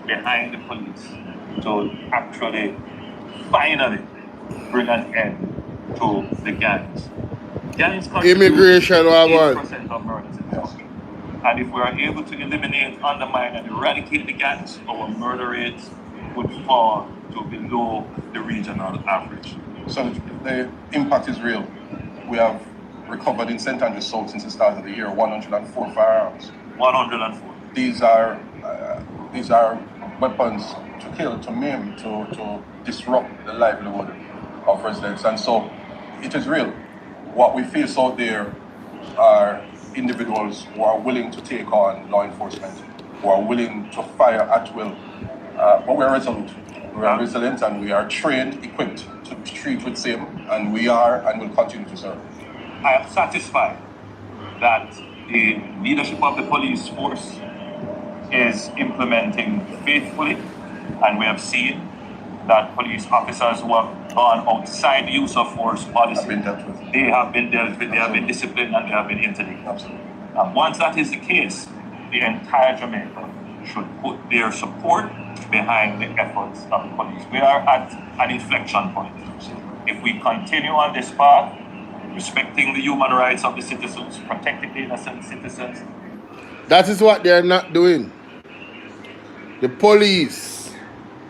behind the police to actually finally bring an end to the gangs. Gangs contribute 8% of murders in the country. And if we are able to eliminate, undermine, and eradicate the gangs, our murder rates would fall to below the regional average. So the impact is real. We have recovered in St. Andrews South since the start of the year 104 firearms. 104. These are weapons to kill, to maim, to disrupt the livelihood of residents, and so it is real. What we face out there are individuals who are willing to take on law enforcement, who are willing to fire at will. But we are resolute. We are resilient and we are trained, equipped to treat with same, and we are and will continue to serve. I am satisfied that the leadership of the police force is implementing faithfully, and we have seen that police officers who have gone outside the use of force policy, they have been dealt with, they have been disciplined, and they have been interdicted. Absolutely. And once that is the case, the entire Jamaica should put their support behind the efforts of the police. We are at an inflection point. If we continue on this path, respecting the human rights of the citizens, protecting the innocent citizens. That is what they're not doing. The police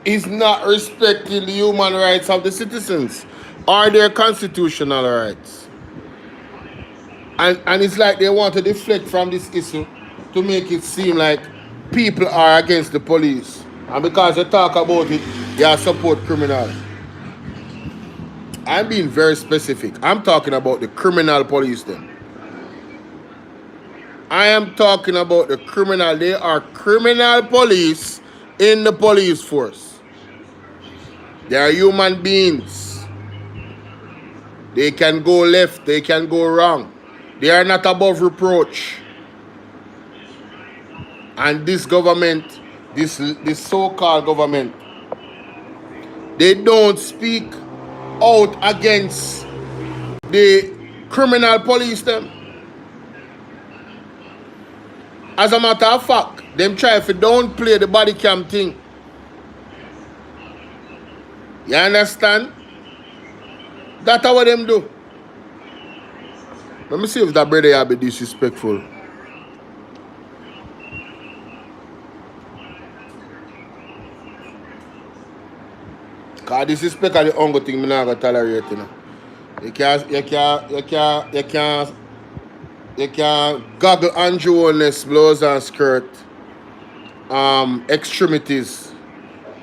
is not respecting the human rights of the citizens or their constitutional rights. And it's like they want to deflect from this issue to make it seem like people are against the police. And because they talk about it, they support criminals. I'm being very specific. I'm talking about the criminal police then. I am talking about the criminal. They are criminal police in the police force. They are human beings. They can go left, they can go wrong. They are not above reproach. And this government, this so-called government, they don't speak out against the criminal police them. As a matter of fact, them try to downplay the body cam thing. You understand? That's what them do. Let me see if that brother will be disrespectful. Cause disrespect is the only thing I'm not gonna tolerate, you know. You can't goggle unjewelness, blouse and skirt, extremities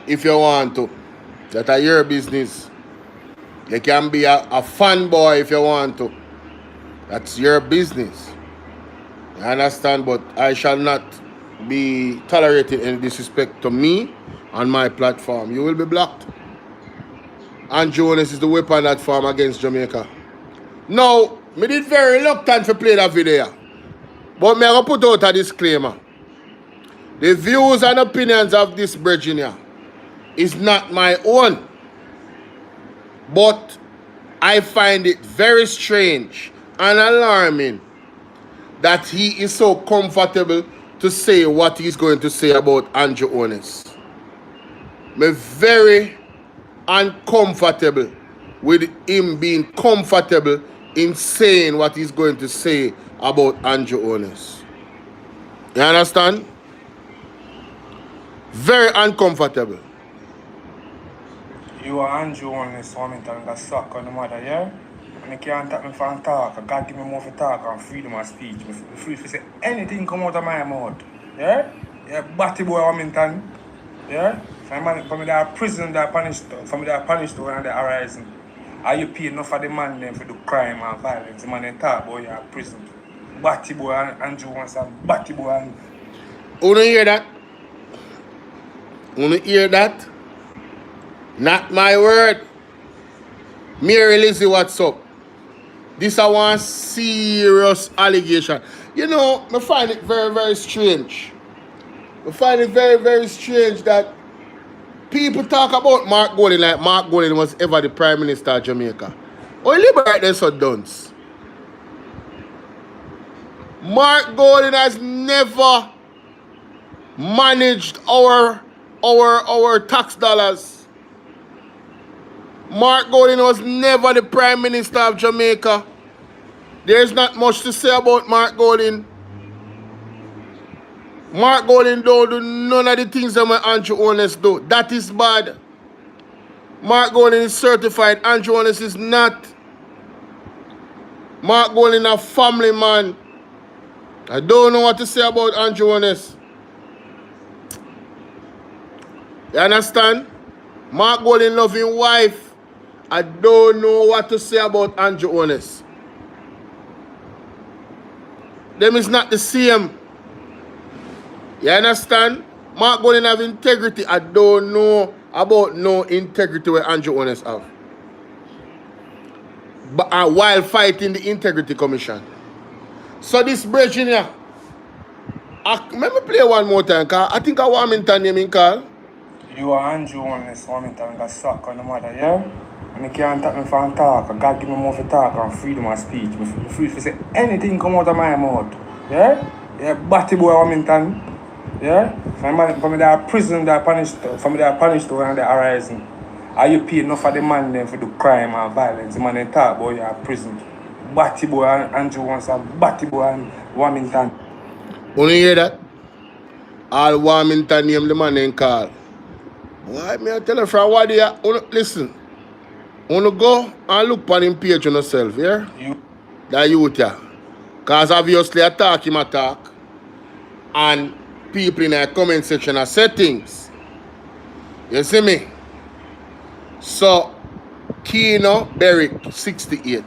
if you want to. That's your business. You can be a fanboy if you want to. That's your business. You understand? But I shall not be tolerated any disrespect to me on my platform. You will be blocked. And Jonas is the weapon that form against Jamaica. Now, me did very reluctant to play that video. But me I put out a disclaimer. The views and opinions of this Virginia is not my own. But I find it very strange and alarming that he is so comfortable to say what he's going to say about Andrew Honest. I'm very uncomfortable with him being comfortable in saying what he's going to say about Andrew Honest. You understand? Very uncomfortable. You are Andrew Honest, woman, and got suck on the mother, yeah? And you can't take me from talk. God give me more for talk and freedom of speech. I'm free to say anything come out of my mouth. Yeah? Yeah, batty boy, woman, yeah? For me, they are prison, they are punished. For me, they are punished when they are rising. Are you paying enough for the man them for the crime and violence? The man they talk about you are prison. Batty boy and Andrew wants a batty boy and... You don't hear that? You don't hear that? Not my word. Mary Lizzie, what's up? This is one serious allegation. You know, I find it very, very strange. I find it very, very strange that people talk about Mark Golding like Mark Golding was ever the Prime Minister of Jamaica. Or liberate them so dunce. Mark Golding has never managed our tax dollars. Mark Golding was never the Prime Minister of Jamaica. There's not much to say about Mark Golding. Mark Golding don't do none of the things that my Andrew Honest do. That is bad. Mark Golding is certified. Andrew Honest is not. Mark Golding a family man. I don't know what to say about Andrew Honest. You understand? Mark Golding loving wife. I don't know what to say about Andrew Honest. them is not the same. You understand? Mark Golden have integrity. I don't know about no integrity where Andrew Honest have. But while fighting the Integrity Commission. So this Virginia, let me play one more time, cause I think I Warmington name in call. You are Andrew Honest, Warmington got suck on the mother, yeah? And I can't talk me from talk. God give me more for talk and freedom of speech. I'm free to say anything come out of my mouth. Yeah? Yeah, batty boy Warmington. Yeah? From the prison they are punished, from they are punished when they are rising. Are you paid enough for the man then for the crime and violence? The man they talk about you are prison. Batty boy Andrew wants a batty boy and Warmington. You hear that? All Warmington name the man in call. Why me I tell you from what they are, listen. You go and look on him page on yourself, yeah? That youth, yeah. Because obviously attack him attack. And people in the comment section are say things. You see me? So, Kino Beric 68.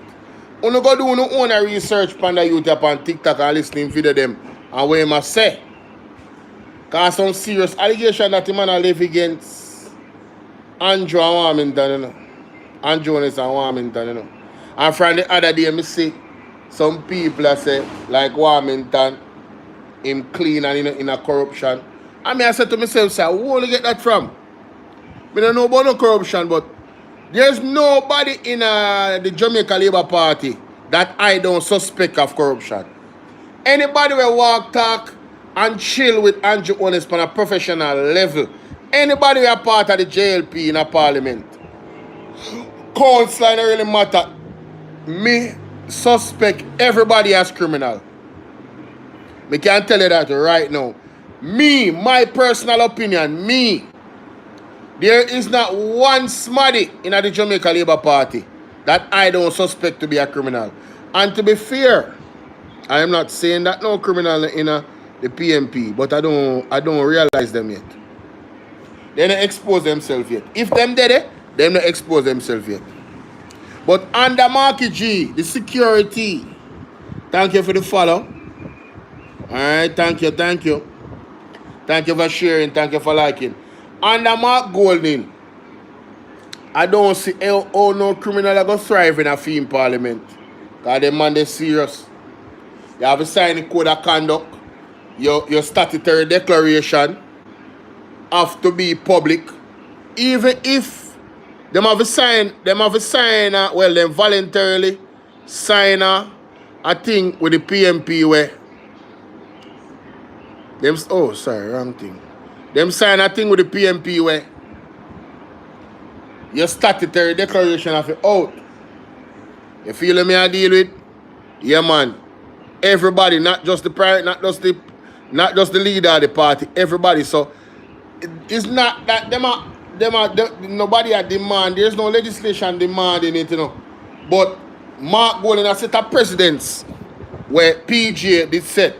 You go do your own research on the youth on TikTok and listening video them and what he must say. Because some serious allegation that the man live against Andrew and Warmington, you know. Andrew and Warmington, you know. And from the other day, I see some people that say, like Warmington, him clean and in a corruption. And I said to myself, where will you get that from? I don't know about no corruption, but there's nobody in the Jamaica Labour Party that I don't suspect of corruption. Anybody will walk, talk, and chill with Andrew Honest on a professional level. Anybody who are part of the JLP in a parliament. Council don't really matter. Me suspect everybody as criminal. Me can tell you that right now. Me, my personal opinion, me. There is not one smarty in the Jamaica Labour Party that I don't suspect to be a criminal. And to be fair, I am not saying that no criminal in the PMP, but I don't realize them yet. They don't expose themselves yet. If them did it, they don't expose themselves yet. But under Marky G, the security, thank you for the follow. Alright, thank you. Thank you for sharing, thank you for liking. Under Mark Golden, I don't see how no criminal are going to thrive in a fee in Parliament. Because them man, they're serious. You have to sign the code of conduct. Your statutory declaration have to be public. Even if them have to sign, them voluntarily sign a thing with the PMP where them, oh sorry, wrong thing. Them sign a thing with the PMP where your statutory declaration of it out. You feel me I deal with? Yeah man. Everybody, not just the the leader of the party, everybody. So it's not that nobody at demand. There's no legislation demanding it, you know. But Mark Golden has set up precedents where PJ did set.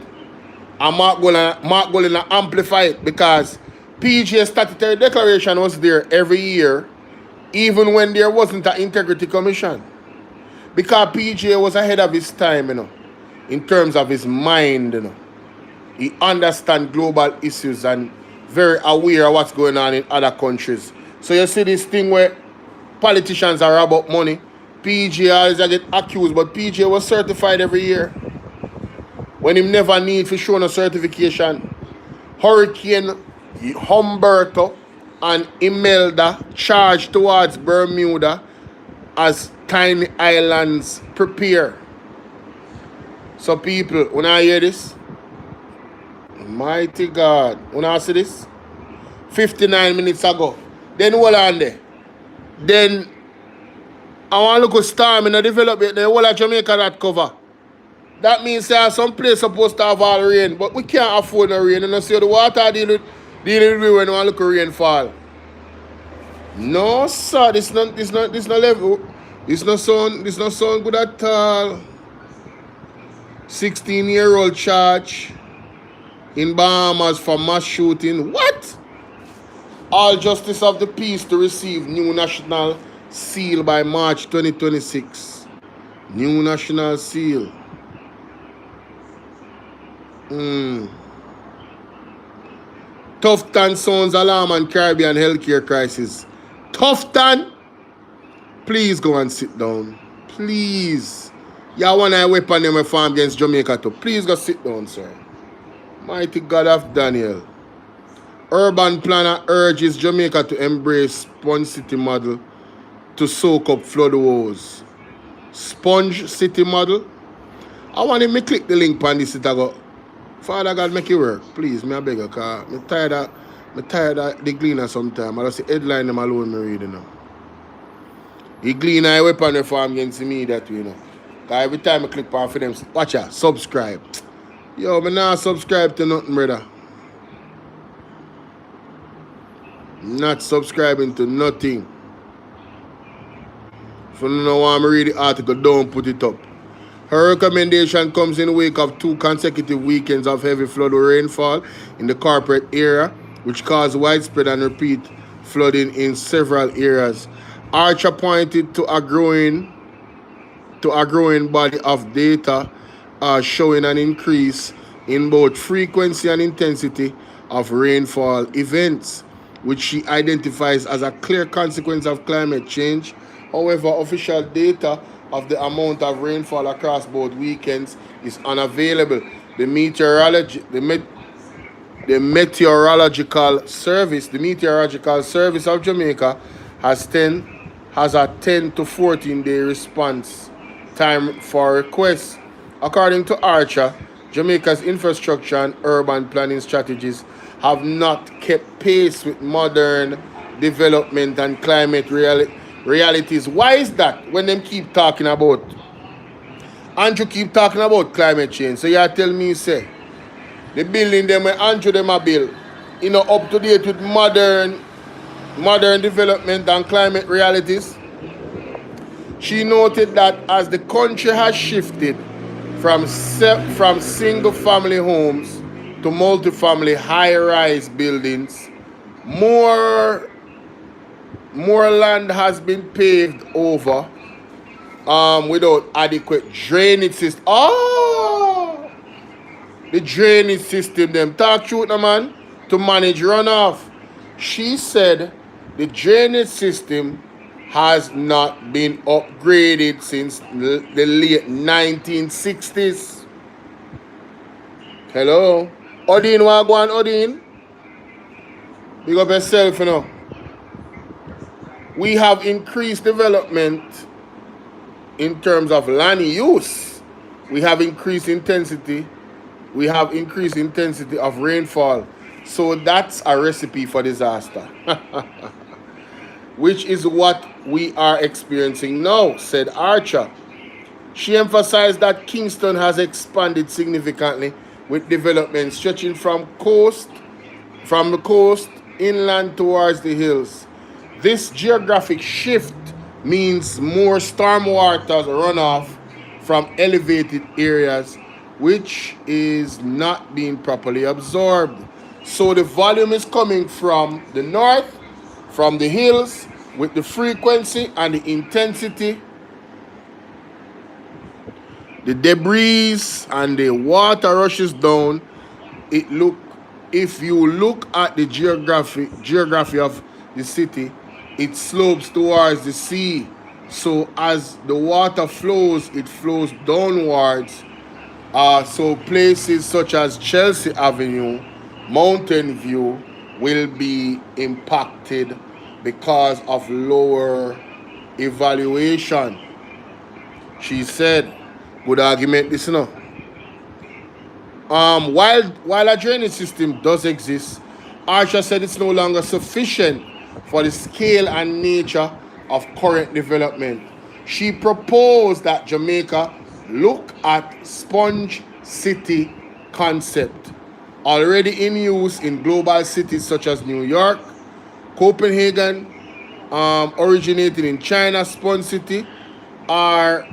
And Mark Golden amplify it because PJ's statutory declaration was there every year, even when there wasn't an integrity commission. Because PJ was ahead of his time, you know, in terms of his mind, you know. He understands global issues and very aware of what's going on in other countries. So you see this thing where politicians are about money. PJ always get accused, but PJ was certified every year. When him never need for show no certification. Hurricane Humberto and Imelda charged towards Bermuda as tiny islands prepare. So people, when I hear this, mighty God, when I see this, 59 minutes ago, then hold on there. Then I want to look at storm in the development, the whole of Jamaica that cover. That means there some place supposed to have all rain, but we can't afford no rain. And I see the water deal with when we want to look at rainfall. No, sir, this not level. This not sound good at all. 16-year-old charge in Bahamas for mass shooting. What? All justice of the peace to receive new national seal by March 2026. New national seal. Tufton sounds alarm and Caribbean healthcare crisis. Tufton, please go and sit down. Please. You want a weapon in my farm against Jamaica too. Please go sit down, sir. Mighty God of Daniel. Urban planner urges Jamaica to embrace sponge city model to soak up flood woes. Sponge city model? I want him to click the link on this. I go, Father God, make it work. Please, me I beg you, because I'm tired of the gleaner sometime. I just see headline them alone me reading now. The gleaner a weapon reform against me that way, you know. Because every time I click on for them, watch out, subscribe. Yo, me not subscribe to nothing, brother. Not subscribing to nothing. If you don't want me to read the article, don't put it up. Her recommendation comes in the wake of 2 consecutive weekends of heavy flood rainfall in the corporate area, which caused widespread and repeat flooding in several areas. Archer pointed to a growing body of data showing an increase in both frequency and intensity of rainfall events, which she identifies as a clear consequence of climate change. However, official data of the amount of rainfall across both weekends is unavailable. The Meteorological Service of Jamaica has a 10 to 14 day response time for requests. According to Archer, Jamaica's infrastructure and urban planning strategies have not kept pace with modern development and climate realities. Why is that? When them keep talking about, Andrew keep talking about climate change. So you tell me, say, the building them when Andrew them a build, you know, up to date with modern development and climate realities. She noted that as the country has shifted from single family homes to multi-family high-rise buildings, more land has been paved over without adequate drainage system. Oh, the drainage system, them talk truth, no man, to manage runoff. She said the drainage system has not been upgraded since the late 1960s. Hello? Odin, want to go on, Odin? Big up yourself, you know. We have increased development in terms of land use. We have increased intensity. We have increased intensity of rainfall. So that's a recipe for disaster. Which is what we are experiencing now, said Archer. She emphasized that Kingston has expanded significantly with development stretching from the coast inland towards the hills. This geographic shift means more stormwater runoff from elevated areas, which is not being properly absorbed. So the volume is coming from the north, from the hills, with the frequency and the intensity, the debris and the water rushes down. If you look at the geography of the city, it slopes towards the sea. So as the water flows, it flows downwards. So places such as Chelsea Avenue, Mountain View will be impacted because of lower evaluation. She said, good argument this, you know. While a drainage system does exist, Archer said it's no longer sufficient for the scale and nature of current development. She proposed that Jamaica look at sponge city concept, already in use in global cities such as New York, Copenhagen, originating in China. Sponge city are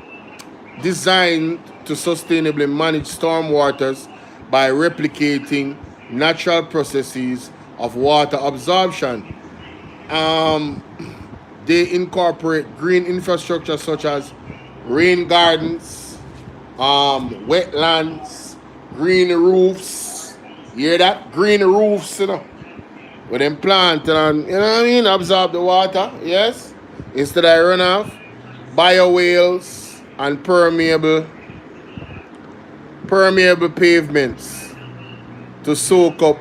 designed to sustainably manage storm waters by replicating natural processes of water absorption. They incorporate green infrastructure such as rain gardens, wetlands, green roofs. You hear that? Green roofs, you know. With them planting and, you know what I mean? Absorb the water, yes. Instead of runoff. Biowheels and permeable pavements to soak up,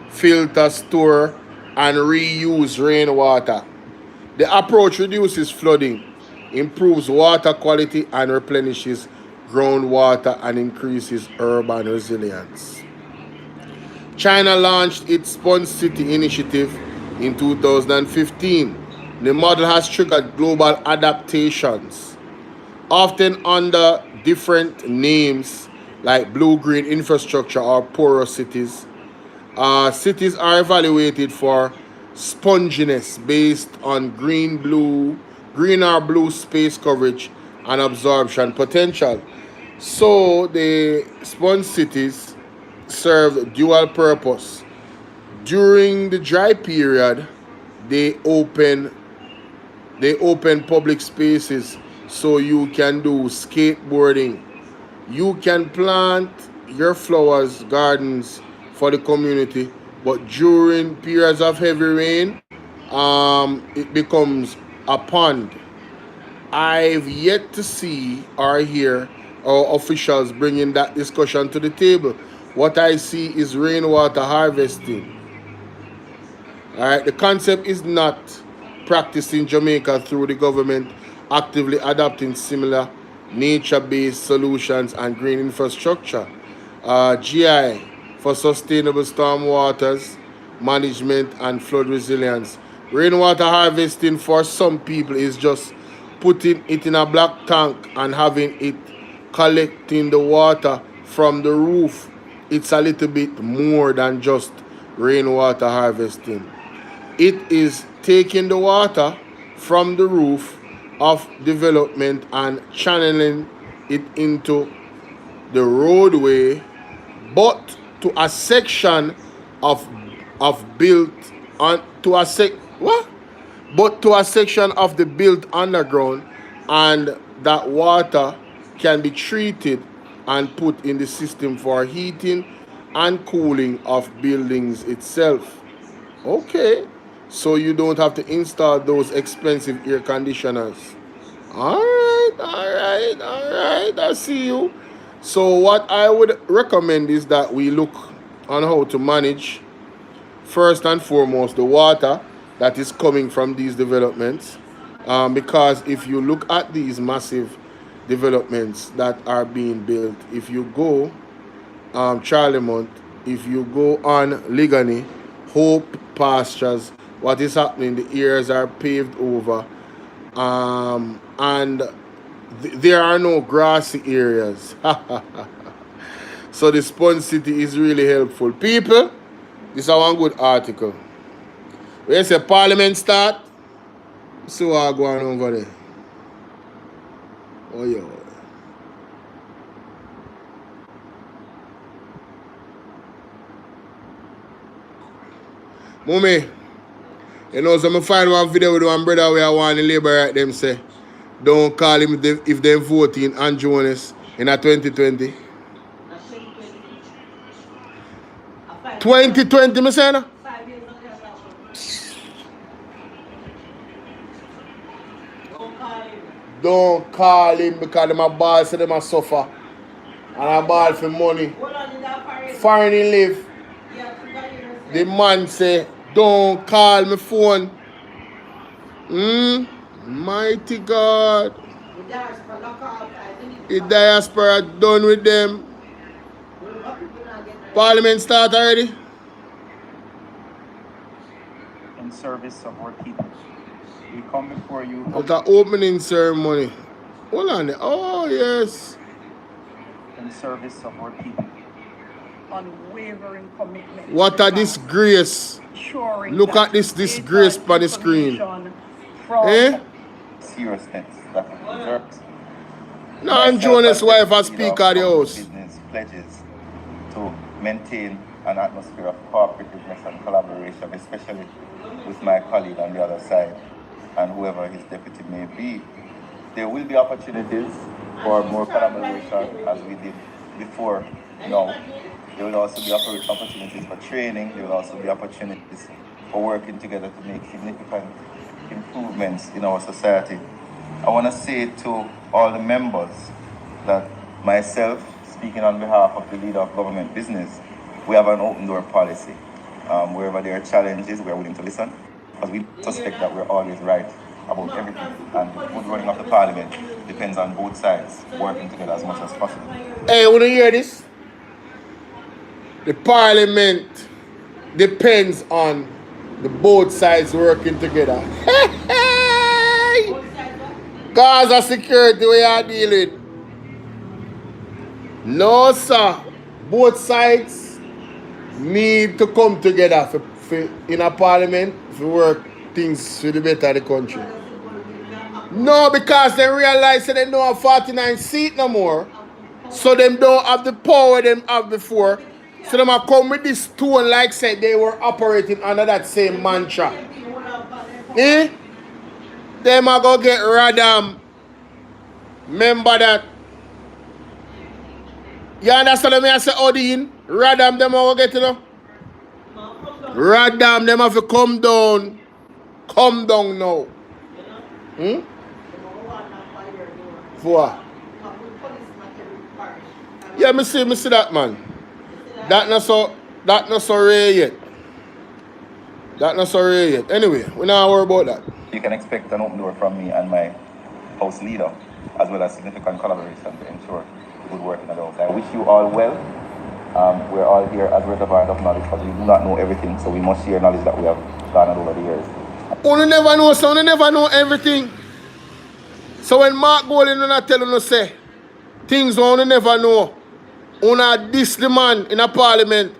filter, store, and reuse rainwater. The approach reduces flooding, improves water quality, and replenishes groundwater and increases urban resilience. China launched its Sponge City initiative in 2015. The model has triggered global adaptations, often under different names like blue-green infrastructure or porous cities. Cities are evaluated for sponginess based on green or blue space coverage and absorption potential. So the sponge cities serve dual purpose. During the dry period, they open public spaces so you can do skateboarding. You can plant your flowers, gardens for the community, but during periods of heavy rain, it becomes a pond. I've yet to see or hear our officials bringing that discussion to the table. What I see is rainwater harvesting. All right, the concept is not practiced in Jamaica through the government actively adopting similar nature-based solutions and green infrastructure. GI for sustainable stormwaters management and flood resilience. Rainwater harvesting for some people is just putting it in a black tank and having it collecting the water from the roof. It's a little bit more than just rainwater harvesting. It is taking the water from the roof of development and channeling it into the roadway, but to a section of built on to a sec what? But to a section of the built underground, and that water can be treated and put in the system for heating and cooling of buildings itself. Okay, so you don't have to install those expensive air conditioners. All right, I see you. So what I would recommend is that we look on how to manage, first and foremost, the water that is coming from these developments. Because if you look at these massive developments that are being built, if you go Charlemont, if you go on Ligani, Hope Pastures, what is happening, the areas are paved over, and there are no grassy areas. So the Sponge City is really helpful. People, this is one good article. Where you say Parliament start, so I go on over there. Oh yeah. Mommy, you know, so I find one video with one brother where I want to liberate them say, don't call him if they vote in Ann Jones in a 2020. 2020, me say no? Don't call him because them a ball say them a suffer. And a ball for money. Foreign he live. The man say, don't call me phone. Mighty God. The diaspora done with them. Parliament start already? In service of our people. We come before you. At the opening ceremony. Hold on there. Oh, yes. In service of our people. Unwavering commitment. What a disgrace. Look at this disgrace on the screen. Eh? Seriousness that deserves. No, I'm Jonas' wife as Speaker of the House. Business pledges to maintain an atmosphere of cooperativeness and collaboration, especially with my colleague on the other side and whoever his deputy may be. There will be opportunities for more collaboration as we did before No. There will also be opportunities for training. There will also be opportunities for working together to make significant improvements in our society. I want to say to all the members that myself, speaking on behalf of the leader of government business, we have an open door policy. Wherever there are challenges, we are willing to listen, because we suspect that we're always right about everything. And the good running of the parliament depends on both sides working together as much as possible. Hey, want to hear this? The parliament depends on the both sides working together. Gaza security, we are dealing with. No, sir. Both sides need to come together for in a parliament to work things for the better of the country. No, because they realize that they don't have 49 seats no more. So them don't have the power them have before. So them have come with this tone like said they were operating under that same mantra. Eh? Them are going to get radam. Remember that. You understand what I say, Odin? Radam them are going to get, you know? Radam them have to come down. Come down now. For yeah, me see that, man. That not so rare yet. That not so rare yet. Anyway, we not worry about that. You can expect an open door from me and my house leader, as well as significant collaboration to ensure good work in the house. I wish you all well. We're all here as reservoir of knowledge, because we do not know everything, so we must share knowledge that we have garnered over the years. Only never know, so only never know everything. So when Mark Golding not tell you say things only never know, only diss the man in a parliament.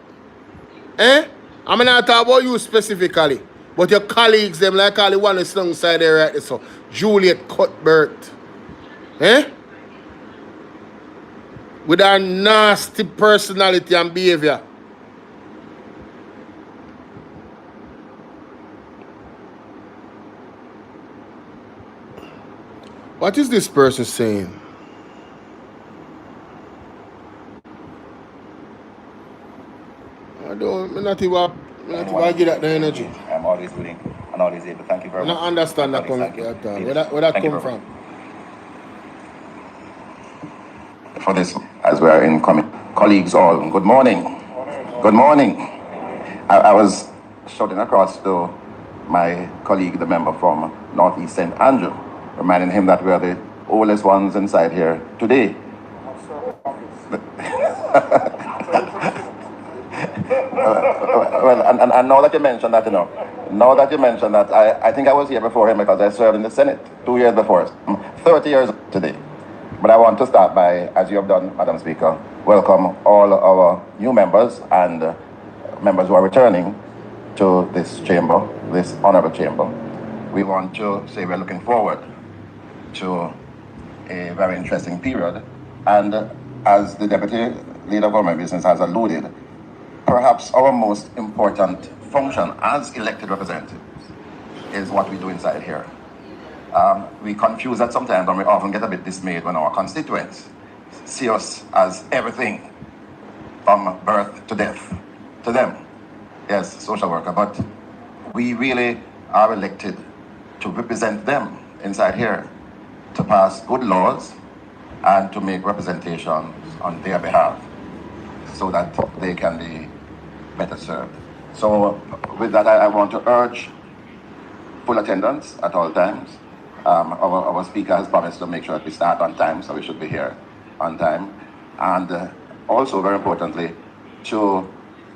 I'm not talking about you specifically, but your colleagues, them like all the one that's alongside there right there, so Juliet Cuthbert. With her nasty personality and behavior. What is this person saying? I'm not even get that the energy. I'm always willing and always able. Thank you very much. I don't understand that comment at all. Where that come from? For this, as we are in colleagues all, good morning. Good morning. I was shouting across to my colleague, the member from Northeast St. Andrew, reminding him that we are the oldest ones inside here today. Well, and now that you mentioned that, I think I was here before him because I served in the Senate 2 years before, 30 years today. But I want to start by, as you have done, Madam Speaker, welcome all our new members and members who are returning to this chamber, this honorable chamber. We want to say we're looking forward to a very interesting period. And as the Deputy Leader of Government Business has alluded, perhaps our most important function as elected representatives is what we do inside here. We confuse that sometimes, and we often get a bit dismayed when our constituents see us as everything from birth to death to them. Yes, social worker, but we really are elected to represent them inside here, to pass good laws and to make representations on their behalf so that they can be better served. So with that, I want to urge full attendance at all times. Our speaker has promised to make sure that we start on time, so we should be here on time. And also, very importantly, to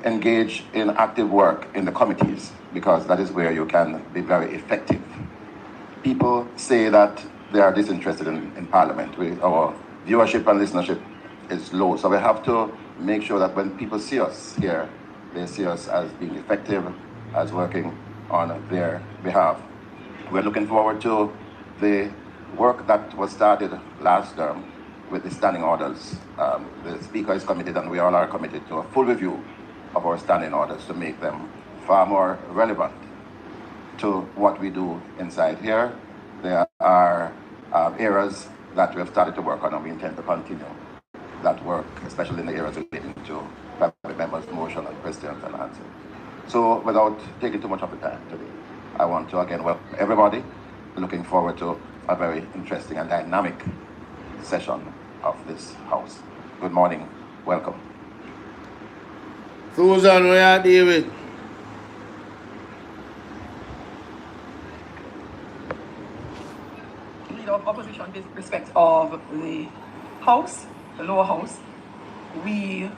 engage in active work in the committees, because that is where you can be very effective. People say that they are disinterested in Parliament. Our viewership and listenership is low, so we have to make sure that when people see us here, they see us as being effective, as working on their behalf. We're looking forward to the work that was started last term with the standing orders. The Speaker is committed, and we all are committed to a full review of our standing orders to make them far more relevant to what we do inside here. There are areas that we have started to work on, and we intend to continue that work, especially in the areas relating to private members' motion and questions and answers. So without taking too much of the time today, I want to again welcome everybody. Looking forward to a very interesting and dynamic session of this House. Good morning. Welcome. Susan, where are David? Leader of opposition with respect of the House, the lower house, we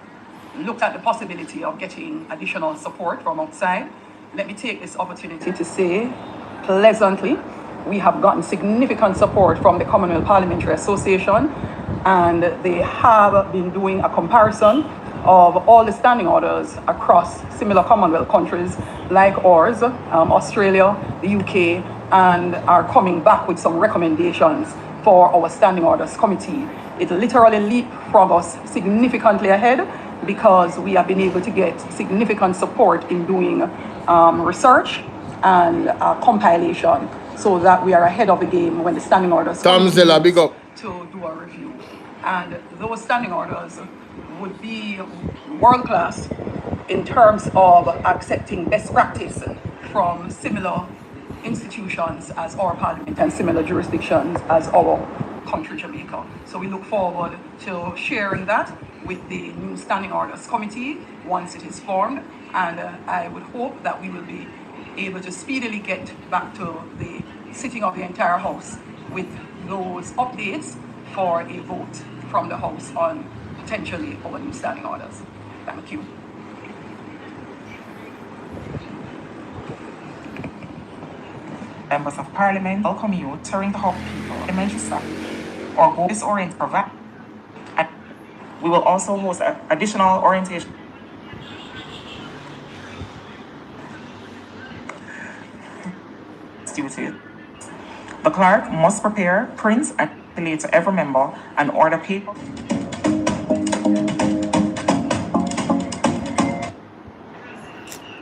looked at the possibility of getting additional support from outside. Let me take this opportunity to say pleasantly, we have gotten significant support from the Commonwealth Parliamentary Association, and they have been doing a comparison of all the standing orders across similar Commonwealth countries like ours, Australia, the UK, and are coming back with some recommendations for our standing orders committee. It literally leapfrogged us significantly ahead because we have been able to get significant support in doing research and compilation, so that we are ahead of the game when the standing orders big up. to do a review. And those standing orders would be world-class in terms of accepting best practice from similar institutions as our parliament and similar jurisdictions as our country, Jamaica. So we look forward to sharing that with the new Standing Orders Committee once it is formed, and I would hope that we will be able to speedily get back to the sitting of the entire House with those updates for a vote from the House on potentially our new standing orders. Thank you. Members of Parliament, welcome you to the Hub people, elementary staff, or go disorient provide. And we will also host additional orientation. Duty. The clerk must prepare, print, and relay to every member and order paper.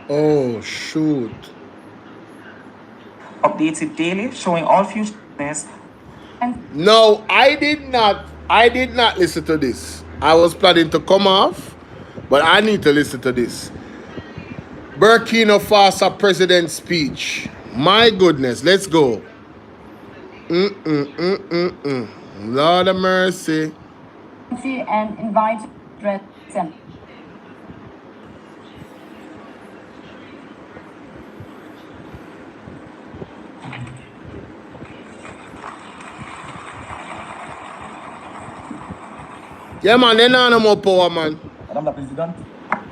Oh, shoot. Updated daily, showing all future business. No, I did not listen to this. I was planning to come off, but I need to listen to this. Burkina Faso president's speech. My goodness, let's go. Lord of mercy. And invite present. Yeah, man, they not no more power, man. Madam President.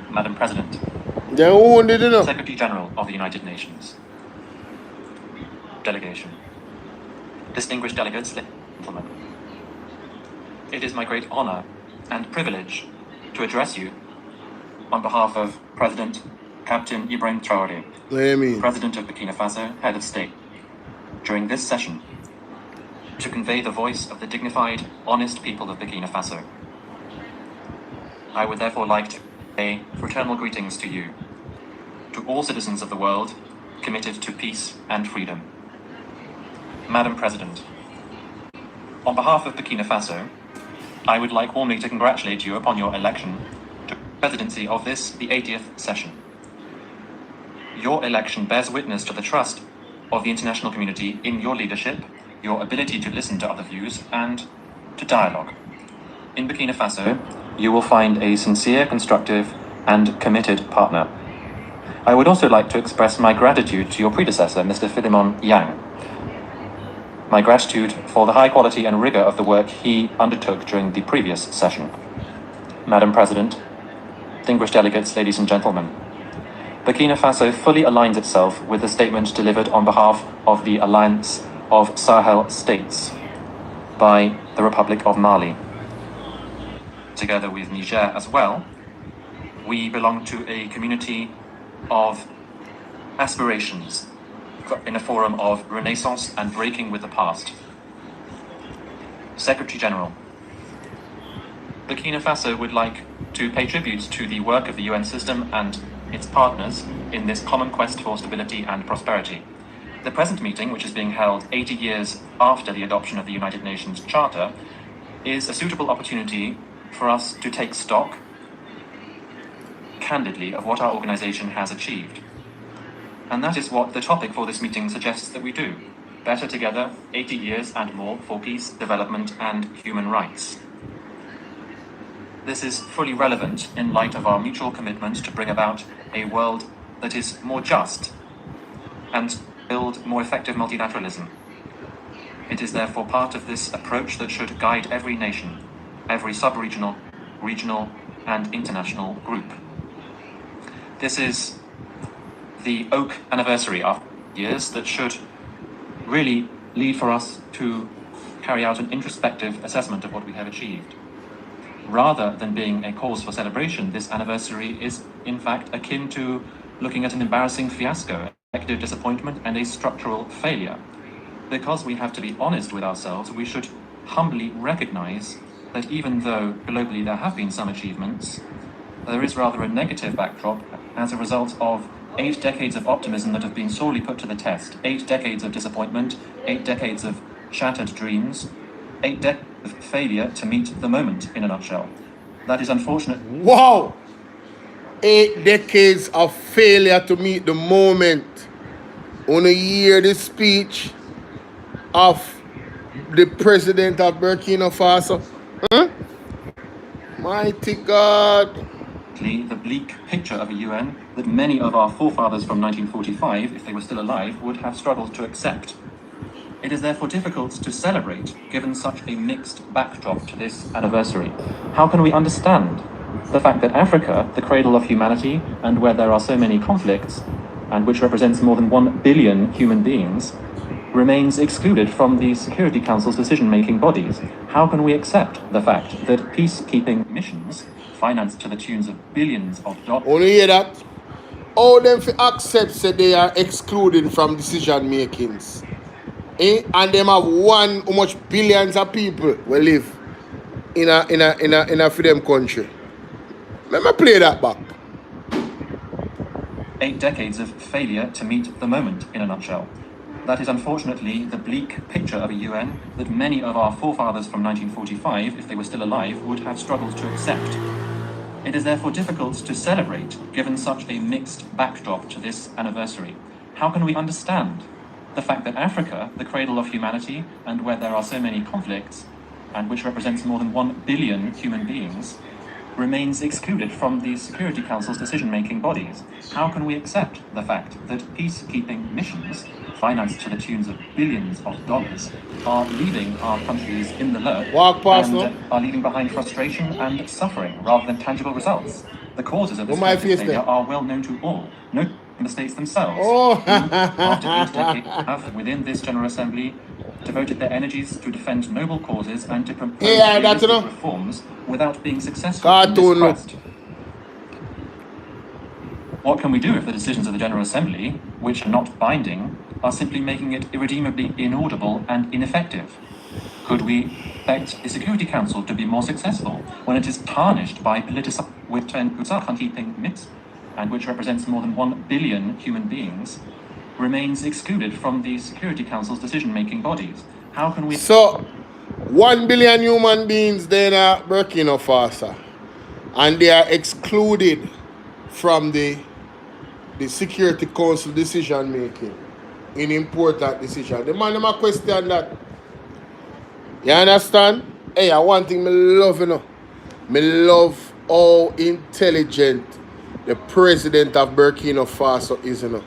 Madam President. They wounded, you know. Secretary General of the United Nations. Delegation. Distinguished delegates, gentlemen. It is my great honor and privilege to address you on behalf of President Captain Ibrahim Traoré, President of Burkina Faso, Head of State, during this session, to convey the voice of the dignified, honest people of Burkina Faso. I would therefore like to pay fraternal greetings to you, to all citizens of the world committed to peace and freedom. Madam President, on behalf of Burkina Faso, I would like warmly to congratulate you upon your election to the presidency of this, the 80th session. Your election bears witness to the trust of the international community in your leadership, your ability to listen to other views, and to dialogue. In Burkina Faso, you will find a sincere, constructive, and committed partner. I would also like to express my gratitude to your predecessor, Mr. Philemon Yang. My gratitude for the high quality and rigor of the work he undertook during the previous session. Madam President, distinguished delegates, ladies and gentlemen, Burkina Faso fully aligns itself with the statement delivered on behalf of the Alliance of Sahel States by the Republic of Mali. Together with Niger as well, we belong to a community of aspirations in a forum of renaissance and breaking with the past. Secretary General, Burkina Faso would like to pay tribute to the work of the UN system and its partners in this common quest for stability and prosperity. The present meeting, which is being held 80 years after the adoption of the United Nations Charter, is a suitable opportunity for us to take stock candidly of what our organization has achieved. And that is what the topic for this meeting suggests that we do. Better together, 80 years and more for peace, development, and human rights. This is fully relevant in light of our mutual commitment to bring about a world that is more just and build more effective multilateralism. It is therefore part of this approach that should guide every nation, every sub-regional, regional, and international group. This is the oak anniversary of years that should really lead for us to carry out an introspective assessment of what we have achieved. Rather than being a cause for celebration, this anniversary is in fact akin to looking at an embarrassing fiasco, executive disappointment, and a structural failure. Because we have to be honest with ourselves, we should humbly recognize that even though globally there have been some achievements, there is rather a negative backdrop as a result of 8 decades of optimism that have been sorely put to the test, 8 decades of disappointment, 8 decades of shattered dreams, 8 decades of failure to meet the moment, in a nutshell. That is unfortunate. Wow! 8 decades of failure to meet the moment. Only hear the speech of the president of Burkina Faso. Huh? Mighty God. The bleak picture of a UN that many of our forefathers from 1945, if they were still alive, would have struggled to accept. It is therefore difficult to celebrate, given such a mixed backdrop to this anniversary. How can we understand the fact that Africa, the cradle of humanity, and where there are so many conflicts, and which represents more than 1 billion human beings, remains excluded from the Security Council's decision-making bodies? How can we accept the fact that peacekeeping missions, financed to the tunes of billions of dollars... Only hear that? All them for accept say they are excluded from decision-makings. And them have how much billions of people will live in a freedom country. Let me play that back. 8 decades of failure to meet the moment, in a nutshell. That is unfortunately the bleak picture of a UN that many of our forefathers from 1945, if they were still alive, would have struggled to accept. It is therefore difficult to celebrate, given such a mixed backdrop to this anniversary. How can we understand the fact that Africa, the cradle of humanity, and where there are so many conflicts, and which represents more than 1 billion human beings, remains excluded from the Security Council's decision-making bodies? How can we accept the fact that peacekeeping missions, financed to the tunes of billions of dollars, are leaving our countries in the lurch and are leaving behind frustration and suffering rather than tangible results? The causes of this failure are well known to all, notably the states themselves, who, after 8 decades, have within this General Assembly devoted their energies to defend noble causes and to propose realistic reforms without being successful in this quest. What can we do if the decisions of the General Assembly, which are not binding, are simply making it irredeemably inaudible and ineffective? Could we expect the Security Council to be more successful when it is tarnished by political keeping myths, and which represents more than 1 billion human beings, remains excluded from the Security Council's decision-making bodies? How can we... So, 1 billion human beings there in Burkina Faso, and they are excluded from the Security Council decision-making in important decisions. The man them question that. You understand? Hey, one thing me love, you know. Me love how intelligent the president of Burkina Faso is, you know.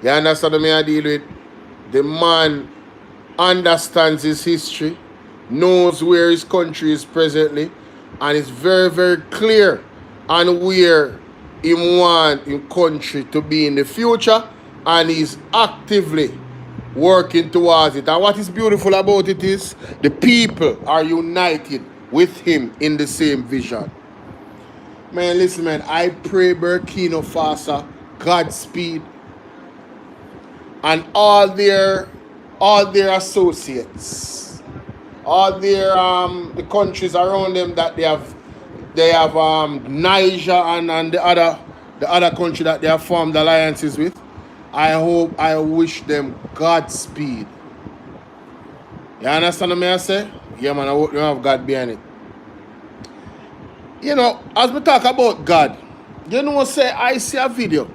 You understand what I deal with? The man understands his history, knows where his country is presently, and is very, very clear on where he wants his country to be in the future, and he's actively working towards it. And what is beautiful about it is the people are united with him in the same vision. Man, listen, man, I pray Burkina Faso Godspeed and all their associates, all their the countries around them that they have Niger and the other country that they have formed alliances with. I wish them Godspeed. You understand what I say? Yeah, man, I hope you have God behind it. You know, as we talk about God, you know, say I see a video.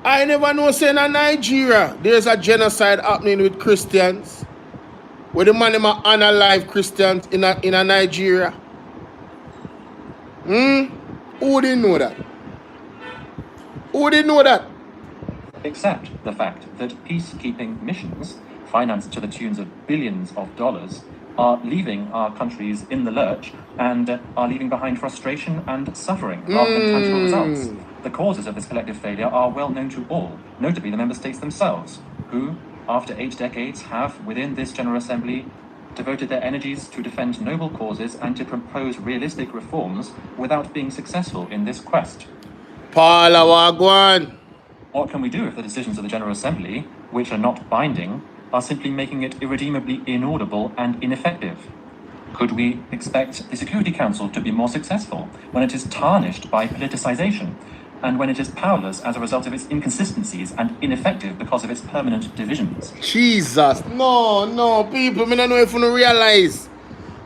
I never know say in Nigeria there's a genocide happening with Christians. Where the man them unalive Christians in a Nigeria. Who didn't know that? Who didn't know that? Except the fact that peacekeeping missions, financed to the tunes of billions of dollars, are leaving our countries in the lurch and are leaving behind frustration and suffering rather than tangible results. The causes of this collective failure are well known to all, notably the member states themselves, who, after 8 decades, have, within this General Assembly, devoted their energies to defend noble causes and to propose realistic reforms without being successful in this quest. Paula Wagwan. What can we do if the decisions of the General Assembly, which are not binding, are simply making it irredeemably inaudible and ineffective? Could we expect the Security Council to be more successful when it is tarnished by politicization, and when it is powerless as a result of its inconsistencies and ineffective because of its permanent divisions? Jesus, no, people, I don't know if you realize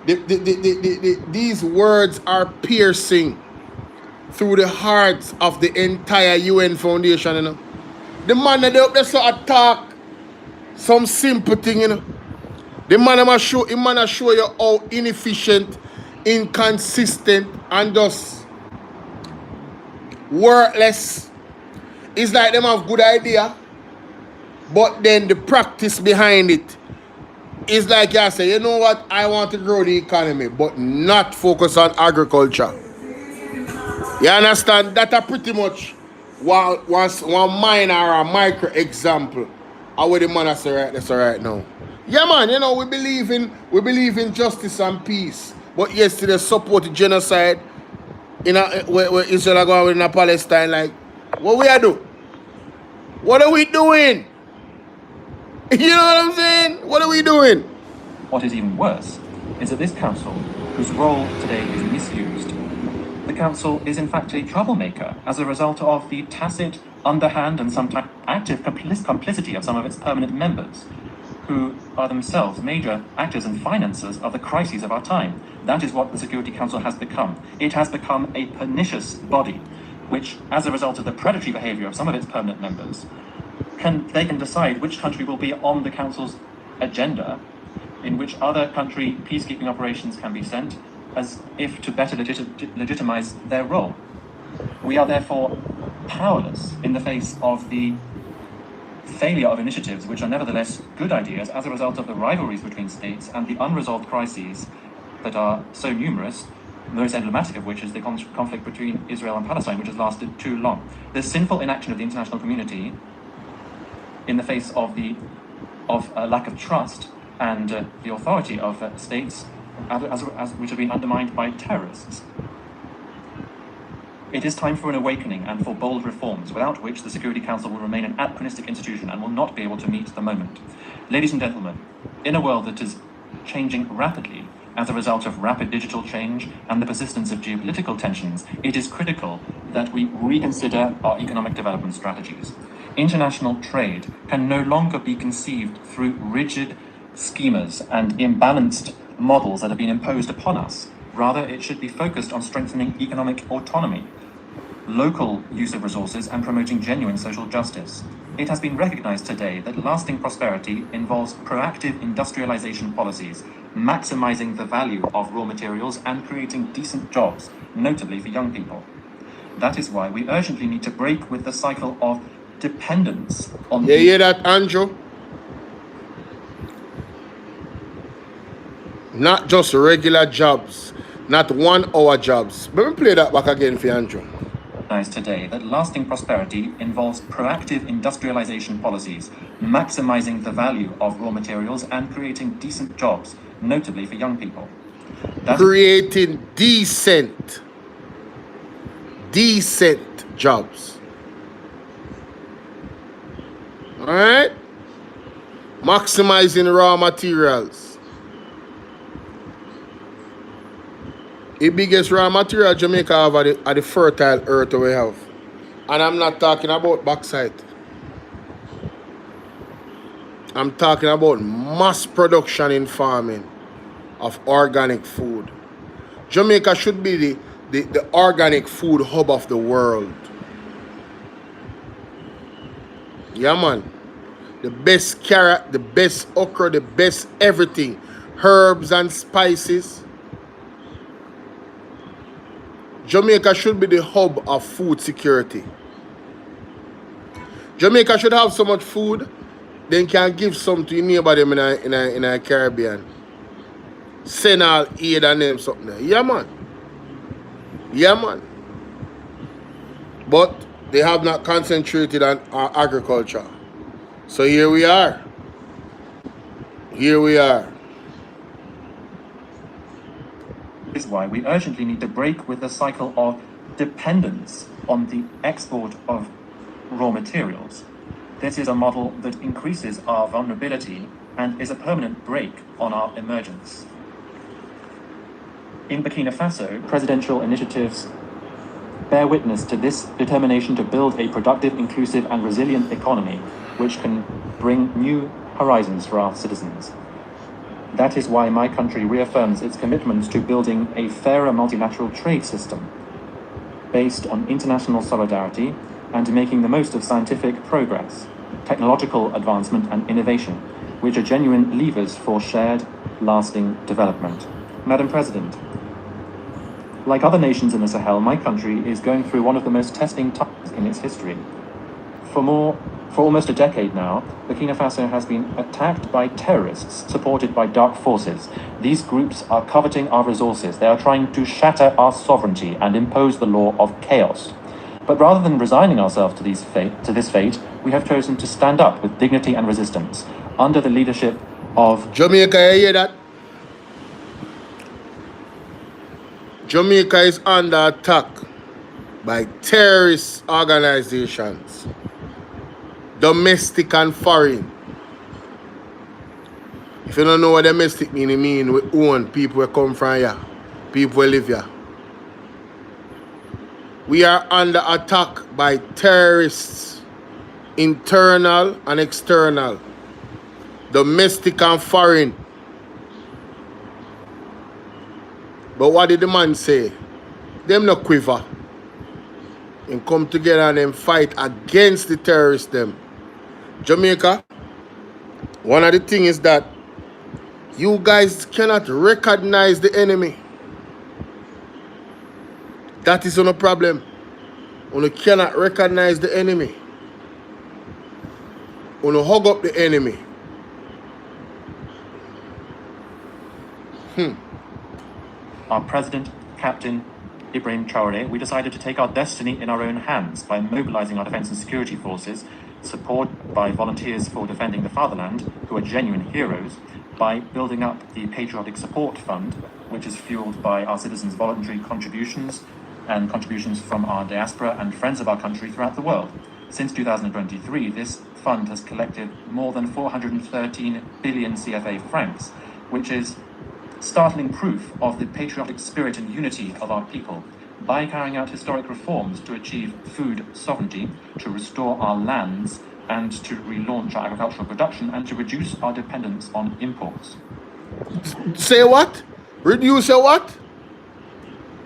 these words are piercing through the hearts of the entire UN Foundation, you know. The man that they up there so attack some simple thing, you know. The man must show you how inefficient, inconsistent, and just worthless. It's like them have good idea, but then the practice behind it is like you say, you know what, I want to grow the economy, but not focus on agriculture. You understand? That are pretty much one minor or a micro example of what the man say right now. Yeah, man, you know, we believe in justice and peace. But yesterday support genocide where Israel are going in Palestine. Like, what we are doing? What are we doing? You know what I'm saying? What are we doing? What is even worse is that this council, whose role today is misused, the council is in fact a troublemaker as a result of the tacit, underhand and sometimes active complicity of some of its permanent members, who are themselves major actors and financiers of the crises of our time. That is what the Security Council has become. It has become a pernicious body, which, as a result of the predatory behavior of some of its permanent members, they can decide which country will be on the Council's agenda, in which other country peacekeeping operations can be sent, as if to better legitimize their role. We are therefore powerless in the face of the failure of initiatives which are nevertheless good ideas as a result of the rivalries between states and the unresolved crises that are so numerous, the most emblematic of which is the conflict between Israel and Palestine, which has lasted too long. The sinful inaction of the international community in the face of a lack of trust and the authority of states which have been undermined by terrorists. It is time for an awakening and for bold reforms, without which the Security Council will remain an anachronistic institution and will not be able to meet the moment. Ladies and gentlemen, in a world that is changing rapidly as a result of rapid digital change and the persistence of geopolitical tensions, it is critical that we reconsider our economic development strategies. International trade can no longer be conceived through rigid schemas and imbalanced models that have been imposed upon us. Rather, it should be focused on strengthening economic autonomy, local use of resources, and promoting genuine social justice. It has been recognized today that lasting prosperity involves proactive industrialization policies, maximizing the value of raw materials and creating decent jobs, notably for young people. That is why we urgently need to break with the cycle of dependence on... You hear that, Andrew? Not just regular jobs, not 1 hour jobs. Let me play that back again for Andrew. Today that lasting prosperity involves proactive industrialization policies, maximizing the value of raw materials and creating decent jobs, notably for young people. Creating decent jobs. Alright? Maximizing raw materials. The biggest raw material Jamaica have are the fertile earth we have. And I'm not talking about bauxite. I'm talking about mass production in farming of organic food. Jamaica should be the organic food hub of the world. Yeah, man. The best carrot, the best okra, the best everything. Herbs and spices. Jamaica should be the hub of food security. Jamaica should have so much food, then can give some to your neighbor them in a Caribbean. Send all aid and them something there. Yeah, man. Yeah, man. But they have not concentrated on agriculture. So here we are. Here we are. This is why we urgently need to break with the cycle of dependence on the export of raw materials. This is a model that increases our vulnerability and is a permanent brake on our emergence. In Burkina Faso, presidential initiatives bear witness to this determination to build a productive, inclusive, and resilient economy which can bring new horizons for our citizens. That is why my country reaffirms its commitment to building a fairer multilateral trade system based on international solidarity and making the most of scientific progress, technological advancement, and innovation, which are genuine levers for shared, lasting development. Madam President, like other nations in the Sahel, my country is going through one of the most testing times in its history. For almost a decade now, Burkina Faso has been attacked by terrorists supported by dark forces. These groups are coveting our resources. They are trying to shatter our sovereignty and impose the law of chaos. But rather than resigning ourselves to this fate, we have chosen to stand up with dignity and resistance under the leadership of Jamaica. You hear that? Jamaica is under attack by terrorist organizations, domestic and foreign. If you don't know what domestic mean, it mean we own people who come from here, people who live here. We are under attack by terrorists, internal and external, domestic and foreign. But what did the man say? Them no quiver. And come together and then fight against the terrorists them. Jamaica, one of the things is that you guys cannot recognize the enemy. That is no problem. You cannot recognize the enemy. You hug up the enemy. our President, Captain Ibrahim Traoré, we decided to take our destiny in our own hands by mobilizing our defense and security forces, supported by volunteers for defending the fatherland, who are genuine heroes, by building up the Patriotic Support Fund, which is fueled by our citizens' voluntary contributions and contributions from our diaspora and friends of our country throughout the world. Since 2023, this fund has collected more than 413 billion CFA francs, which is startling proof of the patriotic spirit and unity of our people. By carrying out historic reforms to achieve food sovereignty, to restore our lands, and to relaunch our agricultural production, and to reduce our dependence on imports. Say what? Reduce your what?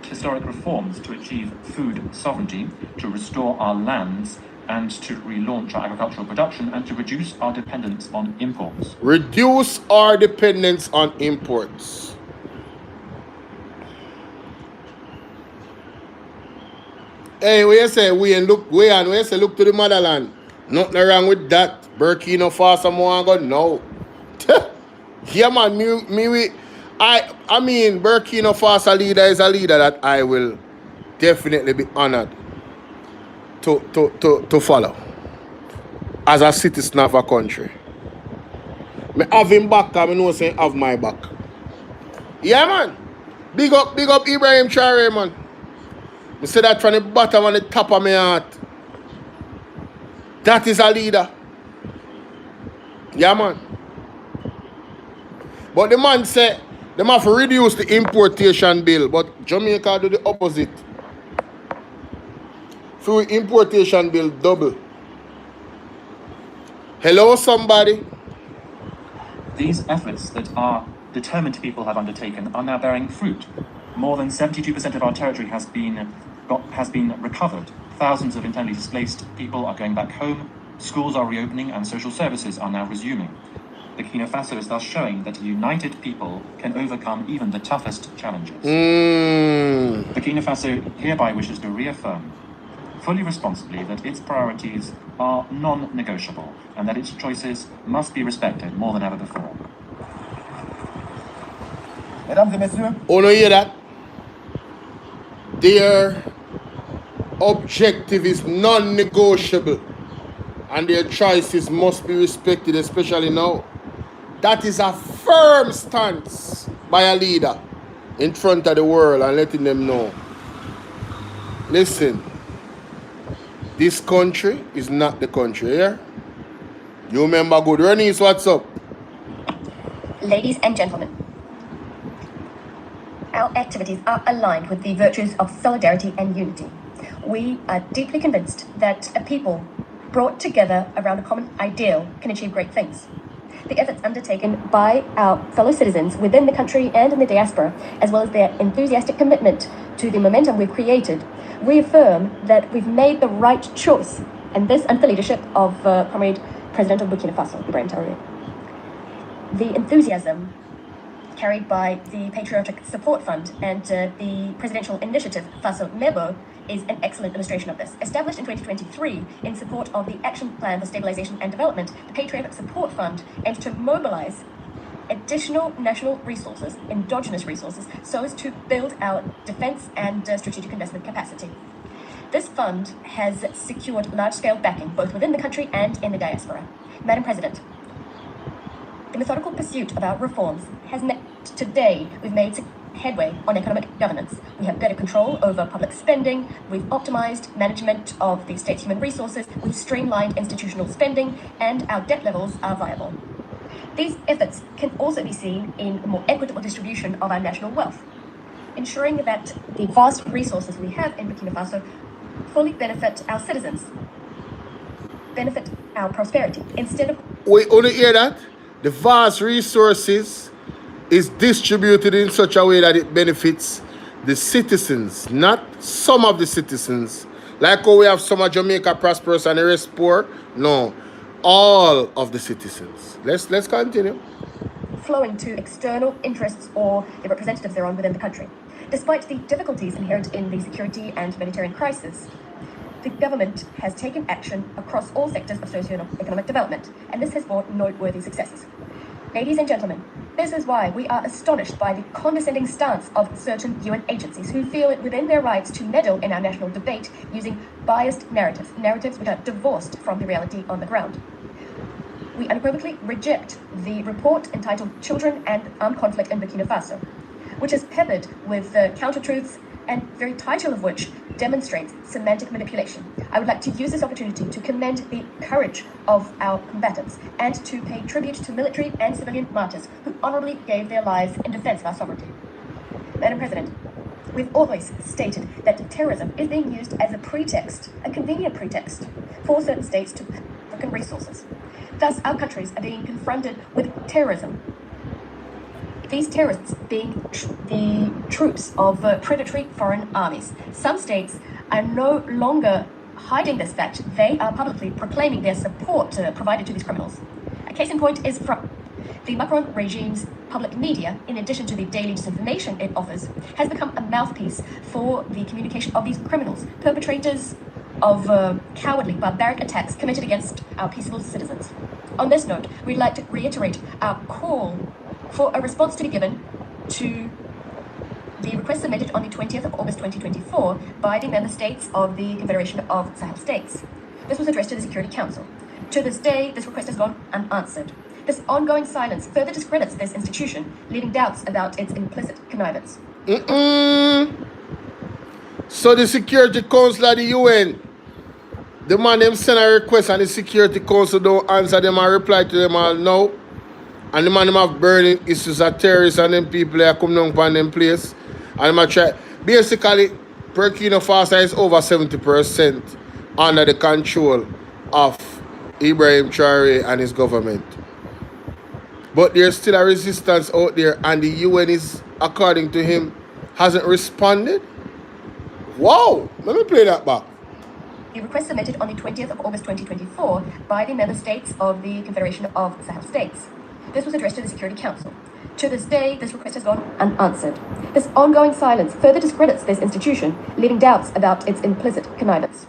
Historic reforms to achieve food sovereignty, to restore our lands, and to relaunch our agricultural production, and to reduce our dependence on imports. Reduce our dependence on imports. Hey, where you say we and look, where you say look to the motherland? Nothing wrong with that. Burkina Faso, more go no. Yeah, man, I mean, Burkina Faso leader is a leader that I will definitely be honored to follow as a citizen of a country. Me have him back, because I know say have my back. Yeah, man. Big up Ibrahim Traoré, man. I say that from the bottom and the top of my heart. That is a leader. Yeah, man. But the man said they have to reduce the importation bill, but Jamaica do the opposite. Through importation bill double. Hello, somebody. These efforts that are determined people have undertaken are now bearing fruit. More than 72% of our territory has been recovered. Thousands of internally displaced people are going back home. Schools are reopening and social services are now resuming. Burkina Faso is thus showing that united people can overcome even the toughest challenges. Burkina Faso hereby wishes to reaffirm, fully responsibly, that its priorities are non-negotiable and that its choices must be respected more than ever before. Wanna hear that? Their objective is non-negotiable and their choices must be respected, especially now. That is a firm stance by a leader in front of the world and letting them know. Listen, this country is not the country here. You remember good. Bernice, what's up? Ladies and gentlemen, our activities are aligned with the virtues of solidarity and unity. We are deeply convinced that a people brought together around a common ideal can achieve great things. The efforts undertaken by our fellow citizens within the country and in the diaspora, as well as their enthusiastic commitment to the momentum we've created, reaffirm that we've made the right choice, and this under the leadership of Comrade President of Burkina Faso, Ibrahim Traoré. The enthusiasm carried by the Patriotic Support Fund and the Presidential Initiative Faso Mebo is an excellent illustration of this. Established in 2023 in support of the Action Plan for Stabilization and Development, the Patriotic Support Fund aims to mobilize additional national resources, endogenous resources, so as to build our defense and strategic investment capacity. This fund has secured large-scale backing both within the country and in the diaspora. Madam President, the methodical pursuit of our reforms has meant today we've made headway on economic governance. We have better control over public spending, we've optimized management of the state's human resources, we've streamlined institutional spending, and our debt levels are viable. These efforts can also be seen in a more equitable distribution of our national wealth, ensuring that the vast resources we have in Burkina Faso fully benefit our citizens, benefit our prosperity, instead of... We only hear that? The vast resources is distributed in such a way that it benefits the citizens, not some of the citizens. Like how we have some of Jamaica prosperous and the rest poor. No, all of the citizens. Let's continue. Flowing to external interests or the representatives thereon within the country. Despite the difficulties inherent in the security and humanitarian crisis, the government has taken action across all sectors of socio-economic development, and this has brought noteworthy successes. Ladies and gentlemen, this is why we are astonished by the condescending stance of certain UN agencies who feel it within their rights to meddle in our national debate using biased narratives which are divorced from the reality on the ground. We unequivocally reject the report entitled Children and Armed Conflict in Burkina Faso, which is peppered with counter-truths and very title of which demonstrates semantic manipulation. I would like to use this opportunity to commend the courage of our combatants and to pay tribute to military and civilian martyrs who honorably gave their lives in defense of our sovereignty. Madam President, we've always stated that terrorism is being used as a pretext, a convenient pretext, for certain states to African resources. Thus, our countries are being confronted with terrorism. These terrorists being the troops of predatory foreign armies. Some states are no longer hiding this fact. They are publicly proclaiming their support provided to these criminals. A case in point is from the Macron regime's public media, in addition to the daily disinformation it offers, has become a mouthpiece for the communication of these criminals, perpetrators of cowardly, barbaric attacks committed against our peaceful citizens. On this note, we'd like to reiterate our call for a response to be given to the request submitted on the 20th of August 2024 by the member states of the Confederation of Sahel States. This was addressed to the Security Council. To this day, this request has gone unanswered. This ongoing silence further discredits this institution, leaving doubts about its implicit connivance. So the Security Council of the UN, the man them send a request and the Security Council don't answer them and reply to them all no. And the man them have burning issues of terrorists and them people that come down upon them place. And them try. Basically, Burkina Faso is over 70% under the control of Ibrahim Traoré and his government. But there's still a resistance out there, and the UN is, according to him, hasn't responded. Wow, let me play that back. The request submitted on the 20th of August 2024 by the member states of the Confederation of Sahel States. This was addressed to the Security Council. To this day, this request has gone unanswered. This ongoing silence further discredits this institution, leaving doubts about its implicit connivance.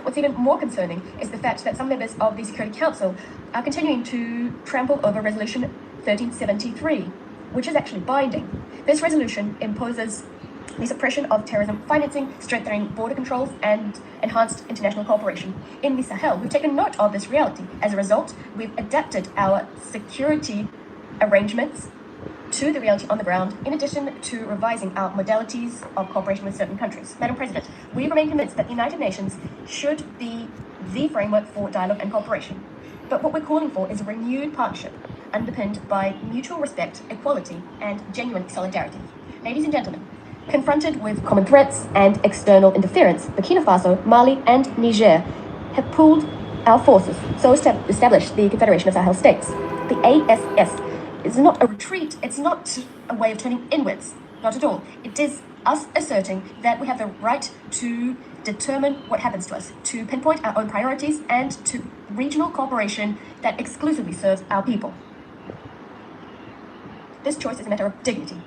What's even more concerning is the fact that some members of the Security Council are continuing to trample over Resolution 1373, which is actually binding. This resolution imposes the suppression of terrorism financing, strengthening border controls, and enhanced international cooperation in the Sahel. We've taken note of this reality. As a result, we've adapted our security arrangements to the reality on the ground, in addition to revising our modalities of cooperation with certain countries. Madam President, we remain convinced that the United Nations should be the framework for dialogue and cooperation. But what we're calling for is a renewed partnership, underpinned by mutual respect, equality, and genuine solidarity. Ladies and gentlemen, confronted with common threats and external interference, Burkina Faso, Mali, and Niger have pooled our forces so as to establish the Confederation of Sahel States. The ASS is not a retreat, it's not a way of turning inwards, not at all. It is us asserting that we have the right to determine what happens to us, to pinpoint our own priorities, and to regional cooperation that exclusively serves our people. This choice is a matter of dignity.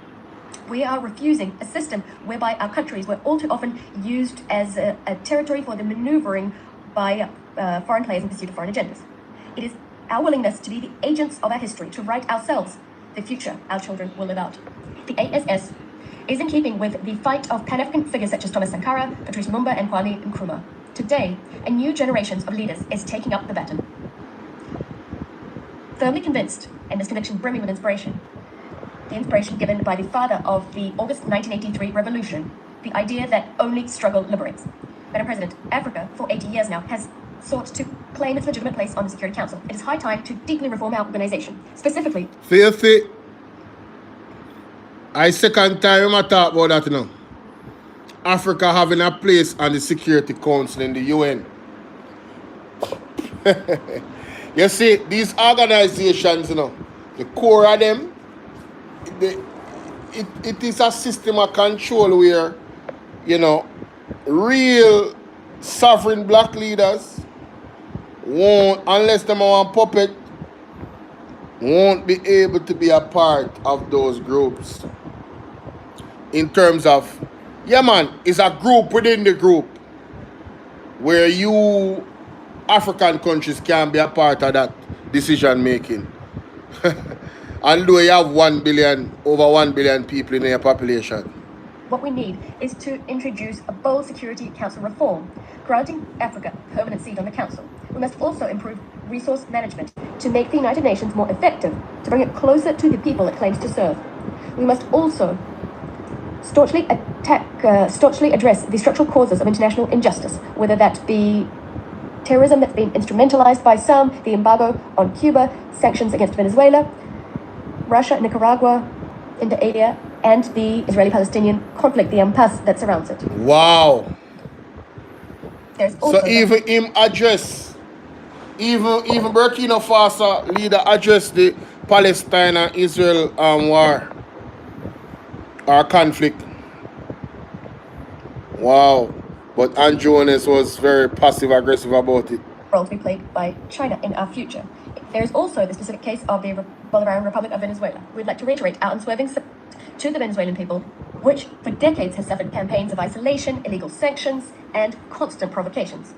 We are refusing a system whereby our countries were all too often used as a territory for the maneuvering by foreign players in pursuit of foreign agendas. It is our willingness to be the agents of our history, to write ourselves the future our children will live out. The ASS is in keeping with the fight of Pan-African figures such as Thomas Sankara, Patrice Lumumba, and Kwame Nkrumah. Today, a new generation of leaders is taking up the baton. Firmly convinced, and this conviction brimming with inspiration, the inspiration given by the father of the August 1983 revolution, the idea that only struggle liberates. Madam President, Africa, for 80 years now, has sought to claim its legitimate place on the Security Council. It is high time to deeply reform our organization, specifically... Filthy. I second time I talk about that now. Africa having a place on the Security Council in the UN. You see, these organizations, the core of them, it is a system of control where, real sovereign black leaders won't, unless them are one puppet, won't be able to be a part of those groups. In terms of, it's a group within the group where you African countries can be a part of that decision making. Although you have over 1 billion people in your population. What we need is to introduce a bold Security Council reform, granting Africa a permanent seat on the Council. We must also improve resource management to make the United Nations more effective, to bring it closer to the people it claims to serve. We must also staunchly address the structural causes of international injustice, whether that be terrorism that's been instrumentalized by some, the embargo on Cuba, sanctions against Venezuela, Russia, Nicaragua, Indonesia, and the Israeli-Palestinian conflict, the impasse that surrounds it. Wow. There's also so even him address, even Burkina Faso leader address the Palestine and Israel war or conflict. Wow. But Andrew was very passive-aggressive about it. Role to be played by China in our future. There is also the specific case of the Bolivarian Republic of Venezuela. We'd like to reiterate our unswerving support to the Venezuelan people, which for decades has suffered campaigns of isolation, illegal sanctions, and constant provocations.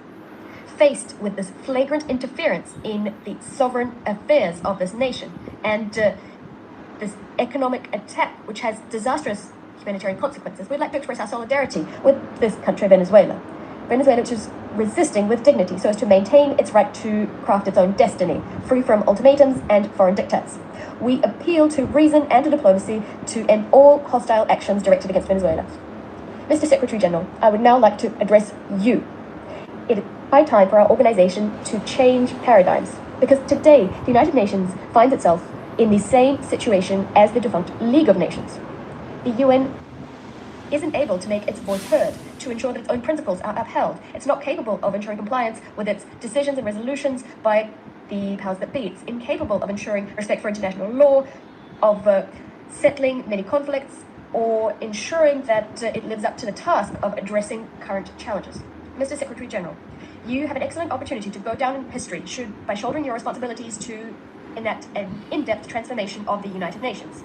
Faced with this flagrant interference in the sovereign affairs of this nation and this economic attack, which has disastrous humanitarian consequences, we'd like to express our solidarity with this country, Venezuela. Venezuela, which is resisting with dignity so as to maintain its right to craft its own destiny, free from ultimatums and foreign diktats. We appeal to reason and to diplomacy to end all hostile actions directed against Venezuela. Mr. Secretary General, I would now like to address you. It is high time for our organization to change paradigms, because today the United Nations finds itself in the same situation as the defunct League of Nations. The UN isn't able to make its voice heard, to ensure that its own principles are upheld. It's not capable of ensuring compliance with its decisions and resolutions by the powers that be. It's incapable of ensuring respect for international law, of settling many conflicts, or ensuring that it lives up to the task of addressing current challenges. Mr. Secretary General, you have an excellent opportunity to go down in history by shouldering your responsibilities to enact an in-depth transformation of the United Nations,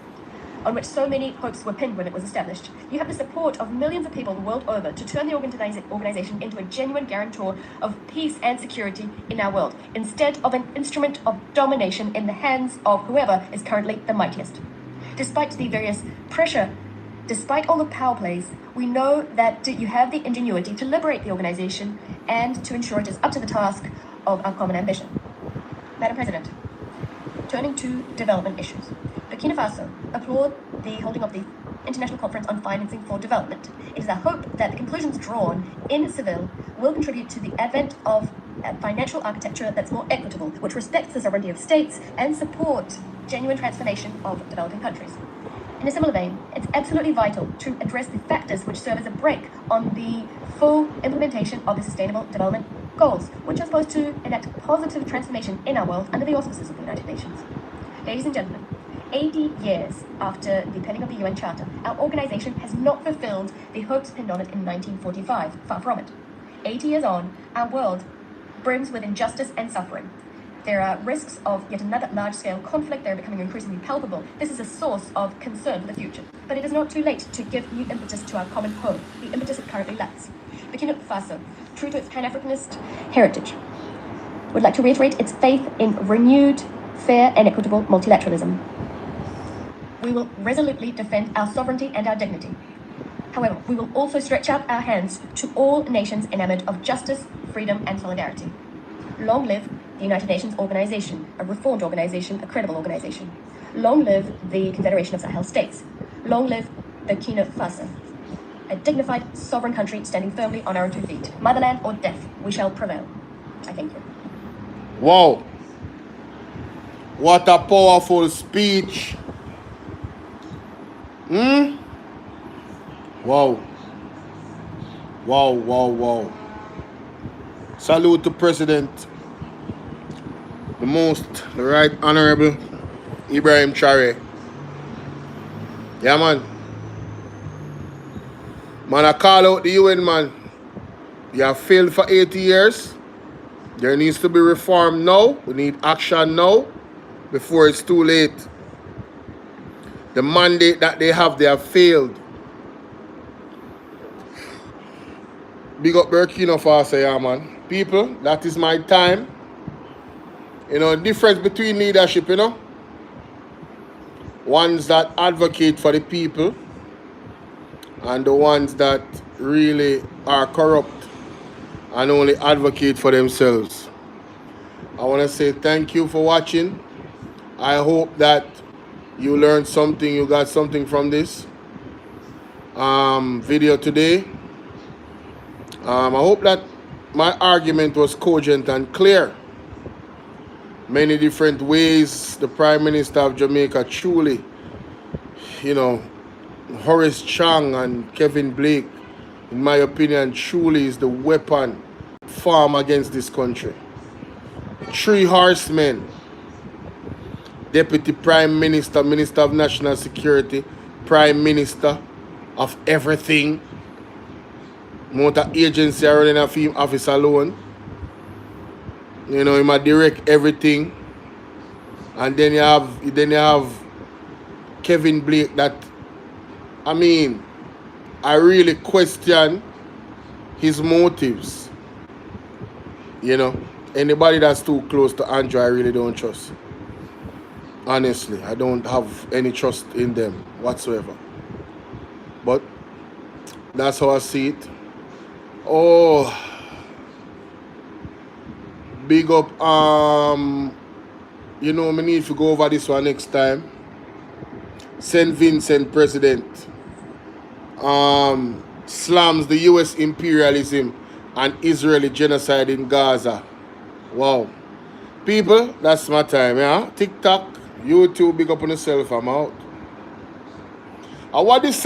on which so many hopes were pinned when it was established. You have the support of millions of people the world over to turn the organization into a genuine guarantor of peace and security in our world, instead of an instrument of domination in the hands of whoever is currently the mightiest. Despite the various pressure, despite all the power plays, we know that you have the ingenuity to liberate the organization and to ensure it is up to the task of our common ambition. Madam President, turning to development issues, Burkina Faso applaud the holding of the International Conference on Financing for Development. It is our hope that the conclusions drawn in Seville will contribute to the advent of a financial architecture that's more equitable, which respects the sovereignty of states and supports genuine transformation of developing countries. In a similar vein, it's absolutely vital to address the factors which serve as a brake on the full implementation of the Sustainable Development Goals, which are supposed to enact positive transformation in our world under the auspices of the United Nations. Ladies and gentlemen, 80 years after the penning of the UN Charter, our organization has not fulfilled the hopes pinned on it in 1945, far from it. 80 years on, our world brims with injustice and suffering. There are risks of yet another large-scale conflict. They're becoming increasingly palpable. This is a source of concern for the future. But it is not too late to give new impetus to our common home, the impetus it currently lacks. Burkina Faso, true to its Pan-Africanist heritage, would like to reiterate its faith in renewed, fair and equitable multilateralism. We will resolutely defend our sovereignty and our dignity. However, we will also stretch out our hands to all nations enamored of justice, freedom and solidarity. Long live the United Nations organization, a reformed organization, a credible organization. Long live the Confederation of Sahel States. Long live Burkina Faso, a dignified, sovereign country standing firmly on our own 2 feet. Motherland or death, we shall prevail. I thank you. Wow. What a powerful speech. Wow. Wow, wow, wow. Salute to President, the Right Honorable Ibrahim Traoré. Yeah, man. Man, I call out the UN, man. You have failed for 80 years. There needs to be reform now. We need action now before it's too late. The mandate that they have failed. Big up Burkina Faso, yeah, man. People, that is my time. You know, difference between leadership, you know. Ones that advocate for the people and the ones that really are corrupt and only advocate for themselves. I want to say thank you for watching. I hope that you learned something, you got something from this video today. I hope that my argument was cogent and clear. Many different ways the Prime Minister of Jamaica truly, you know, Horace Chang and Kevin Blake, in my opinion, truly is the weapon formed against this country. 3 horsemen, Deputy Prime Minister, Minister of National Security, Prime Minister of everything, motor agency running a film office alone. You know, he might direct everything. And then you have Kevin Blake that, I mean, I really question his motives. You know, anybody that's too close to Andrew, I really don't trust. Honestly, I don't have any trust in them whatsoever. But that's how I see it. Oh, big up, you know, I need to go over this one next time. St. Vincent president slams the US imperialism and Israeli genocide in Gaza. Wow. People, that's my time, yeah? TikTok, YouTube, big up on yourself, I'm out. I want this